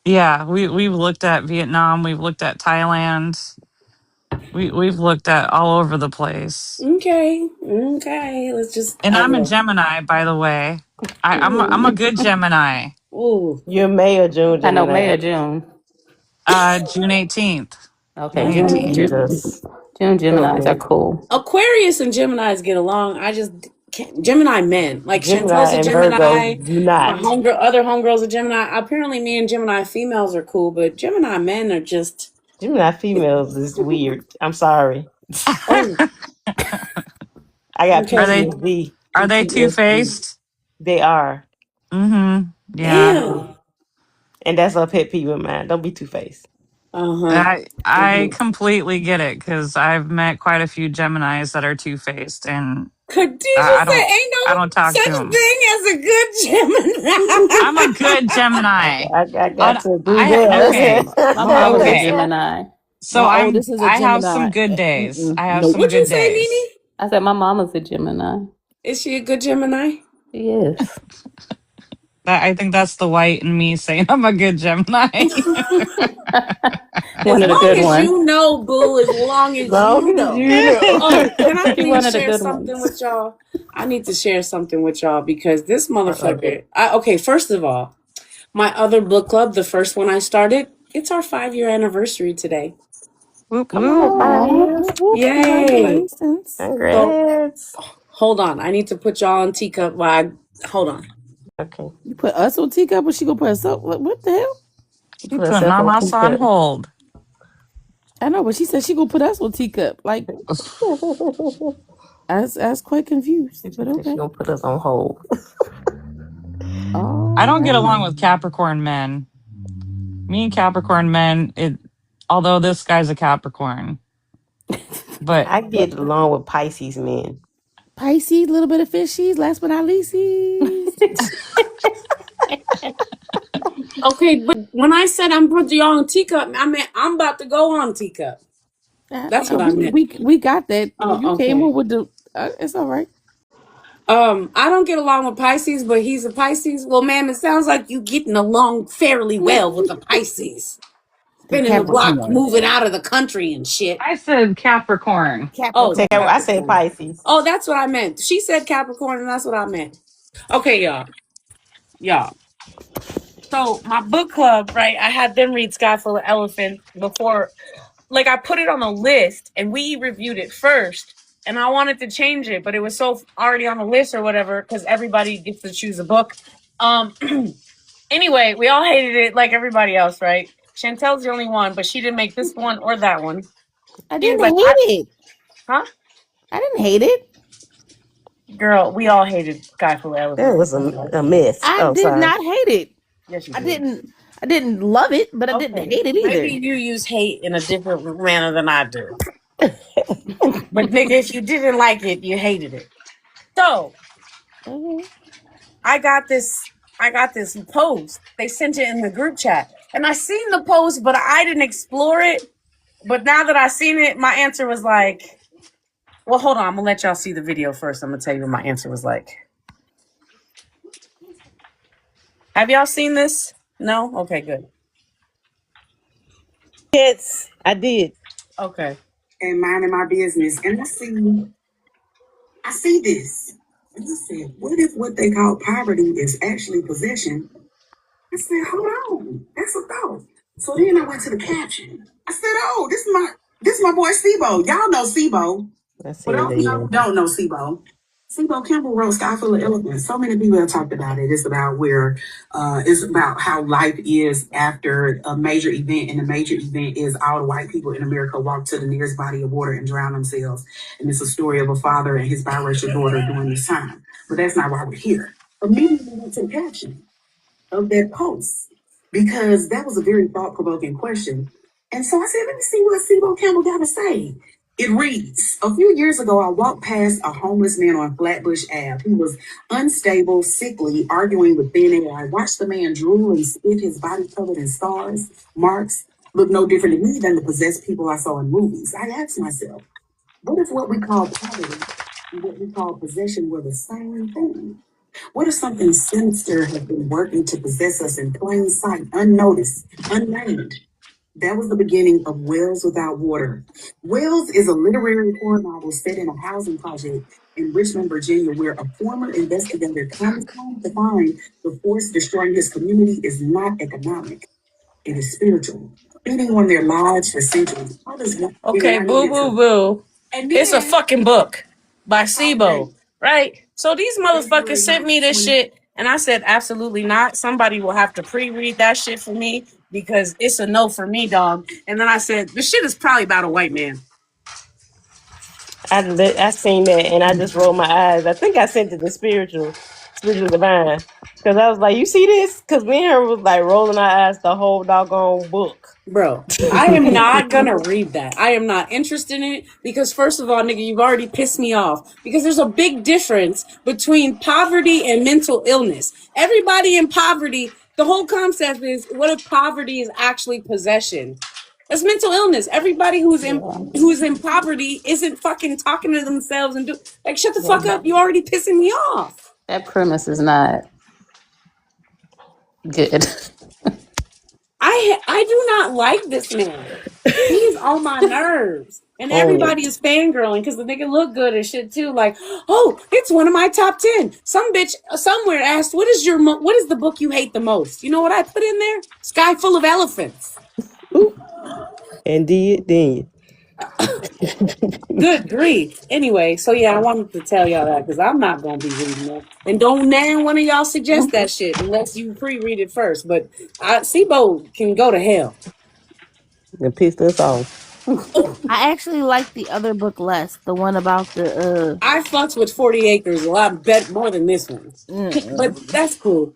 Yeah, we've looked at Vietnam. We've looked at Thailand. We've looked at all over the place. Okay, okay. Let's just. And I I'm a will. Gemini, by the way. I'm a good Gemini. Ooh, You're May or June I know May Gemini? or June. June 18th. June Okay, Oh, 18th. Jesus. June Go Geminis are ahead. cool. Aquarius and Geminis get along. I just can't. Gemini men, like Chantel's Gemini a and Virgo Gemini. do My not. homegirl, other homegirls are Gemini. Apparently, me and Gemini females are cool, but Gemini men are just. Gemini females is weird. I'm sorry. Oh, I got Are okay. they PTSD. are they PTSD. two-faced? They are. Mm-hmm. Yeah. Damn. And that's a pet peeve of mine. Don't be two-faced. Uh-huh. I completely get it because I've met quite a few Geminis that are two-faced, and Khadijah I said, don't "Ain't I no don't talk to such them. thing as a good I'm a Gemini." good Gemini. I got I, to agree okay. there. My My mom was a oldest, Okay. Gemini. So my oldest is a I have some Gemini. good days. I have Nope. some What'd you good say, days. Nene? I said my mama's a Gemini. Is she a good Gemini? Yes. I think that's the white in me saying I'm a good Gemini. As One of the long good as ones. you know, boo. As long as Long you as know. you know. Oh, can I She one please of the share good something ones. with y'all? I need to share something with y'all because this Uh-oh. motherfucker. Okay, first of all, my other book club, the first one I started, it's our 5-year anniversary today. Whoop Come on, whoop. 5 years. Whoop, Yay! congratulations. So Congrats. hold on, I need to put y'all on teacup. Hold on. Okay. You put us on teacup, but she gonna put us up. What the hell? She Put putting herself on us on teacup. hold. I know, but she said she gonna put us on teacup. Like, I was quite confused, She but said she okay. gonna put us on hold. I All don't get right. along with Capricorn men. Me and Capricorn men, although this guy's a Capricorn, but I get along with Pisces men. Pisces, little bit of fishies, last but not leasties. Okay, but when I said I'm putting y'all on teacup, I meant I'm about to go on teacup. That's what I meant. We got that. You Oh, came okay. up with the. It's all right. I don't get along with Pisces, but he's a Pisces. Well, ma'am, it sounds like you getting along fairly well with the Pisces. The Spinning the block, Capricorn. moving out of the country and shit. I said Capricorn. Oh, I said Capricorn. Pisces. Oh, that's what I meant. She said Capricorn, and that's what I meant. Okay, y'all. So my book club, right? I had them read Sky Full of Elephant before. Like I put it on a list, and we reviewed it first. And I wanted to change it, but it was so already on the list or whatever because everybody gets to choose a book. Anyway, we all hated it like everybody else, right? Chantel's the only one, but she didn't make this one or that one. I She was didn't like, hate it. huh? I didn't hate it. Girl, we all hated Sky Full of That Elephant. was a miss. I Oh, did sorry. not hate it. Yes, you I did. didn't. I didn't love it, but I didn't Okay. hate it Maybe either. you use hate in a different manner than I do. But nigga, if you didn't like it, you hated it. So Okay. I got this post. They sent it in the group chat. And I seen the post, but I didn't explore it. But now that I seen it, my answer was like, well, hold on. I'm going to let y'all see the video first. I'm going to tell you what my answer was like. Have y'all seen this? No? Okay, good. Yes, I did. Okay. And minding my business. And I see this. And I said, what if what they call poverty is actually possession? I said, hold on. That's a thought. So then I went to the caption. I said, oh, this is my boy Sibo. Y'all know Sibo. I For seen those that. of y'all Yeah. who don't know Sibo, Sibo Campbell wrote Sky Full of Elephants. So many people have talked about it. It's about how life is after a major event, and the major event is all the white people in America walk to the nearest body of water and drown themselves. And it's a story of a father and his biracial daughter during this time. But that's not why we're here. Immediately went to the caption of that post because that was a very thought-provoking question. And so I said, let me see what Sibo Campbell got to say. It reads, a few years ago, I walked past a homeless man on Flatbush Ave. He was unstable, sickly, arguing with thin air. I watched the man drool and spit, his body covered in scars, marks, looked no different to me than the possessed people I saw in movies. I asked myself, what if what we call poverty and what we call possession were the same thing? What if something sinister had been working to possess us in plain sight, unnoticed, unnamed? That was the beginning of Wells Without Water. Wells is a literary horror novel set in a housing project in Richmond, Virginia, where a former investigator comes home to find the force destroying his community is not economic, it is spiritual, feeding on their lives for centuries. Okay, boo, boo, boo. It's a fucking book by Sibo, right? So these motherfuckers sent me this shit, and I said, absolutely not. Somebody will have to pre-read that shit for me because it's a no for me, dog. And then I said, this shit is probably about a white man. I seen that and I just rolled my eyes. I think I sent it to spiritual divine. Because I was like, you see this? Because me and her was like rolling our eyes the whole doggone book. Bro, I am not gonna read that. I am not interested in it because, first of all, nigga, you've already pissed me off because there's a big difference between poverty and mental illness. Everybody in poverty, the whole concept is what if poverty is actually possession? That's mental illness. Everybody who's in poverty isn't fucking talking to themselves and shut the fuck up. You already pissing me off. That premise is not good. I do not like this man. He's on my nerves. And everybody is fangirling because the nigga look good and shit too. Like, oh, it's one of my top 10. Some bitch somewhere asked, what is the book you hate the most? You know what I put in there? Sky Full of Elephants. And did you? Good grief. Anyway, so yeah, I wanted to tell y'all that because I'm not gonna be reading that. And don't now one of y'all suggest that shit unless you pre-read it first. But Sibo can go to hell. It pissed us off. I actually like the other book less, the one about the I fucks with 40 Acres a lot more than this one. But that's cool.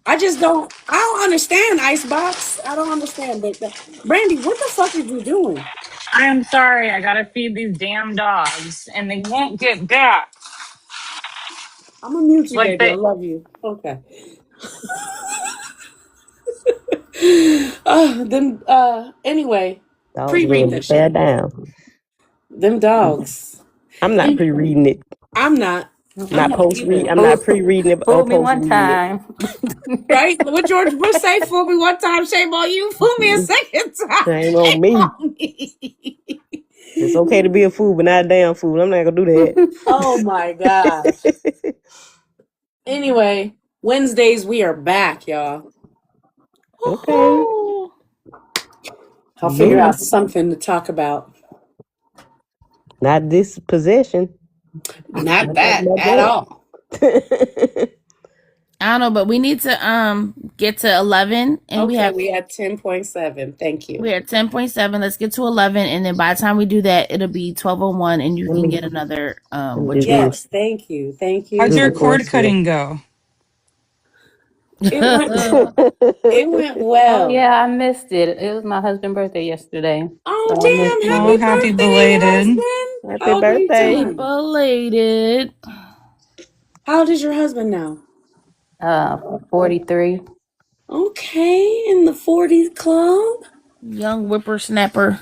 I don't understand Icebox. I don't understand. But Brandy, what the fuck are you doing? I'm sorry, I gotta feed these damn dogs, and they won't get back. I'm gonna mute you, Like baby. I they, love you. Okay. Anyway, Dogs pre-read that shit. down. Them dogs. I'm not pre-reading it. I'm not. Not post-read. I'm not pre-reading it. Fool me one time. Right? What George Bush say? Fool me one time, shame on you. Fool me a second time. Shame on me. It's okay to be a fool, but not a damn fool. I'm not gonna do that. Oh my gosh. Anyway, Wednesdays we are back, y'all. Okay. I'll figure out something to talk about. Not this possession. Not that at all. I don't know, but we need to get to 11, and we had 10.7. Thank you. We're at 10.7. Let's get to 11, and then by the time we do that, it'll be 12:01, and you can get another. Yes, thank you. How'd your cord cutting go? It went well. Oh, yeah, I missed it. It was my husband's birthday yesterday. Oh, So damn. Happy belated. Happy birthday. Belated. How old is your husband now? 43. Okay, in the 40s club. Young whippersnapper.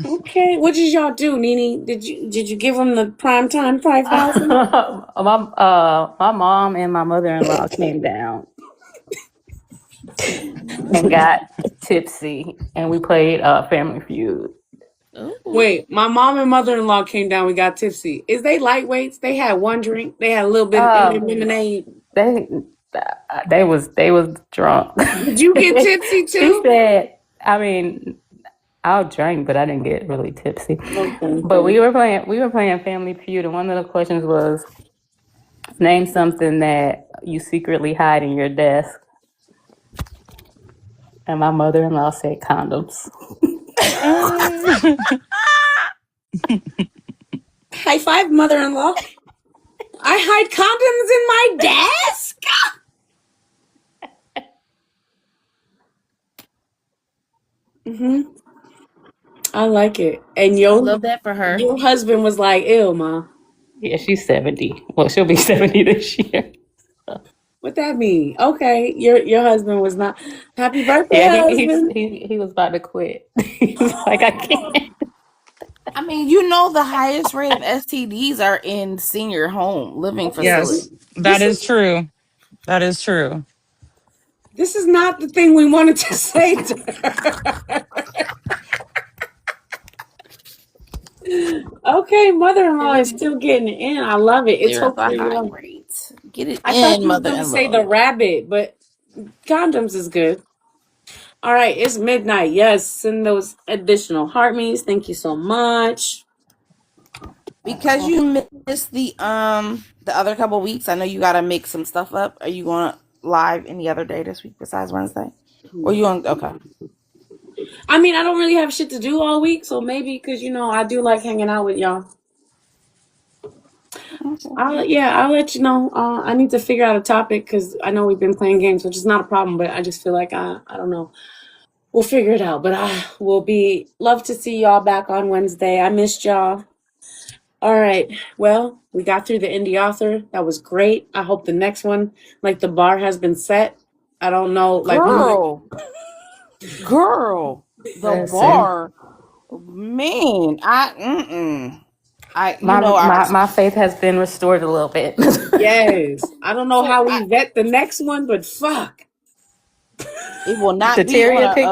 Okay, what did y'all do, Nene? Did you give them the prime time 5,000? My mom and my mother-in-law came down and got tipsy, and we played Family Feud. Ooh. Wait, my mom and mother-in-law came down. We got tipsy. Is they lightweights? They had one drink. They had a little bit in their lemonade. They was drunk. Did you get tipsy She too? said, I mean, I drank, but I didn't get really tipsy. Okay. But we were playing Family Feud, and one of the questions was, name something that you secretly hide in your desk. And my mother-in-law said condoms. High five, mother-in-law. I hide condoms in my desk. I like it. And I love that for her. your husband was like, "Ew, ma." Yeah, she's 70. Well, she'll be 70 this year. What that mean? Okay, your husband was not. Happy birthday, Yeah, husband. he was about to quit. He was like, I can't. I mean, you know, the highest rate of STDs are in senior home living Yes, facilities. that is true. That is true. This is not the thing we wanted to say to her. Okay, mother-in-law is still getting it in. I love it. It's There's a hopefully high rate. Get it I thought in, you were gonna say the mother-in-law. rabbit, but condoms is good. All right, it's midnight. Yes, send those additional heart me's. Thank you so much. Because you missed the other couple weeks, I know you gotta make some stuff up. Are you going live any other day this week besides Wednesday? Or you on okay. I mean, I don't really have shit to do all week, so maybe because I do like hanging out with y'all. I'll let you know. I need to figure out a topic because I know we've been playing games, which is not a problem, but I just feel like I don't know. We'll figure it out. But I will love to see y'all back on Wednesday. I missed y'all. All right. Well, we got through the indie author. That was great. I hope the next one, like the bar has been set. I don't know, like Girl, the Listen. bar, man. My faith has been restored a little bit. yes. I don't know how we vet the next one, but fuck. It will not Soteria be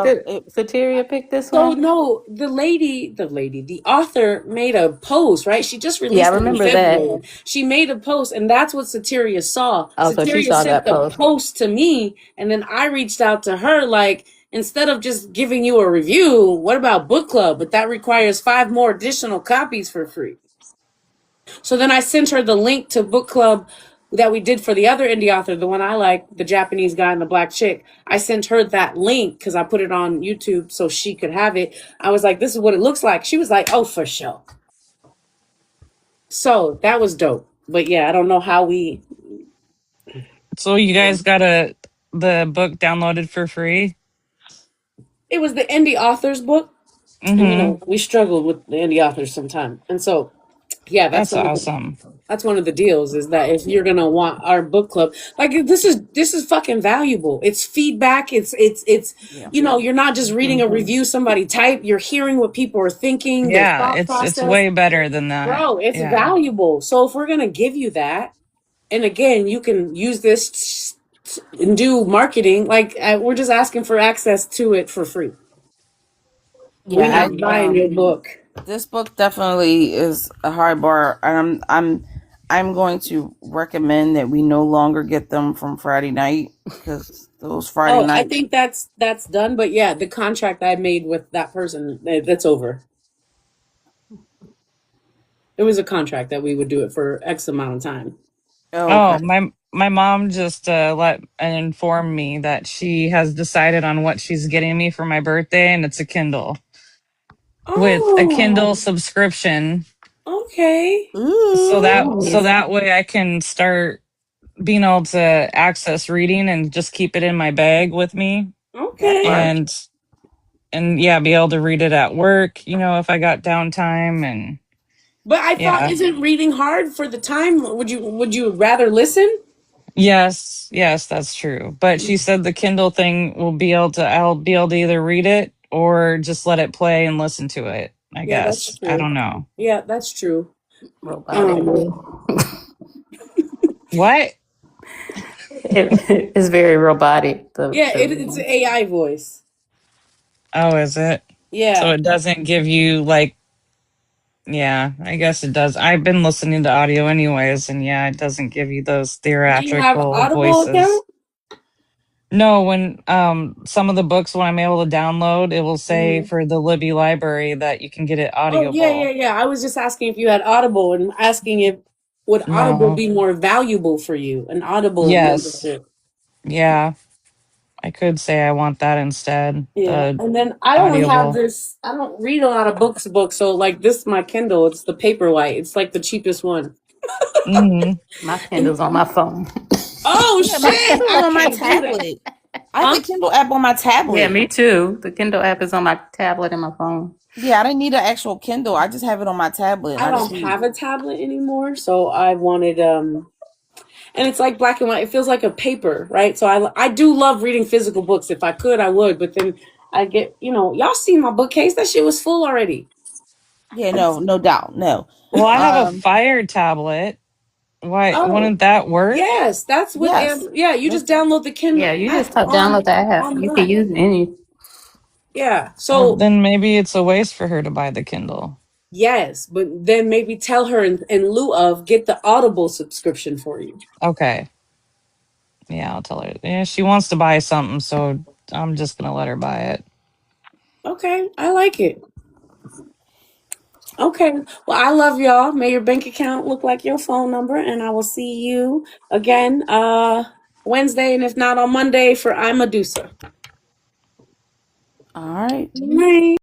Soteria picked this So one. no, the author made a post, right? She just released. Yeah, I remember that. She made a post, and that's what Soteria saw. Oh, so she Soteria saw sent that the post. post to me, and then I reached out to her, like, instead of just giving you a review, what about book club? But that requires 5 more additional copies for free. So then I sent her the link to book club that we did for the other indie author, the one I like, the Japanese guy and the black chick. I sent her that link because I put it on YouTube so she could have it. I was like, this is what it looks like. She was like, oh, for sure. So that was dope. But yeah, I don't know how we. So you guys got the book downloaded for free? It was the indie author's book. Mm-hmm. And, we struggled with the indie authors sometimes. And so, yeah, that's awesome. That's one of the deals, is that if you're gonna want our book club, like this is fucking valuable. It's feedback. It's you're not just reading a review somebody type. You're hearing what people are thinking. Yeah, it's way better than that. Bro, it's valuable. So if we're gonna give you that, and again, you can use this and do marketing. Like we're just asking for access to it for free. Yeah, we're not buying your book. This book definitely is a hard bar, and I'm going to recommend that we no longer get them from Friday night, because those Friday nights. I think that's done. But yeah, the contract I made with that person, that's over. It was a contract that we would do it for X amount of time. Oh, okay. My mom just informed me that she has decided on what she's getting me for my birthday, and it's a Kindle. With a Kindle subscription. Okay. So that way I can start being able to access reading and just keep it in my bag with me. Okay. And yeah, be able to read it at work, if I got downtime. But I thought, isn't reading hard for the time? Would you rather listen? Yes, yes, that's true. But she said the Kindle thing will be able to, I'll be able to either read it or just let it play and listen to it, I Yeah, that's guess. I true. don't know. Yeah, that's true. Robotic. Um, What? It's very robotic. yeah, The it's an AI voice. Oh, is it? So Yeah. it doesn't give you like, yeah, I guess it does. I've been listening to audio anyways, and yeah, it doesn't give you those Do you have theatrical Audible voices. account? No, when some of the books when I'm able to download, it will say for the Libby library that you can get it Oh yeah, yeah, audible. yeah. I was just asking if you had Audible and asking if would Audible No. be more valuable for you, an Audible Yes. membership. Yeah. I could say I want that instead. Yeah. The And then I don't have audible. this I don't read a lot of books, so like this is my Kindle, it's the Paperwhite. It's like the cheapest one. Hmm. my Kindle's on my phone. Oh Yeah, my shit, Kindle's I on my can't do that. tablet. I have Huh? the Kindle app on my tablet. Yeah, me too. The Kindle app is on my tablet and my phone. Yeah, I didn't need an actual Kindle. I just have it on my tablet. And I I just don't read. have a tablet anymore, so I wanted and it's like black and white. It feels like a paper, right? So I do love reading physical books. If I could, I would, but then I get, y'all seen my bookcase? That shit was full already. Yeah, no doubt, no. Well, I have a Um, Fire tablet. Why Oh, wouldn't that work? yes, that's with yes. Yeah, you just download the Yeah, Kindle you just app download the app. You can online. use any. Yeah. Well, So then maybe it's a waste for her to buy the Kindle. yes, but then maybe tell her in lieu of get the Audible subscription for you. Okay. Yeah, I'll tell her. Yeah, she wants to buy something, so I'm just gonna let her buy it. Okay, I like it. Okay. Well, I love y'all. May your bank account look like your phone number, and I will see you again Wednesday, and if not on Monday for I'm Medusa. All right. Right.